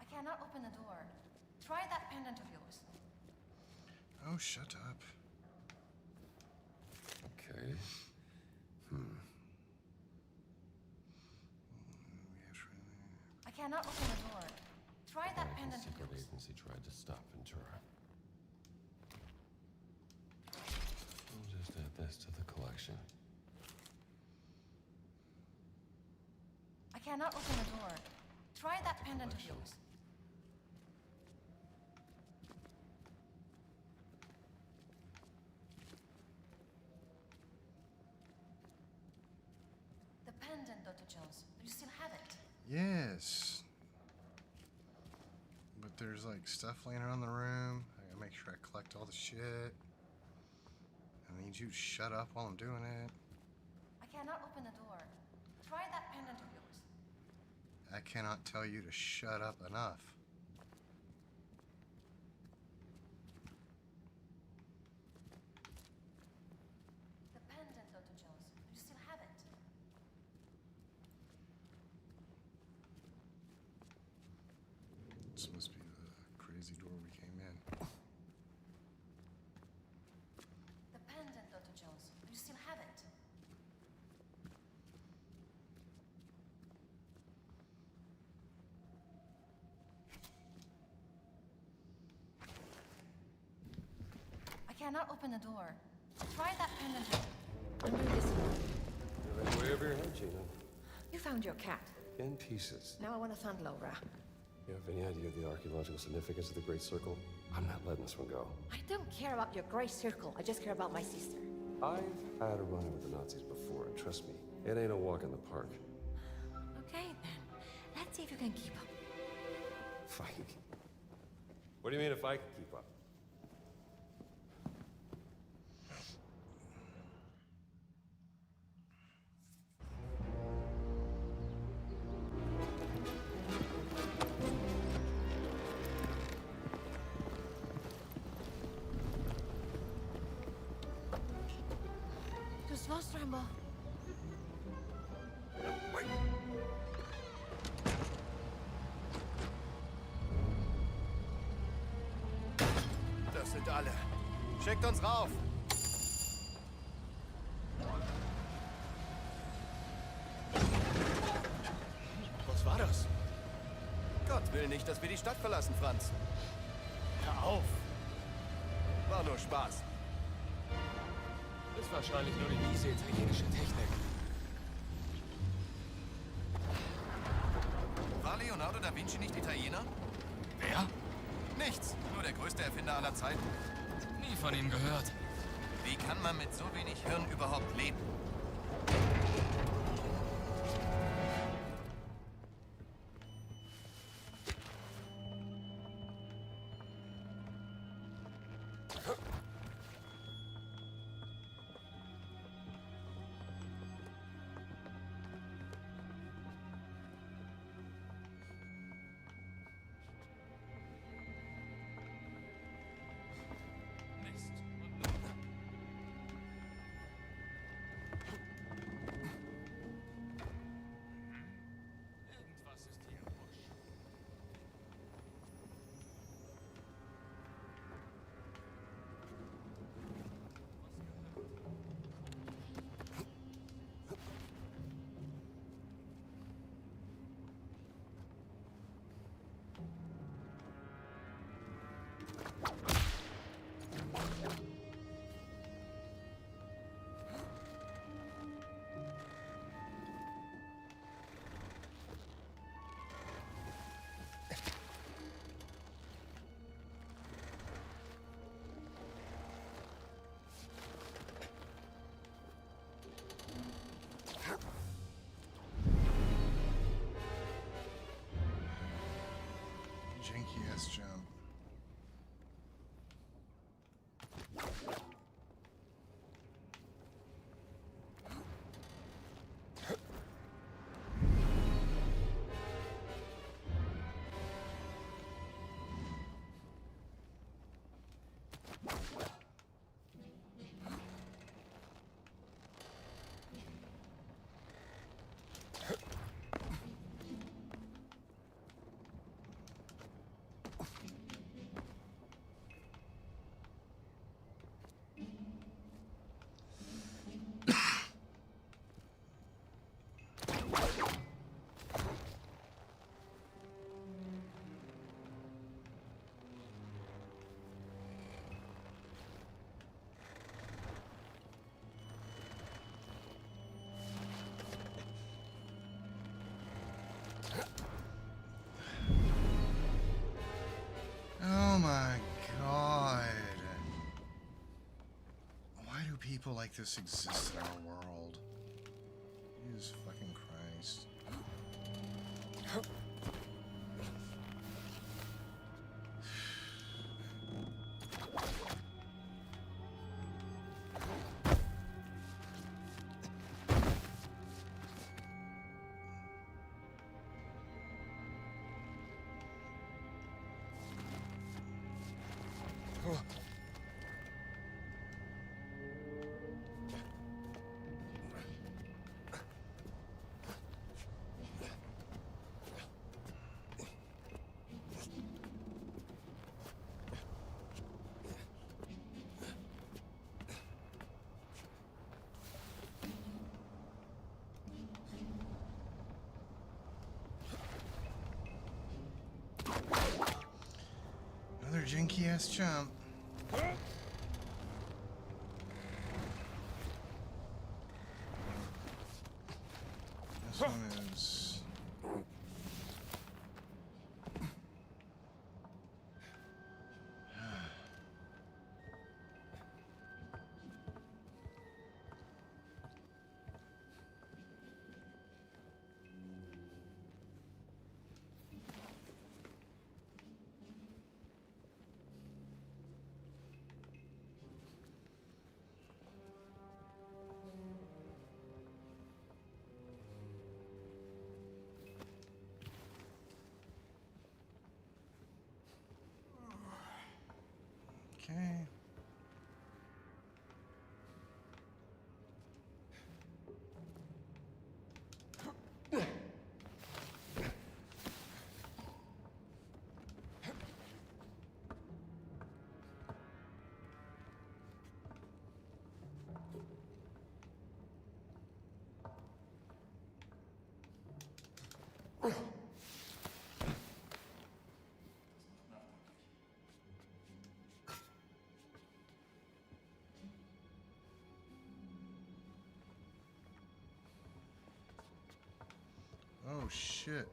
I cannot open the door. Try that pendant of yours. Oh, shut up. Okay. I cannot open the door. Try that American pendant of secret yours. agency tried to stop Ventura. We'll just add this to the collection. I cannot open the door. Try that pendant of yours. The pendant, Dr. Jones. Do you still have it? Yes. But there's like stuff laying around the room. I gotta make sure I collect all the shit. I need you to shut up while I'm doing it. I cannot open the door. Try that pendant of yours. I cannot tell you to shut up enough. The pendant, Dr. Jones. Do you still have it? This must be the crazy door we came in. The pendant, Dr. Jones. Do you still have it? I cannot open the door. Try that pendant. You're way over your head, Gina. You found your cat. In pieces. Now I want to find Laura. You have any idea of the archaeological significance of the Great Circle? I'm not letting this one go. I don't care about your Grey Circle. I just care about my sister. I've had a run-in with the Nazis before, and trust me, it ain't a walk in the park. Okay, then. Let's see if you can keep up. Fight. What do you mean if I can keep up? Das war's, Rambo. Das sind alle. Schickt uns rauf. Was war das? Gott will nicht, dass wir die Stadt verlassen, Franz. Hör auf. War nur Spaß. Ist wahrscheinlich nur die miese italienische Technik. War Leonardo da Vinci nicht Italiener? Wer? Nichts. Nur der größte Erfinder aller Zeiten. Nie von ihm gehört. Wie kann man mit so wenig Hirn überhaupt leben? Janky ass jump. Oh my god. Why do people like this exist in our world? Jesus fucking Christ. Another janky ass jump. This one Okay. Oh shit.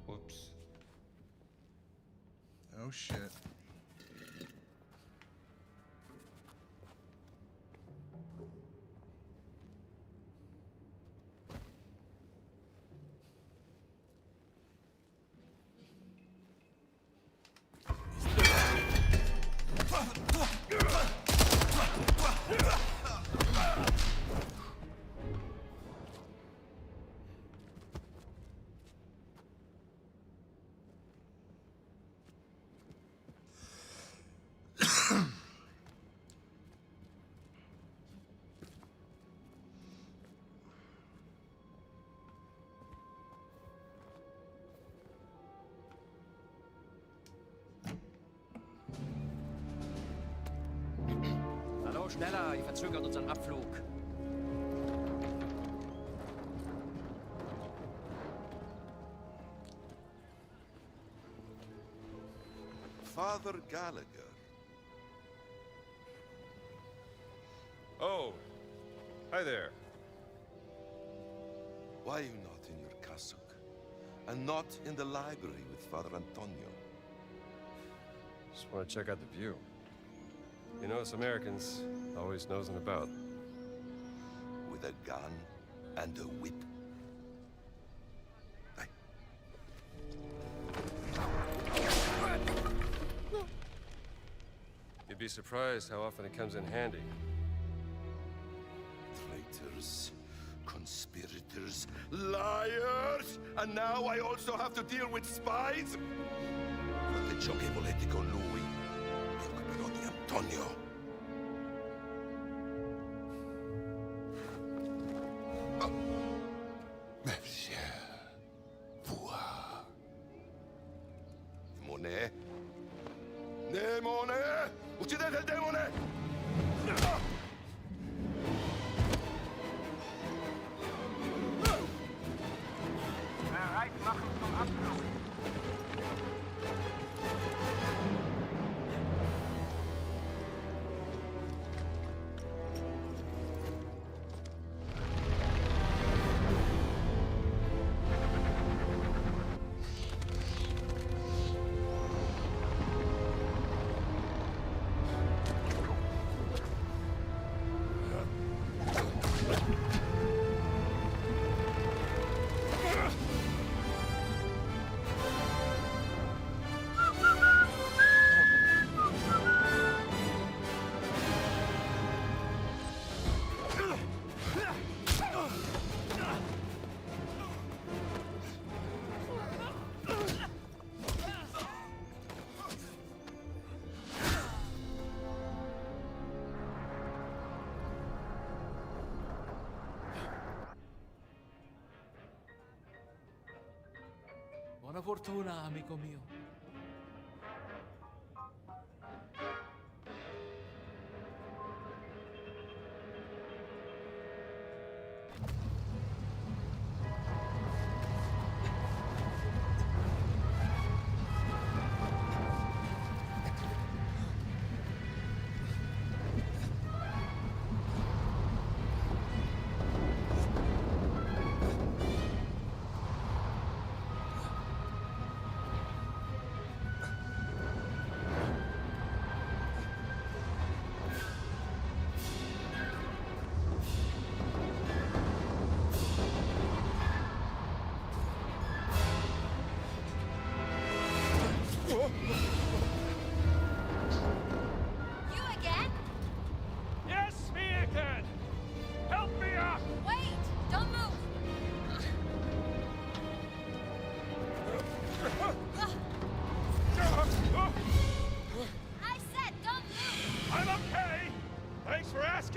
Whoops. Oh shit. Hallo, schneller, ihr verzögert unseren Abflug. Father Gallagher. Oh, hi there. Why are you not in your cassock? And not in the library with Father Antonio? Just want to check out the view. You know, us Americans always nosing about. With a gun and a whip. You'd be surprised how often it comes in handy. Traitors, conspirators, liars! And now I also have to deal with spies? Proteggiò che volete con lui. Mi occuperò di Antonio. Monsieur, voir. Demone? Demone! Uccidete il demone! Bereit machen zum Abflug. Buona fortuna, amico mio.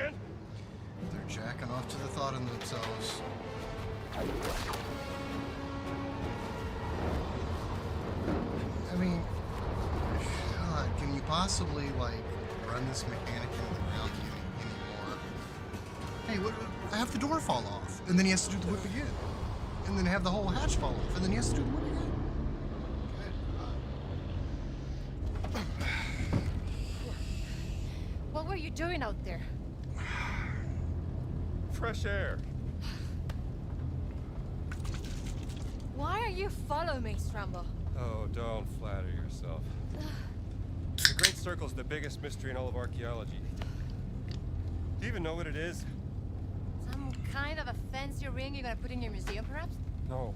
again? They're jacking off to the thought in themselves. I mean, God, can you possibly, like, run this mechanic into the ground anymore? Hey, what, have the door fall off, and then he has to do the whip again. And then have the whole hatch fall off, and then he has to do the whip again. What were you doing out there? Fresh air. Why are you following me, Strambo? Oh, don't flatter yourself. The Great Circle's the biggest mystery in all of archaeology. Do you even know what it is? Some kind of a fancy ring you're gonna put in your museum, perhaps? No.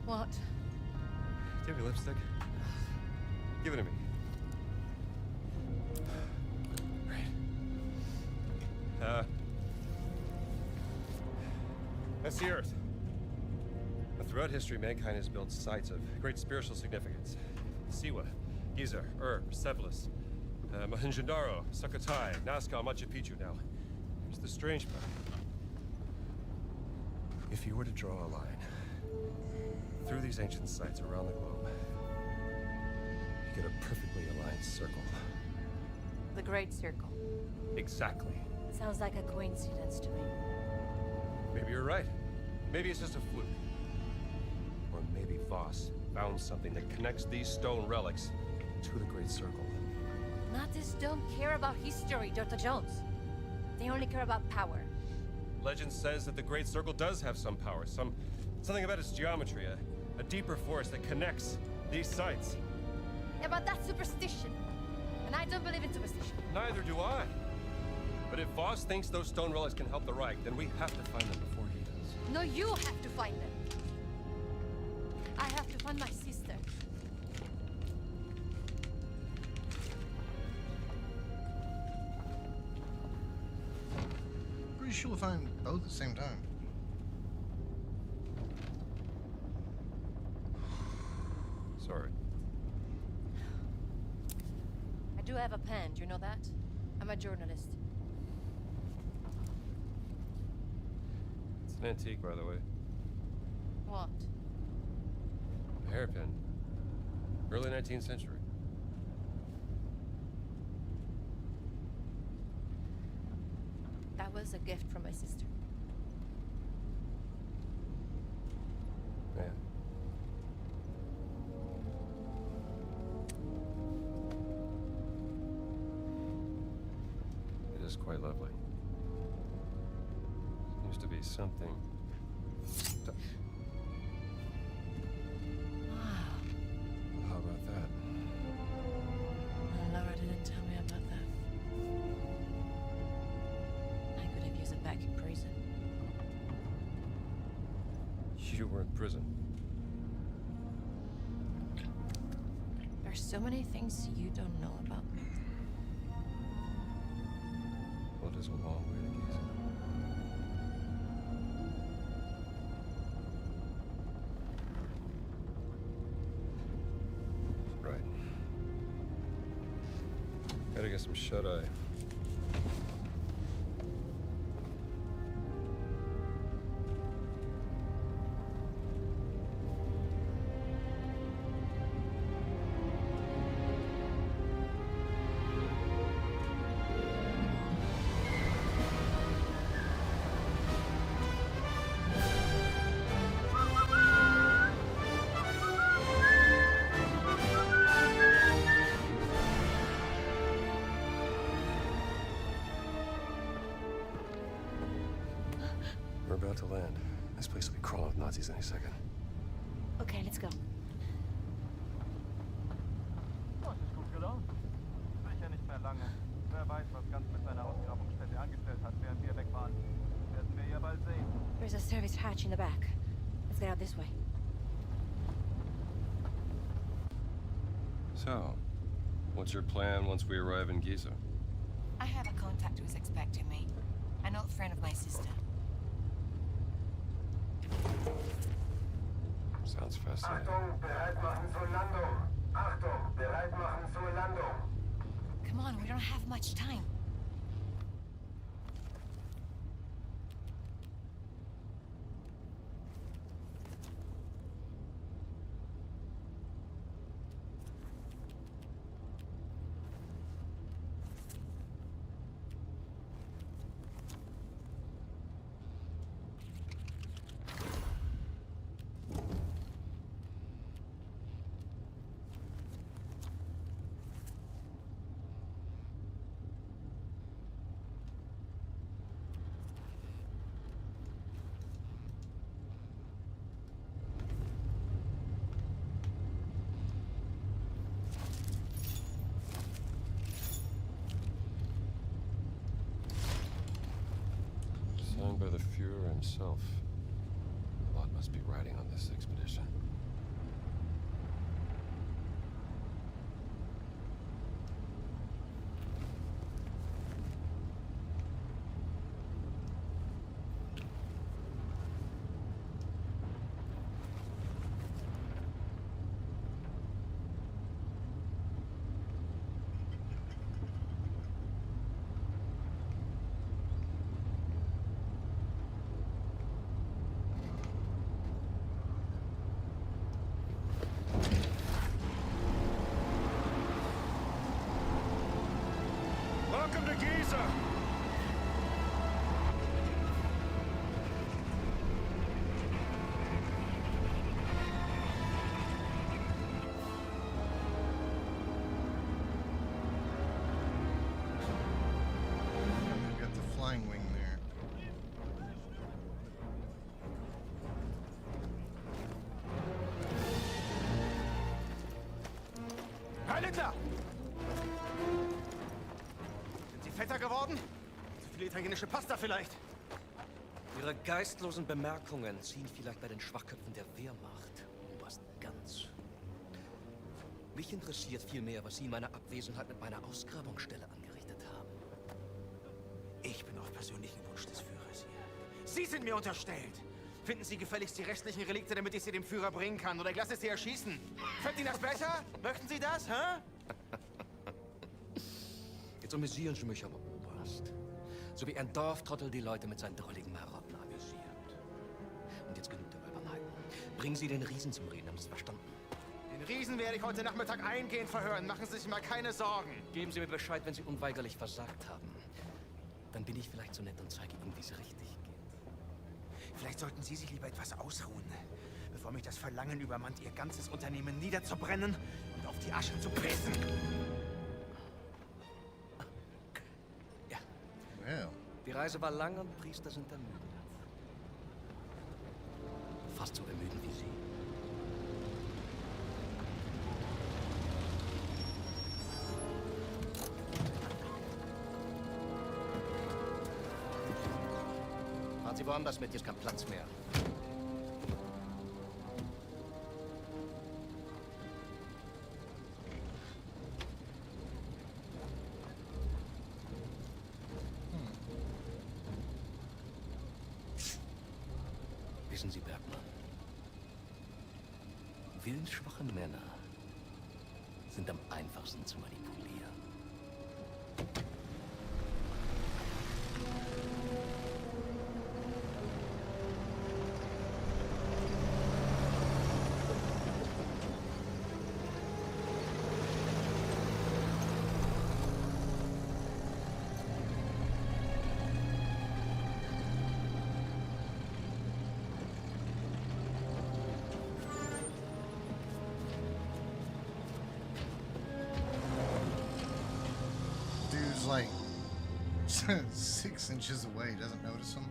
What? Do you have your lipstick? Give it to me. Right. That's the Earth. Throughout history, mankind has built sites of great spiritual significance. Siwa, Giza, Persepolis, Mohenjo-Daro, Sukhothai, Nazca, Machu Picchu. Now, here's the strange part. If you were to draw a line through these ancient sites around the globe, you get a perfectly aligned circle. The Great Circle. Exactly. Sounds like a coincidence to me. Maybe you're right. Maybe it's just a fluke. Or maybe Voss found something that connects these stone relics to the Great Circle. Nazis don't care about history, Dr. Jones. They only care about power. Legend says that the Great Circle does have some power, something about its geometry, a deeper force that connects these sites. Yeah, but that's superstition. And I don't believe in superstition. Neither do I. But if Voss thinks those stone relics can help the Reich, then we have to find them before he does. No, you have to find them. I have to find my sister. Pretty sure we'll find both at the same time. Sorry. I do have a pen, do you know that? I'm a journalist. It's an antique, by the way. What? A hairpin. Early 19th century. That was a gift from my sister. Yeah. It is quite lovely. Seems to be something. How about that? Laura didn't tell me about that. I could have used it back in prison. You were in prison. There's so many things you don't know about me. Well, it is a long way to Giza. Right. Gotta get some shut-eye. We're about to land. This place will be crawling with Nazis any second. Okay, let's go. Das ist gut gelaufen. Sicher nicht mehr lange. Wer weiß, was Ganz mit seiner Ausgrabungsstätte angestellt hat, während wir weg waren. Werden wir ja bald sehen. There's a service hatch in the back. Let's get out this way. So, what's your plan once we arrive in Giza? I have a contact who is expecting me. An old friend of my sister. Sounds fascinating. Achtung, bereit machen zur Landung. Achtung, bereit machen zur Landung. Come on, we don't have much time. Signed by the Fuhrer himself. A lot must be riding on this expedition. Welcome to Giza! We've got the flying wing there. Heil Hitler! Sind Sie fetter geworden? Zu viel italienische Pasta vielleicht? Ihre geistlosen Bemerkungen ziehen vielleicht bei den Schwachköpfen der Wehrmacht. Oberst Ganz. Mich interessiert vielmehr, was Sie in meiner Abwesenheit mit meiner Ausgrabungsstelle angerichtet haben. Ich bin auf persönlichen Wunsch des Führers hier. Sie sind mir unterstellt! Finden Sie gefälligst die restlichen Relikte, damit ich sie dem Führer bringen kann, oder ich lasse Sie erschießen. Fällt Ihnen das besser? Möchten Sie das, hä? Jetzt amüsieren Sie mich aber, Oberst. So wie ein Dorftrottel die Leute mit seinen drolligen Marotten amüsiert. Und jetzt genug der Albernheiten. Bringen Sie den Riesen zum Reden, haben Sie es verstanden? Den Riesen werde ich heute Nachmittag eingehend verhören. Machen Sie sich mal keine Sorgen. Geben Sie mir Bescheid, wenn Sie unweigerlich versagt haben. Dann bin ich vielleicht so nett und zeige Ihnen, wie es richtig geht. Vielleicht sollten Sie sich lieber etwas ausruhen, bevor mich das Verlangen übermannt, Ihr ganzes Unternehmen niederzubrennen und auf die Asche zu pressen. Ja. Well. Die Reise war lang und Priester sind ermüdet. Fast so ermüdend wie Sie. Fahren Sie woanders mit, hier ist kein Platz mehr. Wissen Sie, Bergmann, willensschwache Männer sind am einfachsten zu manipulieren. Dude's like 6 inches away, doesn't notice him.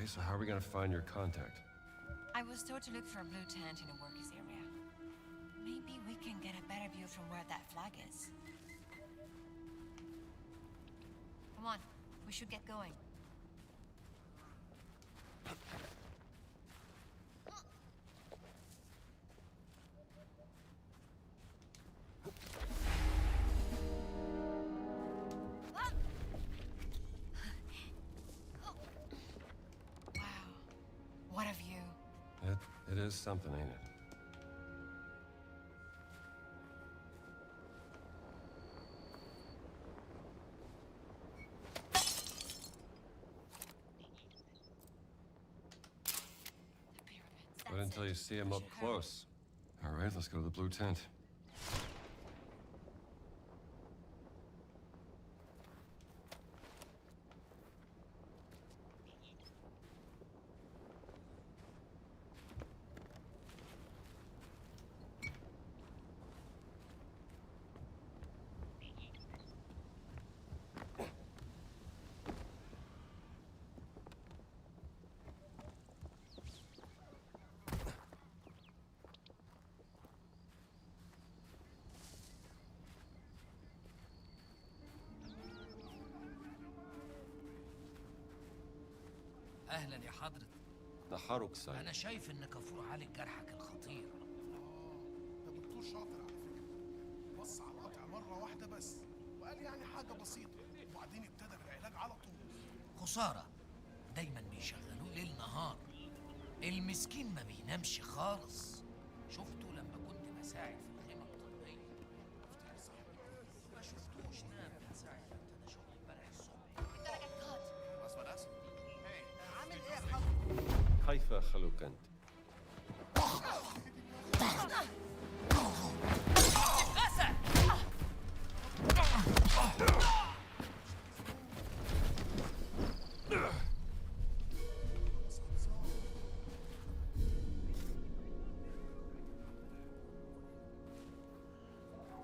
Okay, so how are we gonna find your contact? I was told to look for a blue tent in a workers area. Maybe we can get a better view from where that flag is. Come on, we should get going. What a view. It is something, ain't it? Wait until you see him up close. All right, let's go to the blue tent. اهلا يا حضرة. نهارك سعيد. انا شايف ان كافور عالج جرحك الخطير. ده دكتور شاطر على فكره. بص على القطع مره واحده بس وقال يعني حاجه بسيطه وبعدين ابتدى بالعلاج على طول. خسارة دايما بيشغلوه ليل نهار. المسكين ما بينامش خالص. شفته لما كنت بساعد في الخيمة الطبية. ما شفتوش نام من ساعة ما ابتدى شغل امبارح الصبح. Was war das? Hey, عامل ايه يا حضرتك؟ كيف خلوك أنت؟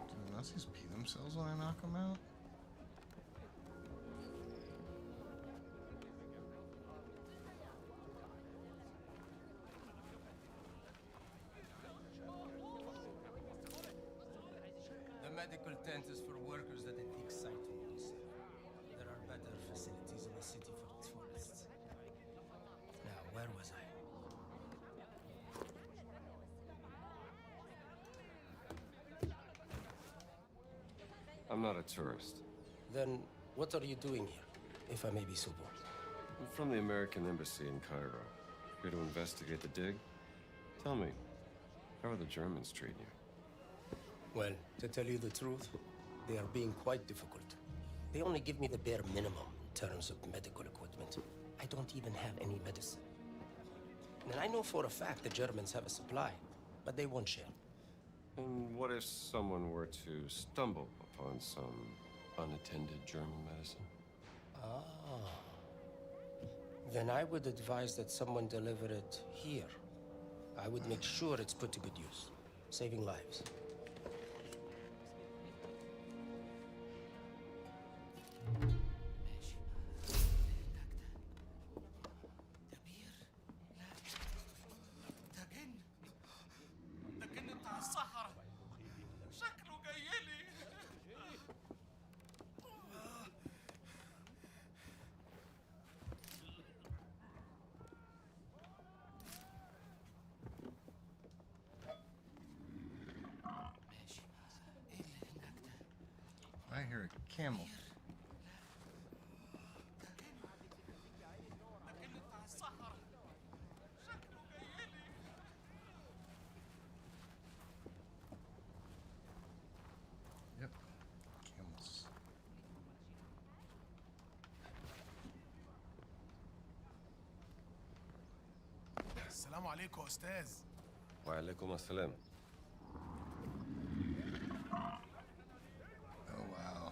Do Nazis pee themselves when I knock them out? The medical tent is for workers at an exciting new city. There are better facilities in the city for tourists. Now, where was I? I'm not a tourist. Then, what are you doing here, if I may be so bold? I'm from the American Embassy in Cairo. Here to investigate the dig. Tell me, how are the Germans treating you? Well, to tell you the truth, they are being quite difficult. They only give me the bare minimum in terms of medical equipment. I don't even have any medicine. And I know for a fact the Germans have a supply, but they won't share. And what if someone were to stumble upon some unattended German medicine? Ah. Then I would advise that someone deliver it here. I would make sure it's put to good use, saving lives. ده جن بتاع الصحراء. شكله جايلي. I hear a camel. Yep, camels. السلام عليكم يا استاذ. وعليكم السلام. Oh wow.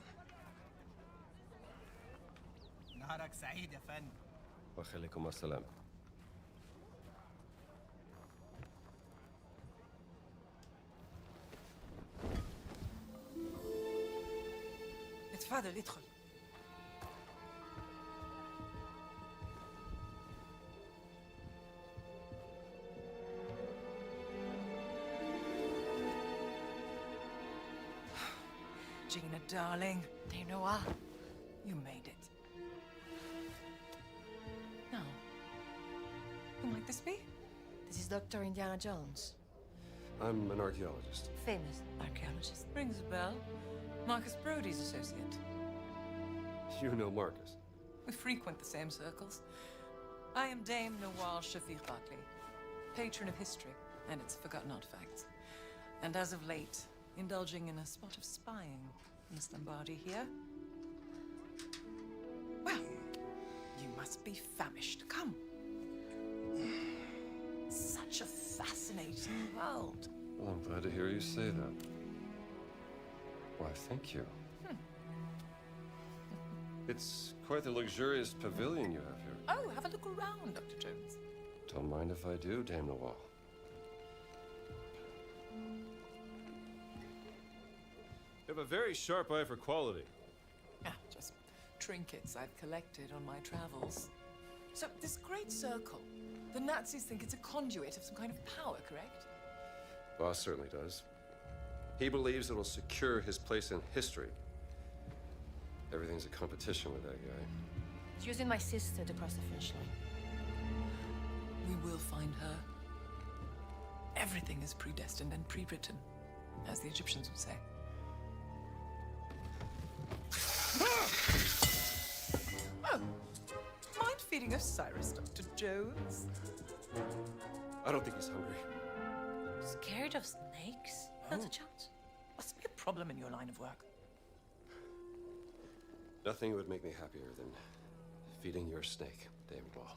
نهارك سعيد يا فندم. وعليكم السلام. اتفضل ادخل. Gina, darling. Do you know what? You made it. Now, who might this be? This is Dr. Indiana Jones. I'm an archaeologist. Famous archaeologist. Rings a bell. Marcus Brody's associate. You know Marcus. We frequent the same circles. I am Dame Nawal Shafiq Barkley, patron of history and its forgotten artifacts. And as of late, indulging in a spot of spying. Miss Lombardi here. Well, you must be famished. Come. Such a fascinating world. Well, I'm glad to hear you say that. Why, thank you. It's quite the luxurious pavilion you have here. Oh, have a look around, Dr. Jones. Don't mind if I do, Dame Nawal. You have a very sharp eye for quality. Ah, just trinkets I've collected on my travels. So, this great circle, the Nazis think it's a conduit of some kind of power, correct? Boss certainly does. He believes it'll secure his place in history. Everything's a competition with that guy. It's using my sister to cross the finish line. We will find her. Everything is predestined and pre-written, as the Egyptians would say. Oh, mind feeding Osiris, Dr. Jones? I don't think he's hungry. Scared of snakes? Not a chance. Must be a problem in your line of work. Nothing would make me happier than feeding your snake, Dame Nawal.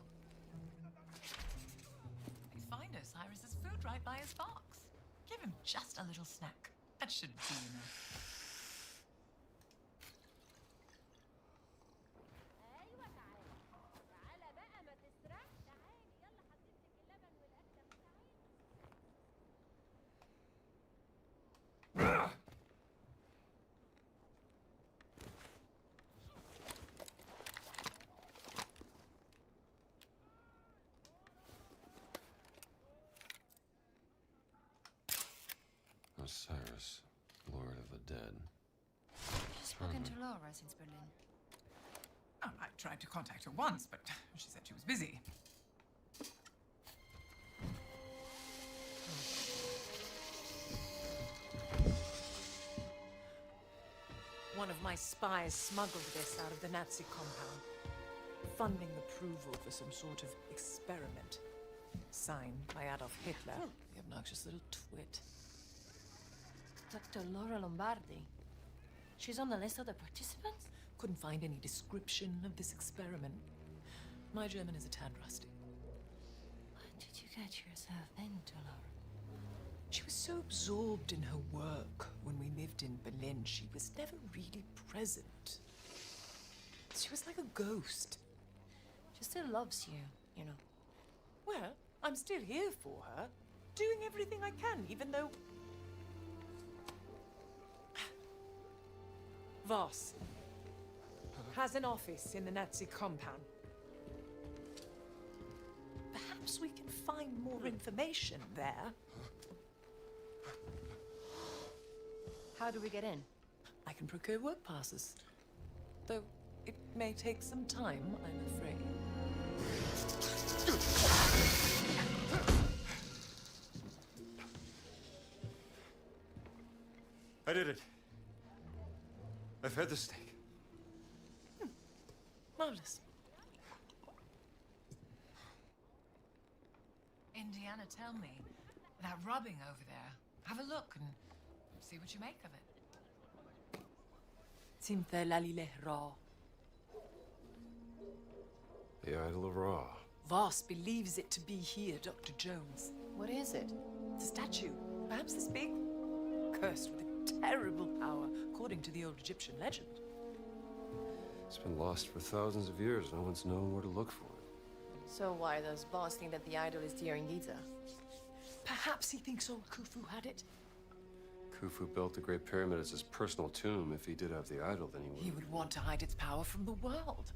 We find Osiris's food right by his box. Give him just a little snack. That should be enough. Osiris, Lord of the Dead. You've spoken to Laura since Berlin. Oh, I tried to contact her once, but she said she was busy. One of my spies smuggled this out of the Nazi compound, funding approval for some sort of experiment. Signed by Adolf Hitler, the obnoxious little twit. Dr. Laura Lombardi. She's on the list of the participants? Couldn't find any description of this experiment. My German is a tad rusty. What did you get yourself into, Laura? She was so absorbed in her work when we lived in Berlin, she was never really present. She was like a ghost. She still loves you, you know. Well, I'm still here for her, doing everything I can, even though... Voss has an office in the Nazi compound. Perhaps we can find more information there. How do we get in? I can procure work passes. Though it may take some time, I'm afraid. I did it. I fed the snake. Marvelous. Indiana, tell me, that rubbing over there, have a look and see what you make of it. Simte lalile Ra. The idol of Ra. Voss believes it to be here, Dr. Jones. What is it? It's a statue, perhaps this big, cursed with a terrible power, according to the old Egyptian legend. It's been lost for thousands of years. No one's known where to look for it. So why does Voss think that the idol is here in Giza? Perhaps he thinks old Khufu had it. Khufu built the Great Pyramid as his personal tomb. If he did have the idol, then he would... He would want to hide its power from the world.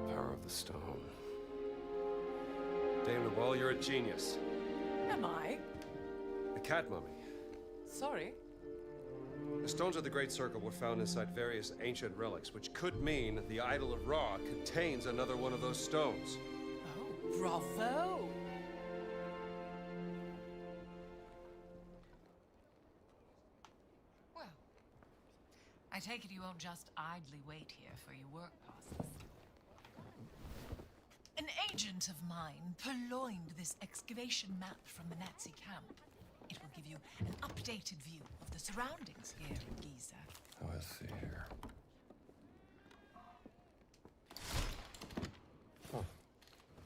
Power The stone. Dame Noel, you're a genius. Am I? The cat mummy. Sorry. The stones of the Great Circle were found inside various ancient relics, which could mean the Idol of Ra contains another one of those stones. Oh, bravo! Well, I take it you won't just idly wait here for your work passes. An agent of mine purloined this excavation map from the Nazi camp. It will give you an updated view of the surroundings here in Giza. Oh, let's see here. Huh.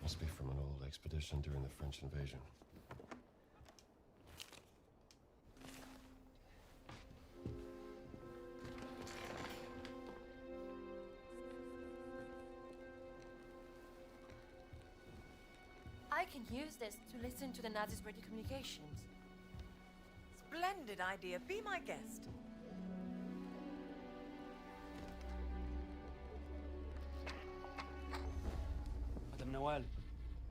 Must be from an old expedition during the French invasion. I can use this to listen to the Nazis' radio communications. Splendid idea. Be my guest. مدام نوال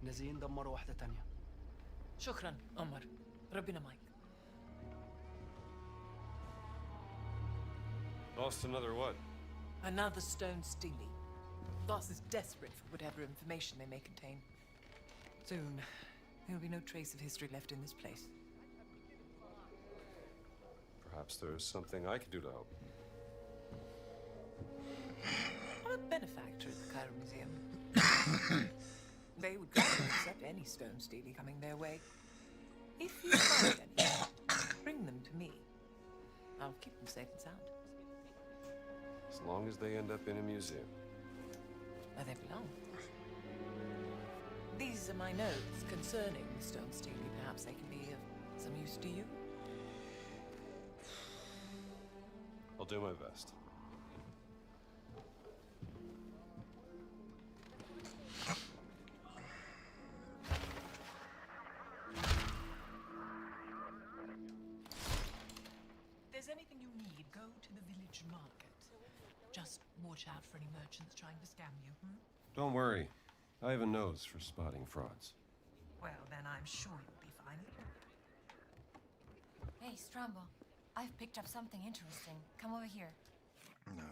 النازيين دمروا واحدة تانية. شكرا عمر. ربنا معك. Lost another what? Another stone stealing. Boss is desperate for whatever information they may contain. Soon, there'll be no trace of history left in this place. Perhaps there's something I could do to help. I'm a benefactor at the Cairo Museum. They would gladly accept any stone stealing coming their way. If you find any, bring them to me. I'll keep them safe and sound. As long as they end up in a museum. Where they belong. These are my notes concerning the stone stealing. Perhaps they can be of some use to you. I'll do my best. If there's anything you need, go to the village market. Just watch out for any merchants trying to scam you, Don't worry. I have a nose for spotting frauds. Well, then I'm sure you'll be fine. Hey, Strambo, I've picked up something interesting. Come over here. No.